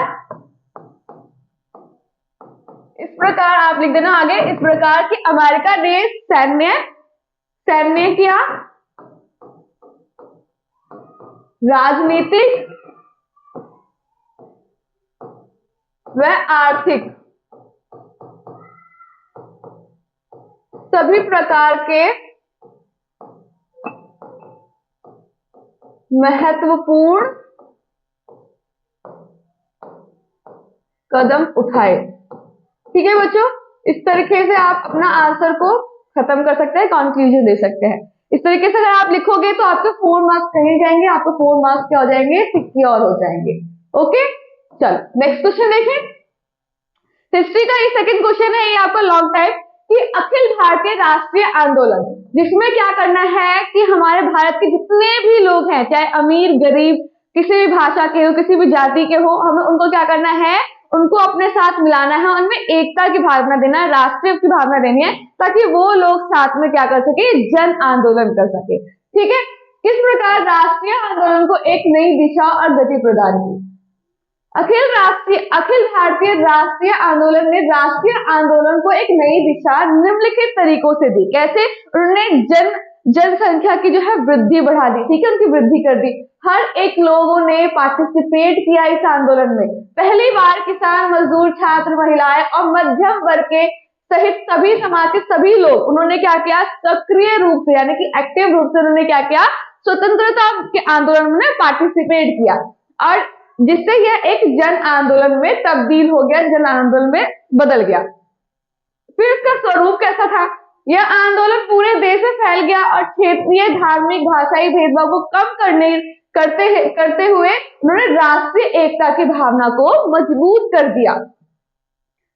आप लिख देना आगे, इस प्रकार कि अमेरिका ने सैन्य किया, राजनीतिक व आर्थिक सभी प्रकार के महत्वपूर्ण कदम उठाए। ठीक है बच्चों, इस तरीके से आप अपना आंसर को खत्म कर सकते हैं, कंक्लूजन दे सकते हैं। इस तरीके से अगर आप लिखोगे तो आपके 4 मार्क्स कहीं जाएंगे, आपके 4 मार्क्स क्या हो जाएंगे, सिक्योर हो जाएंगे। ओके, चलो नेक्स्ट क्वेश्चन देखें। हिस्ट्री का ये सेकंड क्वेश्चन है, ये आपका लॉन्ग टाइप कि अखिल भारतीय राष्ट्रीय आंदोलन, जिसमें क्या करना है कि हमारे भारत के जितने भी लोग हैं, चाहे अमीर गरीब, किसी भी भाषा के हो, किसी भी जाति के हो, हमें उनको क्या करना है, उनको अपने साथ मिलाना है, उनमें एकता की भावना देना है, राष्ट्रीय की भावना देनी है, ताकि वो लोग साथ में क्या कर सके, जन आंदोलन कर सके। ठीक है, किस प्रकार राष्ट्रीय आंदोलन को एक नई दिशा और गति प्रदान की। अखिल भारतीय राष्ट्रीय आंदोलन ने राष्ट्रीय आंदोलन को एक नई दिशा निम्नलिखित तरीकों से दी। कैसे? उन्होंने जनसंख्या की जो है वृद्धि बढ़ा दी, ठीक है, उनकी वृद्धि कर दी। हर एक लोगों ने पार्टिसिपेट किया इस आंदोलन में। पहली बार किसान, मजदूर, छात्र, महिलाएं और मध्यम वर्ग के सहित सभी समाज के सभी लोग उन्होंने क्या किया, सक्रिय रूप से यानी कि एक्टिव रूप से उन्होंने क्या किया, स्वतंत्रता के आंदोलन में पार्टिसिपेट किया, और जिससे यह एक जन आंदोलन में तब्दील हो गया, जन आंदोलन में बदल गया। फिर इसका स्वरूप कैसा था? यह आंदोलन पूरे देश में फैल गया और क्षेत्रीय, धार्मिक, भाषाई भेदभाव को कम करते हुए उन्होंने राष्ट्रीय एकता की भावना को मजबूत कर दिया।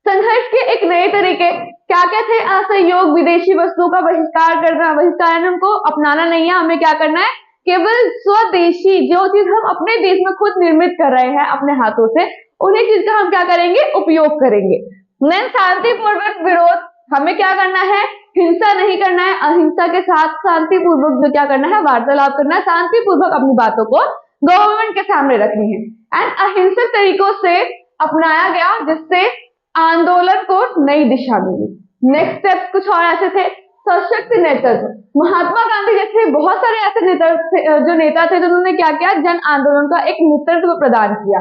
संघर्ष के एक नए तरीके क्या क्या थे? असहयोग, विदेशी वस्तुओं का बहिष्कार करना, बहिष्कार उनको अपनाना नहीं है, हमें क्या करना है, केवल स्वदेशी जो चीज हम अपने देश में खुद निर्मित कर रहे हैं अपने हाथों से, उन्हीं चीज का हम क्या करेंगे, उपयोग करेंगे। शांतिपूर्वक विरोध, हमें क्या करना है, हिंसा नहीं करना है, अहिंसा के साथ शांतिपूर्वक जो क्या करना है, वार्तालाप करना है, शांतिपूर्वक अपनी बातों को गवर्नमेंट के सामने रखनी है। एंड अहिंसक तरीकों से अपनाया गया, जिससे आंदोलन को नई दिशा मिली। नेक्स्ट स्टेप कुछ और ऐसे थे, सशक्त नेतृत्व। महात्मा गांधी जैसे बहुत सारे ऐसे नेता थे जिन्होंने क्या किया, जन आंदोलन का एक नेतृत्व प्रदान किया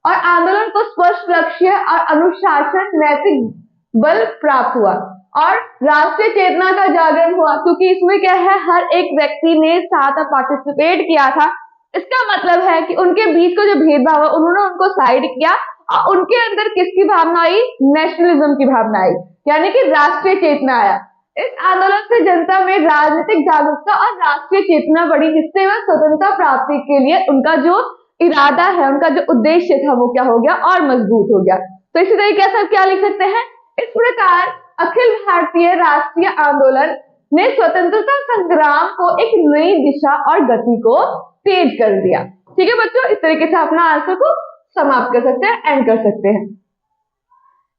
और आंदोलन को स्पष्ट लक्ष्य और अनुशासन, नैतिक बल प्राप्त हुआ और राष्ट्रीय चेतना का जागरण हुआ, क्योंकि इसमें क्या है, हर एक व्यक्ति ने साथ पार्टिसिपेट किया था। इसका मतलब है कि उनके बीच को जो भेदभाव है, उन्होंने उनको साइड किया और उनके अंदर किसकी भावना आई, नेशनलिज्म की भावना आई, यानी कि राष्ट्रीय चेतना आया। इस आंदोलन से जनता में राजनीतिक जागरूकता और राष्ट्रीय चेतना बढ़ी, जिससे वह स्वतंत्रता प्राप्ति के लिए उनका जो इरादा है, उनका जो उद्देश्य था वो क्या हो गया और मजबूत हो गया। तो इसी तरीके से आप क्या लिख सकते हैं, इस प्रकार अखिल भारतीय राष्ट्रीय आंदोलन ने स्वतंत्रता संग्राम को एक नई दिशा और गति को तेज कर दिया। ठीक है बच्चों, इस तरीके से अपना आंसर को समाप्त कर सकते हैं, एंड कर सकते हैं।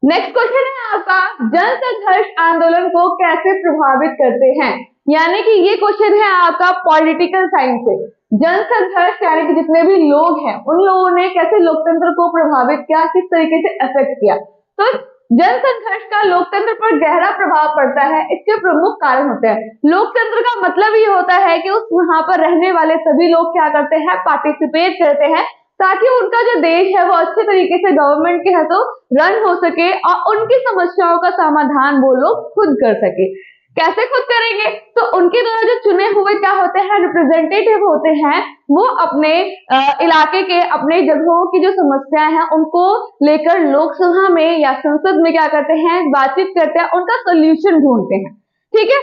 नेक्स्ट क्वेश्चन है आपका, जन संघर्ष आंदोलन को कैसे प्रभावित करते हैं, यानी कि ये क्वेश्चन है आपका पॉलिटिकल साइंस से। जन संघर्ष यानी कि जितने भी लोग हैं उन लोगों ने कैसे लोकतंत्र को प्रभावित किया, किस तरीके से अफेक्ट किया। तो जन संघर्ष का लोकतंत्र पर गहरा प्रभाव पड़ता है। इसके प्रमुख कारण होते हैं, लोकतंत्र का मतलब ये होता है कि उस वहां पर रहने वाले सभी लोग क्या करते हैं, पार्टिसिपेट करते हैं, ताकि उनका जो देश है वो अच्छे तरीके से गवर्नमेंट के हाथों रन हो सके और उनकी समस्याओं का समाधान वो लोग खुद कर सके। कैसे खुद करेंगे, तो उनके द्वारा जो चुने हुए क्या होते हैं, रिप्रेजेंटेटिव होते हैं, वो अपने इलाके के, अपने जगहों की जो समस्याएं हैं उनको लेकर लोकसभा में या संसद में क्या करते हैं, बातचीत करते हैं, उनका सोल्यूशन ढूंढते हैं। ठीक है,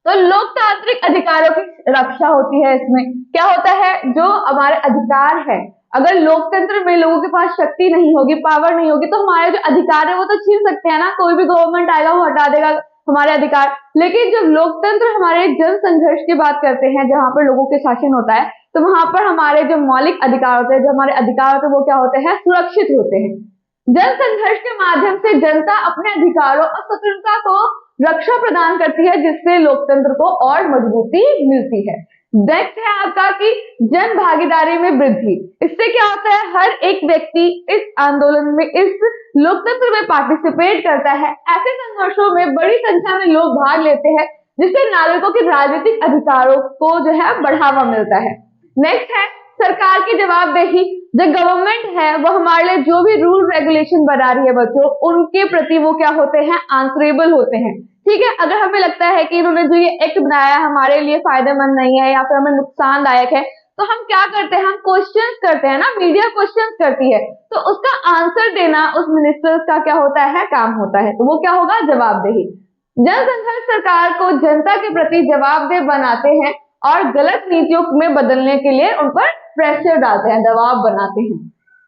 तो लोकतांत्रिक अधिकारों की रक्षा होती है। इसमें क्या होता है, जो हमारे अधिकार है, अगर लोकतंत्र में लोगों के पास शक्ति नहीं होगी, पावर नहीं होगी, तो हमारे जो अधिकार है वो तो छीन सकते हैं ना, कोई भी गवर्नमेंट आएगा वो हटा देगा हमारे अधिकार। लेकिन जब लोकतंत्र हमारे जन संघर्ष की बात करते हैं, जहां पर लोगों के शासन होता है, तो वहां पर हमारे जो मौलिक अधिकार होते हैं, जो हमारे अधिकार होते हैं, वो क्या होते हैं, सुरक्षित होते हैं। जन संघर्ष के माध्यम से जनता अपने अधिकारों और स्वतंत्रता को रक्षा प्रदान करती है, जिससे लोकतंत्र को और मजबूती मिलती है। नेक्स्ट है आपका कि जन भागीदारी में वृद्धि। इससे क्या होता है, हर एक व्यक्ति इस आंदोलन में, इस लोकतंत्र में पार्टिसिपेट करता है। ऐसे संघर्षों में बड़ी संख्या में लोग भाग लेते हैं, जिससे नागरिकों के राजनीतिक अधिकारों को जो है बढ़ावा मिलता है। नेक्स्ट है सरकार की जवाबदेही। जो गवर्नमेंट है वो हमारे लिए जो भी रूल रेगुलेशन बना रही है बच्चों, उनके प्रति वो क्या होते हैं, आंसरेबल होते हैं। ठीक है, अगर हमें लगता है कि इन्होंने जो ये एक्ट बनाया हमारे लिए फायदेमंद नहीं है या फिर हमें नुकसानदायक है, तो हम क्या करते हैं, हम क्वेश्चंस करते हैं ना, मीडिया क्वेश्चंस करती है, तो उसका आंसर देना उस मिनिस्टर्स का क्या होता है, काम होता है। तो वो क्या होगा, जवाबदेही। जन संघर्ष सरकार को जनता के प्रति जवाबदेह बनाते हैं और गलत नीतियों में बदलने के लिए उन पर प्रेशर डालते हैं, दबाव बनाते हैं।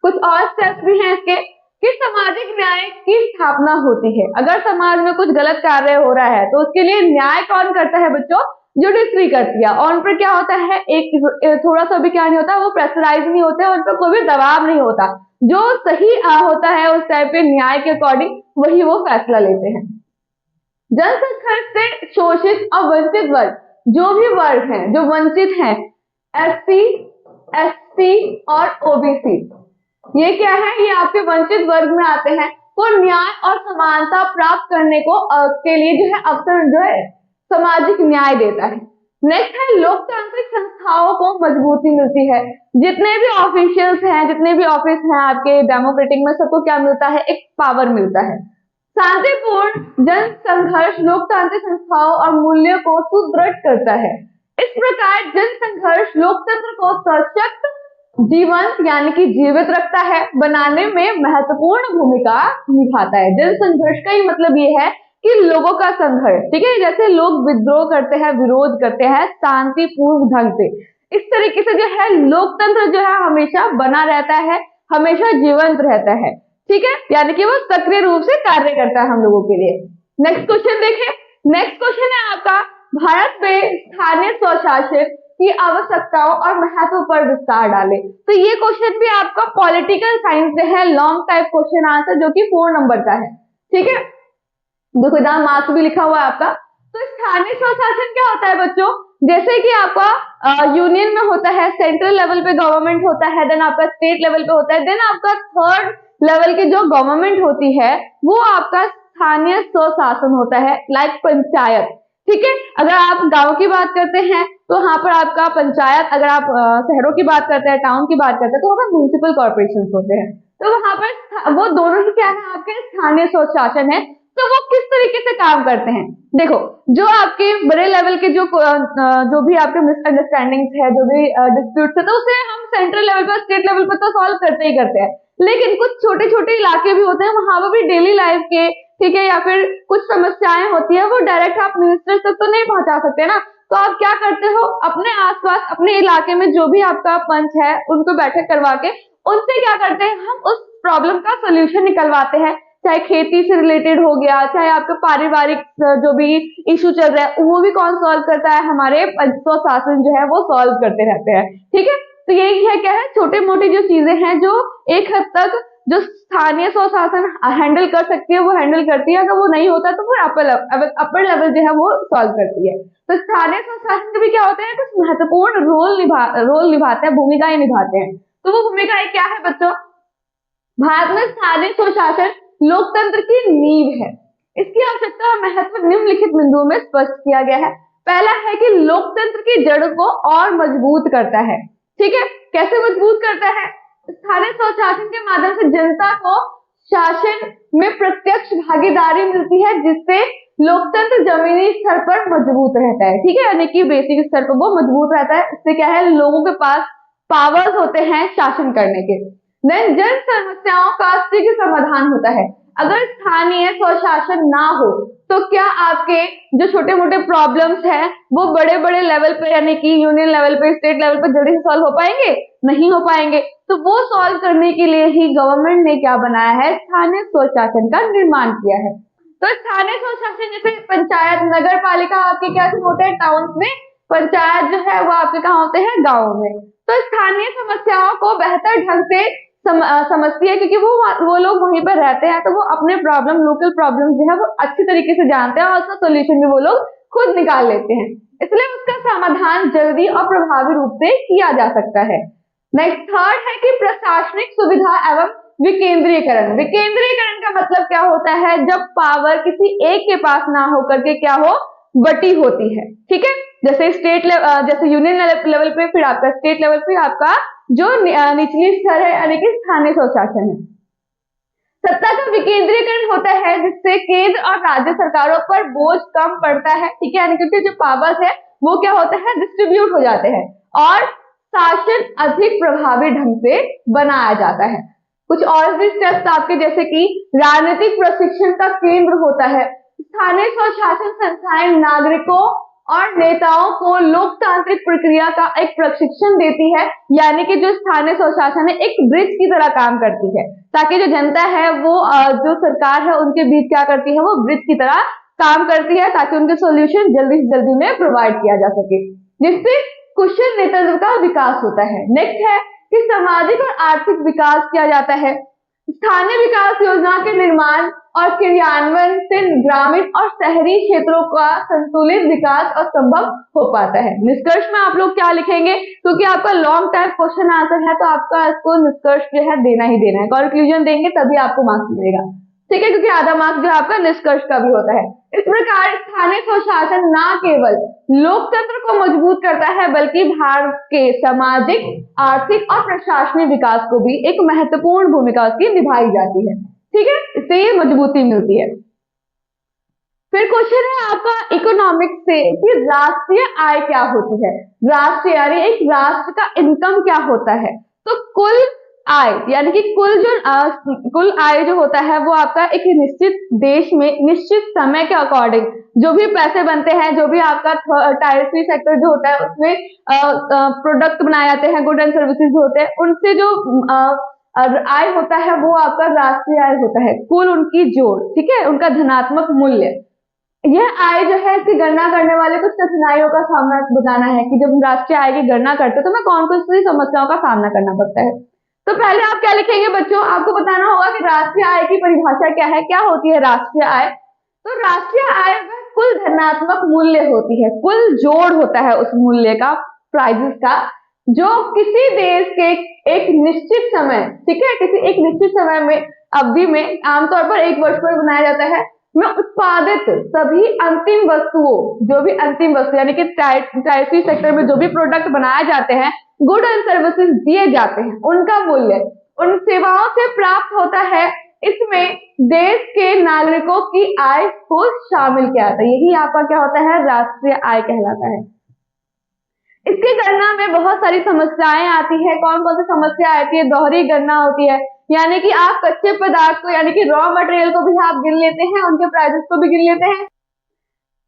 कुछ और स्टेप्स भी हैं इसके कि सामाजिक न्याय की स्थापना होती है। अगर समाज में कुछ गलत कार्य हो रहा है तो उसके लिए न्याय कौन करता है बच्चों, जुडिशरी करती है। और उन पर क्या होता है, एक थोड़ा सा भी क्या नहीं होता, वो प्रेशराइज नहीं होते, उन पर कोई भी दबाव नहीं होता। जो सही होता है उस टाइप पे न्याय के अकॉर्डिंग वही वो फैसला लेते हैं। जन संघर्ष से शोषित और वंचित वर्ग, जो भी वर्ग हैं जो वंचित हैं, एससी, एसटी और ओबीसी, ये क्या है, ये आपके वंचित वर्ग में आते हैं, को न्याय और समानता प्राप्त करने को के लिए जो है अवसर जो है सामाजिक न्याय देता है। नेक्स्ट है लोकतांत्रिक संस्थाओं को मजबूती मिलती है। जितने भी ऑफिशियल्स हैं, जितने भी ऑफिस हैं आपके डेमोक्रेटिक में, सबको क्या मिलता है, एक पावर मिलता है। शांतिपूर्ण जन संघर्ष लोकतांत्रिक संस्थाओं और मूल्यों को सुदृढ़ करता है। इस प्रकार जन संघर्ष लोकतंत्र को सशक्त, जीवंत यानी कि जीवित रखता है, बनाने में महत्वपूर्ण भूमिका निभाता है। जन संघर्ष का ही मतलब ये है कि लोगों का संघर्ष, ठीक है, जैसे लोग विद्रोह करते हैं, विरोध करते हैं शांतिपूर्ण ढंग से, इस तरीके से जो है लोकतंत्र जो है हमेशा बना रहता है, हमेशा जीवंत रहता है। ठीक है, यानी कि वो सक्रिय रूप से कार्य करता है हम लोगों के लिए। नेक्स्ट क्वेश्चन देखें। नेक्स्ट क्वेश्चन है आपका, भारत में स्थानीय स्वशासन की आवश्यकताओं और महत्व पर विस्तार डाले। तो ये क्वेश्चन भी आपका पॉलिटिकल साइंस से है, लॉन्ग टाइप क्वेश्चन आंसर, जो कि 4 नंबर का है। ठीक है, देखो इधर मार्क्स भी लिखा हुआ है आपका। तो स्थानीय स्वशासन क्या होता है बच्चों, जैसे कि आपका यूनियन में होता है, सेंट्रल लेवल पे गवर्नमेंट होता है, देन आपका स्टेट लेवल पे होता है, देन आपका थर्ड लेवल की जो गवर्नमेंट होती है वो आपका स्थानीय स्वशासन होता है, लाइक पंचायत। ठीक है, अगर आप गांव की बात करते हैं तो वहां पर आपका पंचायत, अगर आप शहरों की बात करते हैं, टाउन की बात करते हैं, तो वहां पर म्युनिसिपल कॉर्पोरेशन होते हैं। तो वहां पर वो दोनों ही क्या है, आपके स्थानीय स्वशासन है। तो वो किस तरीके से काम करते हैं, देखो जो आपके बड़े लेवल के जो भी आपके मिसअंडरस्टैंडिंग्स है, जो भी डिस्प्यूट्स है, तो उसे हम सेंट्रल लेवल पर, स्टेट लेवल पर तो सॉल्व करते ही करते हैं। लेकिन कुछ छोटे छोटे इलाके भी होते हैं, वहां पर भी डेली लाइफ के ठीक है, या फिर कुछ समस्याएं होती है वो डायरेक्ट आप मिनिस्टर तक तो नहीं पहुंचा सकते ना, तो आप क्या करते हो, अपने आसपास अपने इलाके में जो भी आपका पंच है उनको बैठक करवा के उनसे क्या करते हैं, हम उस प्रॉब्लम का सोल्यूशन निकलवाते हैं। चाहे खेती से रिलेटेड हो गया, चाहे आपका पारिवारिक जो भी इशू चल रहा है वो भी कौन सॉल्व करता है, हमारे स्वशासन जो है वो सॉल्व करते रहते हैं। ठीक है, तो यही है, क्या है, छोटे मोटे जो चीजें हैं जो एक हद तक जो स्थानीय स्वशासन हैंडल कर सकती है वो हैंडल करती है, अगर वो नहीं होता तो फिर अपर लेवल जो है वो सॉल्व करती है। तो स्थानीय स्वशासन के भी क्या होते हैं, कुछ महत्वपूर्ण रोल निभाते हैं, भूमिकाएं निभाते हैं। तो वो भूमिकाएं क्या है बच्चों, भारत में स्थानीय स्वशासन लोकतंत्र की नींव है। इसकी आवश्यकता और महत्व निम्नलिखित बिंदुओं में स्पष्ट किया गया है। पहला है कि लोकतंत्र की जड़ को और मजबूत करता है। ठीक है, कैसे मजबूत करता है, स्थानीय स्वशासन के माध्यम से जनता को शासन में प्रत्यक्ष भागीदारी मिलती है, जिससे लोकतंत्र जमीनी स्तर पर मजबूत रहता है। ठीक है, यानी कि बेसिक स्तर पर वो मजबूत रहता है। इससे क्या है, लोगों के पास पावर्स होते हैं शासन करने के। देन जन समस्याओं का शीघ्र समाधान होता है। अगर स्थानीय स्वशासन ना हो तो क्या आपके जो छोटे मोटे प्रॉब्लम्स हैं वो बड़े बड़े लेवल पे, यानी कि यूनियन लेवल पे, स्टेट लेवल पे जल्दी से सॉल्व हो पाएंगे? नहीं हो पाएंगे। तो वो सॉल्व करने के लिए ही गवर्नमेंट ने क्या बनाया है, स्थानीय स्वशासन का निर्माण किया है। तो स्थानीय स्वशासन जैसे पंचायत, नगर पालिका आपके क्या होते हैं, टाउन्स में, पंचायत जो है वो आपके कहाँ होते हैं, गाँव में। तो स्थानीय समस्याओं को बेहतर ढंग से समझती है, क्योंकि वो लोग वहीं पर रहते हैं, तो वो अपने प्रॉब्लम, लोकल प्रॉब्लम जो है वो अच्छी तरीके से जानते हैं और उसका सोल्यूशन भी वो लोग खुद निकाल लेते हैं। इसलिए उसका समाधान जल्दी और प्रभावी रूप से किया जा सकता है। नेक्स्ट थर्ड है कि प्रशासनिक सुविधा एवं विकेंद्रीकरण। विकेंद्रीकरण का मतलब क्या होता है, जब पावर किसी एक के पास ना होकर के क्या हो, बटी होती है। ठीक है, जैसे स्टेट लेवल, जैसे यूनियन लेवल पे, फिर आपका स्टेट लेवल पे आपका जो निचली स्तर है यानी कि स्थानीय स्वशासन है। सत्ता का विकेंद्रीकरण होता है जिससे केंद्र और राज्य सरकारों पर बोझ कम पड़ता है। ठीक है, यानी कि जो पावर्स है वो क्या होता है, डिस्ट्रीब्यूट हो जाते हैं और शासन अधिक प्रभावी ढंग से बनाया जाता है। कुछ और भी स्टेप्स आपके, जैसे कि राजनीतिक प्रशिक्षण का केंद्र होता है। स्थानीय स्वशासन संस्थाएं नागरिकों और नेताओं को लोकतांत्रिक प्रक्रिया का एक प्रशिक्षण देती है, यानी कि जो स्थानीय स्वशासन है एक ब्रिज की तरह काम करती है, ताकि जो जनता है वो जो सरकार है उनके बीच क्या करती है, वो ब्रिज की तरह काम करती है, ताकि उनके सॉल्यूशन जल्दी से जल्दी में प्रोवाइड किया जा सके, जिससे कुशल नेतृत्व का विकास होता है। नेक्स्ट है कि सामाजिक और आर्थिक विकास किया जाता है। स्थानीय विकास योजना के निर्माण और क्रियान्वयन से ग्रामीण और शहरी क्षेत्रों का संतुलित विकास और संभव हो पाता है। निष्कर्ष में आप लोग क्या लिखेंगे, क्योंकि आपका लॉन्ग टाइम क्वेश्चन आंसर है तो आपका इसको निष्कर्ष जो है देना ही देना है, कंक्लूजन देंगे तभी आपको मार्क्स मिलेगा। ठीक है, क्योंकि आधा मार्क्स जो आपका निष्कर्ष का भी होता है। इस प्रकार स्थानीय स्वशासन न केवल लोकतंत्र को मजबूत करता है बल्कि भारत के सामाजिक, आर्थिक और प्रशासनिक विकास को भी एक महत्वपूर्ण भूमिका उसकी निभाई जाती है। ठीक है, इससे ये मजबूती मिलती है। फिर क्वेश्चन है आपका इकोनॉमिक्स से कि राष्ट्रीय आय क्या होती है। राष्ट्रीय यानी एक राष्ट्र का इनकम क्या होता है, तो कुल आय यानी कि कुल आय जो होता है वो आपका एक निश्चित देश में निश्चित समय के अकॉर्डिंग जो भी पैसे बनते हैं, जो भी आपका टायर 3 सेक्टर जो होता है उसमें प्रोडक्ट बनाए जाते हैं, गुड एंड सर्विसेज होते हैं, उनसे जो आय होता है वो आपका राष्ट्रीय आय होता है, कुल उनकी जोड़। ठीक है, उनका धनात्मक मूल्य। यह आय जो है इसकी गणना करने वाले कुछ कठिनाइयों का सामना बताना है कि जब राष्ट्रीय आय की गणना करते हैं तो हमें कौन कौन सी समस्याओं का सामना करना पड़ता है। तो पहले आप क्या लिखेंगे बच्चों, आपको बताना होगा कि राष्ट्रीय आय की परिभाषा क्या है, क्या होती है राष्ट्रीय आय। तो राष्ट्रीय आय वह कुल धनात्मक मूल्य होती है, कुल जोड़ होता है उस मूल्य का, प्राइजेस का, जो किसी देश के एक निश्चित समय, ठीक है, किसी एक निश्चित समय में अवधि में, आमतौर पर 1 वर्ष पर बनाया जाता है, में उत्पादित सभी अंतिम वस्तुओं, जो भी अंतिम वस्तु यानी कि टायर सेक्टर में जो भी प्रोडक्ट बनाए जाते हैं, गुड एंड सर्विसेज दिए जाते हैं, उनका मूल्य उन सेवाओं से प्राप्त होता है। इसमें देश के नागरिकों की आय को शामिल किया जाता है, यही आपका क्या होता है, राष्ट्रीय आय कहलाता है। इसकी गणना में बहुत सारी समस्याएं आती है। कौन कौन सी समस्या आती है, दोहरी गणना होती है, यानी कि आप कच्चे पदार्थ को यानी कि रॉ मटेरियल को भी आप गिन लेते हैं, उनके प्राइसेस को भी गिन लेते हैं।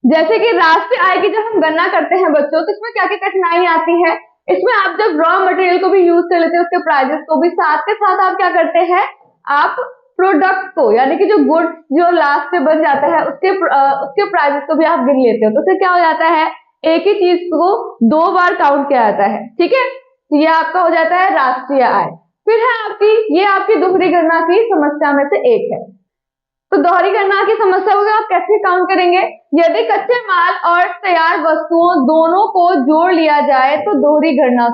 जैसे कि राष्ट्रीय आय की जब हम गणना करते हैं बच्चों, तो इसमें क्या क्या कठिनाई आती है। इसमें आप जब रॉ मटेरियल को भी यूज कर लेते हैं, उसके प्राइसेस को भी, साथ के साथ आप क्या करते हैं, आप प्रोडक्ट को यानी कि जो गुड्स जो लास्ट में बन जाता है उसके प्राइसेस को भी आप गिन लेते हो। तो उससे क्या हो जाता है, एक ही चीज को 2 बार काउंट किया जाता है। ठीक है, तो ये आपका हो जाता है राष्ट्रीय आय। फिर है ये आपकी दोहरी गणना की समस्या में से एक है। तो दोहरी गणना की समस्या को आप कैसे काउंट करेंगे, यदि कच्चे माल और तैयार वस्तुओं दोनों को जोड़ लिया जाए तो दोहरी गणना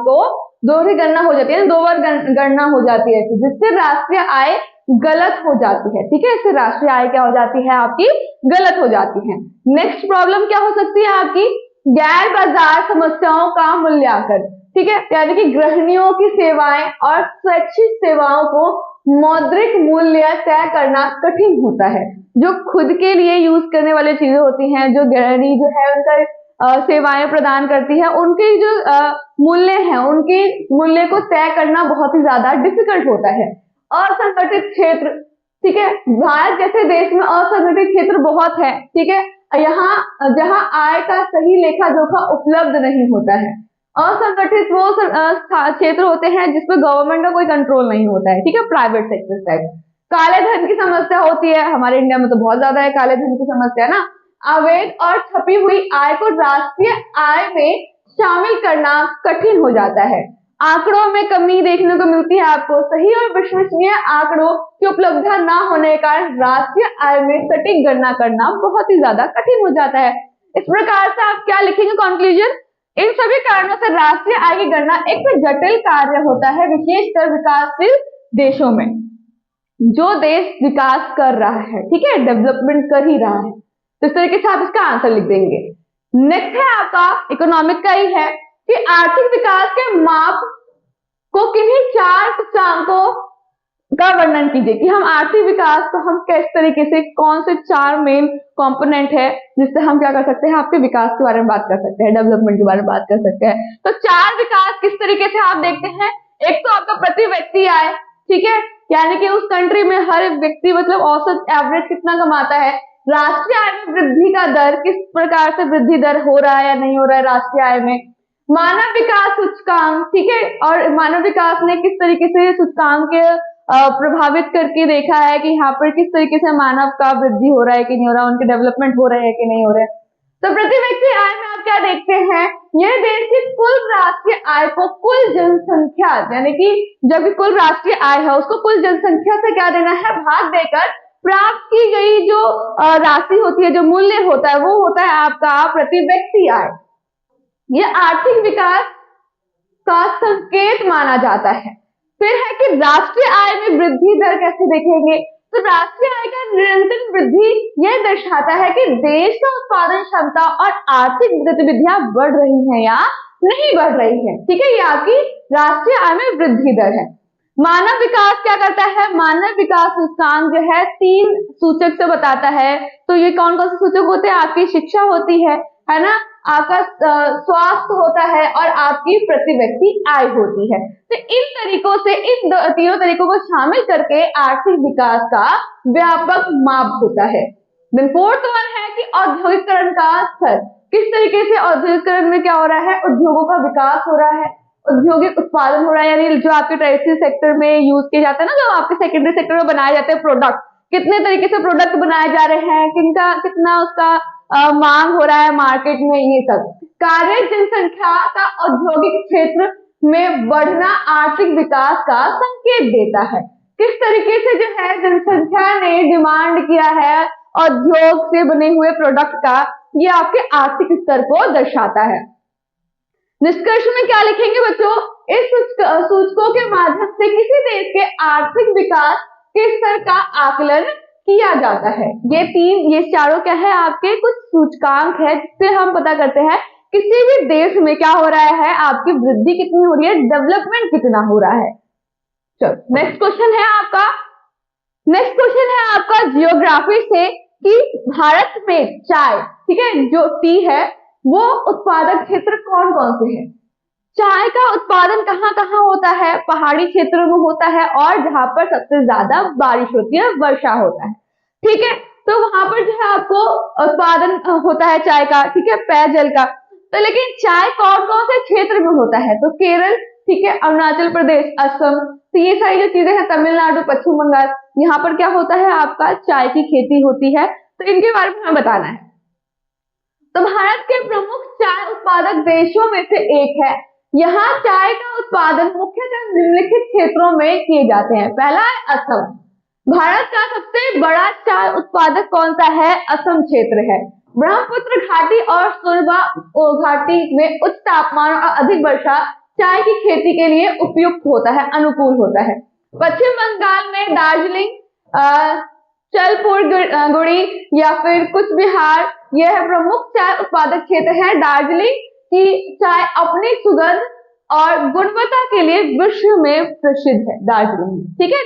हो जाती है, 2 बार गणना हो जाती है, जिससे राष्ट्रीय आय गलत हो जाती है। ठीक है, इससे राष्ट्रीय आय क्या हो जाती है, आपकी गलत हो जाती है। नेक्स्ट प्रॉब्लम क्या हो सकती है आपकी, गैर बाजार समस्याओं का मूल्यांकन। ठीक है, यानी कि गृहिणियों की सेवाएं और स्वैच्छिक सेवाओं को मौद्रिक मूल्य तय करना कठिन होता है। जो खुद के लिए यूज करने वाली चीजें होती हैं, जो गृहिणी जो है उनका सेवाएं प्रदान करती है, उनके जो मूल्य है, उनके मूल्य को तय करना बहुत ही ज्यादा डिफिकल्ट होता है। असंगठित क्षेत्र, ठीक है, भारत जैसे देश में असंगठित क्षेत्र बहुत है। ठीक है, यहाँ जहाँ आय का सही लेखा जोखा उपलब्ध नहीं होता है। असंगठित वो क्षेत्र होते हैं जिसमें गवर्नमेंट का कोई कंट्रोल नहीं होता है। ठीक है, प्राइवेट सेक्टर टाइप। काले धन की समस्या होती है, हमारे इंडिया में तो बहुत ज्यादा है काले धन की समस्या ना। अवैध और छपी हुई आय को राष्ट्रीय आय में शामिल करना कठिन हो जाता है। आंकड़ों में कमी देखने को मिलती है आपको, सही और विश्वसनीय आंकड़ों की उपलब्धता न होने के कारण राष्ट्रीय आय में सटीक गणना करना बहुत ही ज्यादा कठिन हो जाता है। इस प्रकार से आप क्या लिखेंगे कंक्लूजन, इन सभी कारणों से राष्ट्रीय आय की गणना एक जटिल कार्य होता है, विशेषकर विकासशील देशों में, जो देश विकास कर रहा है। ठीक है, डेवलपमेंट कर ही रहा है। तो इस तरीके से आप इसका आंसर लिख देंगे। नेक्स्ट है आपका इकोनॉमिक का ही है कि आर्थिक विकास के माप को किन्हीं 4 सूचकांकों का वर्णन कीजिए, कि हम आर्थिक विकास को हम किस तरीके से, कौन से 4 मेन कंपोनेंट है जिससे हम क्या कर सकते हैं, आपके विकास के बारे में बात कर सकते हैं, डेवलपमेंट के बारे में बात कर सकते हैं। तो 4 विकास किस तरीके से आप देखते हैं, एक तो आपका प्रति व्यक्ति आय। ठीक है, यानी कि उस कंट्री में हर व्यक्ति मतलब औसत एवरेज कितना कमाता है। राष्ट्रीय आय में वृद्धि का दर, किस प्रकार से वृद्धि दर हो रहा है या नहीं हो रहा है राष्ट्रीय आय में। मानव विकास सूचकांक, ठीक है, और मानव विकास ने किस तरीके से सूचकांक के प्रभावित करके देखा है कि यहाँ पर किस तरीके से मानव का वृद्धि हो रहा है कि नहीं हो रहा है, उनके डेवलपमेंट हो रहे हैं कि नहीं हो रहे हैं। तो प्रति व्यक्ति आय में आप क्या देखते हैं, यह देश की कुल राष्ट्रीय आय को कुल जनसंख्या, यानी कि जब कुल राष्ट्रीय आय है उसको कुल जनसंख्या से क्या देना है, भाग देकर प्राप्त की गई जो राशि होती है, जो मूल्य होता है, वो होता है आपका प्रति व्यक्ति आय। यह आर्थिक विकास का संकेत माना जाता है। फिर है कि राष्ट्रीय आय में वृद्धि दर कैसे देखेंगे, तो राष्ट्रीय आय का निरंतर वृद्धि यह दर्शाता है कि देश का उत्पादन क्षमता और आर्थिक गतिविधियां बढ़ रही हैं या नहीं बढ़ रही हैं। ठीक है, ये आपकी राष्ट्रीय आय में वृद्धि दर है। मानव विकास क्या करता है, मानव विकास सूचकांक जो है 3 सूचक से बताता है। तो ये कौन कौन से सूचक होते हैं, आपकी शिक्षा होती है ना, आपका स्वास्थ्य होता है और आपकी प्रति व्यक्ति आय होती है। तो इन तरीकों से, इन तीनों तरीकों को शामिल करके आर्थिक विकास का व्यापक माप होता है। देन फोर्थ वन है कि औद्योगिकरण का स्तर, किस तरीके से औद्योगिकरण में क्या हो रहा है, उद्योगों का विकास हो रहा है, औद्योगिक उत्पादन हो रहा है, यानी जो आपके टर्शियरी सेक्टर में यूज किए जाते हैं ना, जो आपके सेकेंडरी सेक्टर में बनाए जाते हैं प्रोडक्ट, कितने तरीके से प्रोडक्ट बनाए जा रहे हैं, कितना उसका मांग हो रहा है मार्केट में, ये सब। कार्य जनसंख्या का औद्योगिक क्षेत्र में बढ़ना आर्थिक विकास का संकेत देता है। किस तरीके से जो है जनसंख्या ने डिमांड किया है उद्योग से बने हुए प्रोडक्ट का, ये आपके आर्थिक स्तर को दर्शाता है। निष्कर्ष में क्या लिखेंगे बच्चों, इस सूचकों के माध्यम से किसी देश के आर्थिक विकास के स्तर का आकलन किया जाता है। ये चारों क्या है, आपके कुछ सूचकांक है जिससे हम पता करते हैं किसी भी देश में क्या हो रहा है, आपकी वृद्धि कितनी हो रही है, डेवलपमेंट कितना हो रहा है। चलो नेक्स्ट क्वेश्चन है आपका जियोग्राफी से कि भारत में चाय, ठीक है, जो टी है, वो उत्पादक क्षेत्र कौन कौन से हैं। चाय का उत्पादन कहाँ कहाँ होता है? पहाड़ी क्षेत्रों में होता है और जहाँ पर सबसे ज्यादा बारिश होती है, वर्षा होता है, ठीक है। तो वहां पर जो है आपको उत्पादन होता है चाय का, ठीक है, पेयजल का। तो लेकिन चाय कौन कौन से क्षेत्र में होता है? तो केरल, ठीक है, अरुणाचल प्रदेश, असम, तो ये सारी जो चीजें हैं, तमिलनाडु, पश्चिम बंगाल, यहाँ पर क्या होता है आपका चाय की खेती होती है। तो इनके बारे में हमें बताना है। तो भारत के प्रमुख चाय उत्पादक देशों में से एक है। यहाँ चाय का उत्पादन मुख्यतः निम्नलिखित क्षेत्रों में किए जाते हैं। पहला है असम। भारत का सबसे बड़ा चाय उत्पादक कौन सा है? असम क्षेत्र है। ब्रह्मपुत्र घाटी और सुरबा घाटी में उच्च तापमान और अधिक वर्षा चाय की खेती के लिए उपयुक्त होता है, अनुकूल होता है। पश्चिम बंगाल में दार्जिलिंग, चलपुरगुड़ी या फिर कुछ बिहार, यह प्रमुख चाय उत्पादक क्षेत्र है। दार्जिलिंग की चाय अपनी सुगंध और गुणवत्ता के लिए विश्व में प्रसिद्ध है। दार्जिलिंग, ठीक है,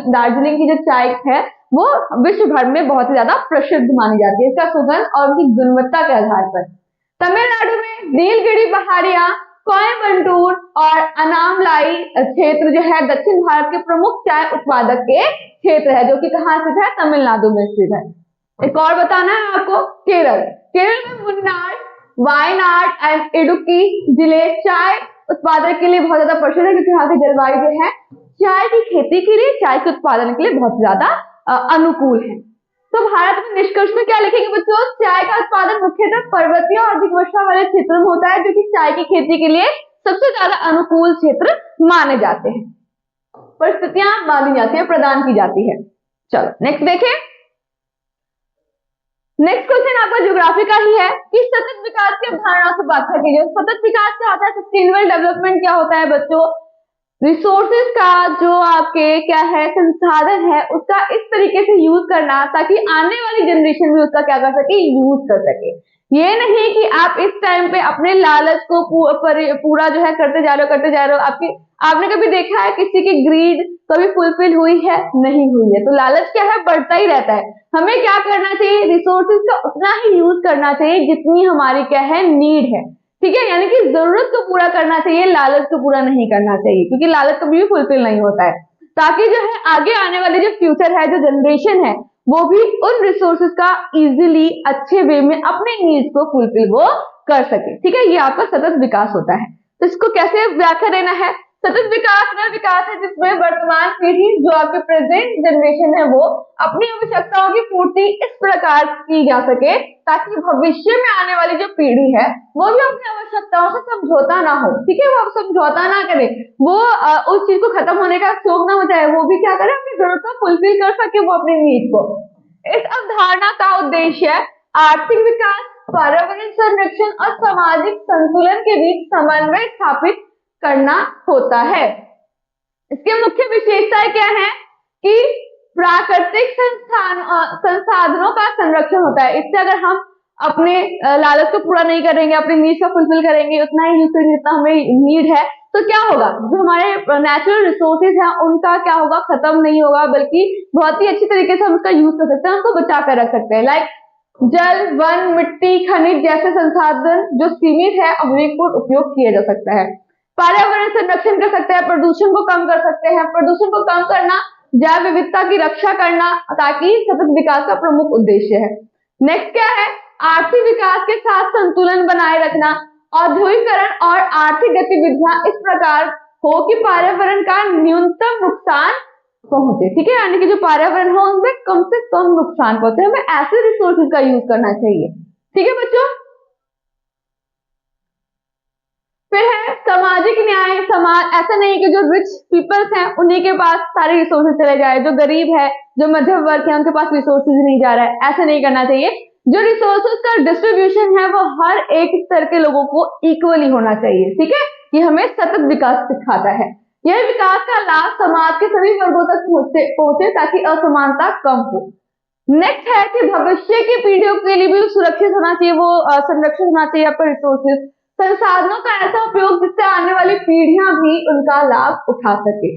दार्जिलिंग की जो चाय है वो विश्व भर में बहुत ही ज्यादा प्रसिद्ध मानी जाती है, इसका सुगंध और उनकी गुणवत्ता के आधार पर। तमिलनाडु में नीलगिरी पहाड़ियां, कोयम्बटूर और अनामलाई क्षेत्र जो है दक्षिण भारत के प्रमुख चाय उत्पादक के क्षेत्र है, जो कि कहाँ स्थित है? तमिलनाडु में स्थित है। एक और बताना है आपको, केरल। केरल में मुन्नार, वायनाड एंड इडुक्की जिले चाय उत्पादन के लिए बहुत ज्यादा प्रसिद्ध है, क्योंकि यहाँ की जलवायु जो है चाय की खेती के लिए, चाय के उत्पादन के लिए बहुत ज्यादा अनुकूल है। तो भारत में निष्कर्ष में क्या लिखेंगे बच्चों? चाय का उत्पादन मुख्यतः पर्वतीय और अधिक वर्षा वाले क्षेत्रों में होता है, जो कि चाय की खेती के लिए सबसे ज्यादा अनुकूल क्षेत्र माने जाते हैं, परिस्थितियां मानी जाती है, प्रदान की जाती है। चलो नेक्स्ट देखें। नेक्स्ट क्वेश्चन आपका ज्योग्राफी का ही है कि सतत विकास की अवधारणा से व्याख्या कीजिए। सतत विकास क्या होता है? सस्टेनेबल डेवलपमेंट क्या होता है बच्चों? रिसोर्सेज का जो आपके क्या है, संसाधन है, उसका इस तरीके से यूज करना ताकि आने वाली जनरेशन भी उसका क्या कर सके, यूज कर सके। ये नहीं कि आप इस टाइम पे अपने लालच को पूरा जो है करते जा रहे हो। आपने कभी देखा है किसी की ग्रीड कभी फुलफिल हुई है? नहीं हुई है। तो लालच क्या है, बढ़ता ही रहता है। हमें क्या करना चाहिए? रिसोर्सेज का उतना ही यूज करना चाहिए जितनी हमारी क्या है, नीड है, ठीक है, यानी कि जरूरत को पूरा करना चाहिए, लालच को पूरा नहीं करना चाहिए, क्योंकि लालच कभी भी फुलफिल नहीं होता है। ताकि जो है आगे आने वाले जो फ्यूचर है, जो जनरेशन है, वो भी उन रिसोर्सेज का इजीली अच्छे वे में अपने नीड्स को फुलफिल वो कर सके, ठीक है। ये आपका सतत विकास होता है। तो इसको कैसे व्याख्या देना है? सतत विकास वह विकास है जिसमें वर्तमान पीढ़ी, जो आपके प्रेजेंट जनरेशन है, वो अपनी आवश्यकताओं की पूर्ति इस प्रकार की जा सके ताकि भविष्य में आने वाली जो पीढ़ी है वो भी अपनी आवश्यकताओं से समझौता ना हो, ठीक है, वो समझौता ना करे, वो उस चीज को खत्म होने का शौक ना हो जाए, वो भी क्या करे, अपनी जरूरत को फुलफिल कर सके, वो अपनी नीड को। इस अवधारणा का उद्देश्य आर्थिक विकास, पर्यावरण संरक्षण और सामाजिक संतुलन के बीच समन्वय स्थापित करना होता है। इसके मुख्य विशेषताएं क्या है कि प्राकृतिक संसाधनों का संरक्षण होता है। इससे अगर हम अपने लालच को पूरा नहीं करेंगे, अपनी नीड को फुलफिल करेंगे, उतना ही यूज करेंगे जितना हमें नीड है, तो क्या होगा, जो हमारे नेचुरल रिसोर्सेज हैं उनका क्या होगा, खत्म नहीं होगा, बल्कि बहुत ही अच्छी तरीके से हम उसका यूज कर सकते हैं, उसको बचा कर रख सकते हैं। लाइक जल, वन, मिट्टी, खनिज जैसे संसाधन जो सीमित है, विवेकपूर्ण उपयोग किया जा सकता है। पर्यावरण संरक्षण कर सकते हैं, प्रदूषण को कम कर सकते हैं। प्रदूषण को कम करना, जैव विविधता की रक्षा करना, ताकि सतत विकास का प्रमुख उद्देश्य है। नेक्स्ट क्या है? आर्थिक विकास के साथ संतुलन बनाए रखना। औद्योगिकरण और आर्थिक गतिविधियां इस प्रकार हो कि पर्यावरण का न्यूनतम नुकसान पहुंचे, ठीक है, यानी कि जो पर्यावरण हो उनमें कम से कम नुकसान पहुंचे। हमें ऐसे रिसोर्सेज का यूज करना चाहिए, ठीक है बच्चों। फिर है सामाजिक न्याय। समाज ऐसा नहीं कि जो रिच पीपल्स हैं उन्हीं के पास सारे रिसोर्सेज चले जाए, जो गरीब है, जो मध्यम वर्ग है, उनके पास रिसोर्सेज नहीं जा रहा है, ऐसा नहीं करना चाहिए। जो रिसोर्सेज का डिस्ट्रीब्यूशन है वो हर एक स्तर के लोगों को इक्वली होना चाहिए, ठीक है। ये हमें सतत विकास सिखाता है। यह विकास का लाभ समाज के सभी वर्गों तक पहुंचे ताकि असमानता कम हो। नेक्स्ट है कि भविष्य की पीढ़ियों के लिए भी सुरक्षित होना चाहिए, वो संरक्षित होना चाहिए आपका रिसोर्सेज, संसाधनों का ऐसा उपयोग जिससे आने वाली पीढ़ियां भी उनका लाभ उठा सके।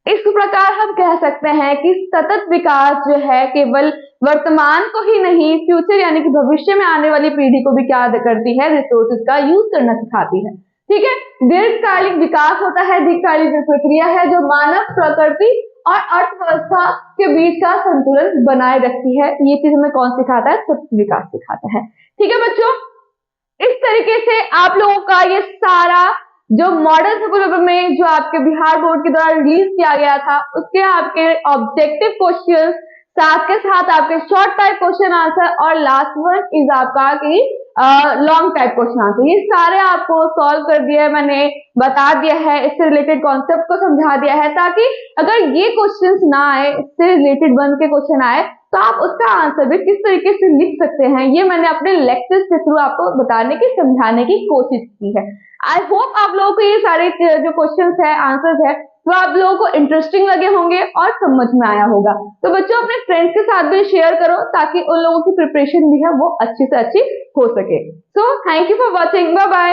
इस प्रकार हम कह सकते हैं कि सतत विकास जो है केवल वर्तमान को ही नहीं, फ्यूचर यानी कि भविष्य में आने वाली पीढ़ी को भी क्या करती है, रिसोर्सेज का यूज करना सिखाती है, ठीक है। दीर्घकालिक विकास होता है, दीर्घकालिक प्रक्रिया है जो मानव प्रकृति और अर्थव्यवस्था के बीच का संतुलन बनाए रखती है। ये चीज हमें कौन सिखाता है? सतत विकास सिखाता है। ठीक है बच्चों, इस तरीके से आप लोगों का ये सारा जो मॉडल स्कूल पेपर में जो आपके बिहार बोर्ड के द्वारा रिलीज किया गया था, उसके आपके ऑब्जेक्टिव क्वेश्चन, साथ के साथ आपके शॉर्ट टाइप क्वेश्चन आंसर और लास्ट वन इज आपका की लॉन्ग टाइप क्वेश्चन आंसर, ये सारे आपको सॉल्व कर दिया है, मैंने बता दिया है, इससे रिलेटेड कॉन्सेप्ट को समझा दिया है, ताकि अगर ये क्वेश्चंस ना आए, इससे रिलेटेड बन के क्वेश्चन आए तो आप उसका आंसर भी किस तरीके से लिख सकते हैं, ये मैंने अपने लेक्चर्स के थ्रू आपको बताने की, समझाने की कोशिश की है। आई होप आप लोगों को ये सारे जो क्वेश्चंस है, आंसर्स है, वो आप लोगों को इंटरेस्टिंग लगे होंगे और समझ में आया होगा। तो बच्चों अपने फ्रेंड्स के साथ भी शेयर करो ताकि उन लोगों की प्रिपरेशन भी है वो अच्छी से अच्छी हो सके। So thank you for watching, bye bye.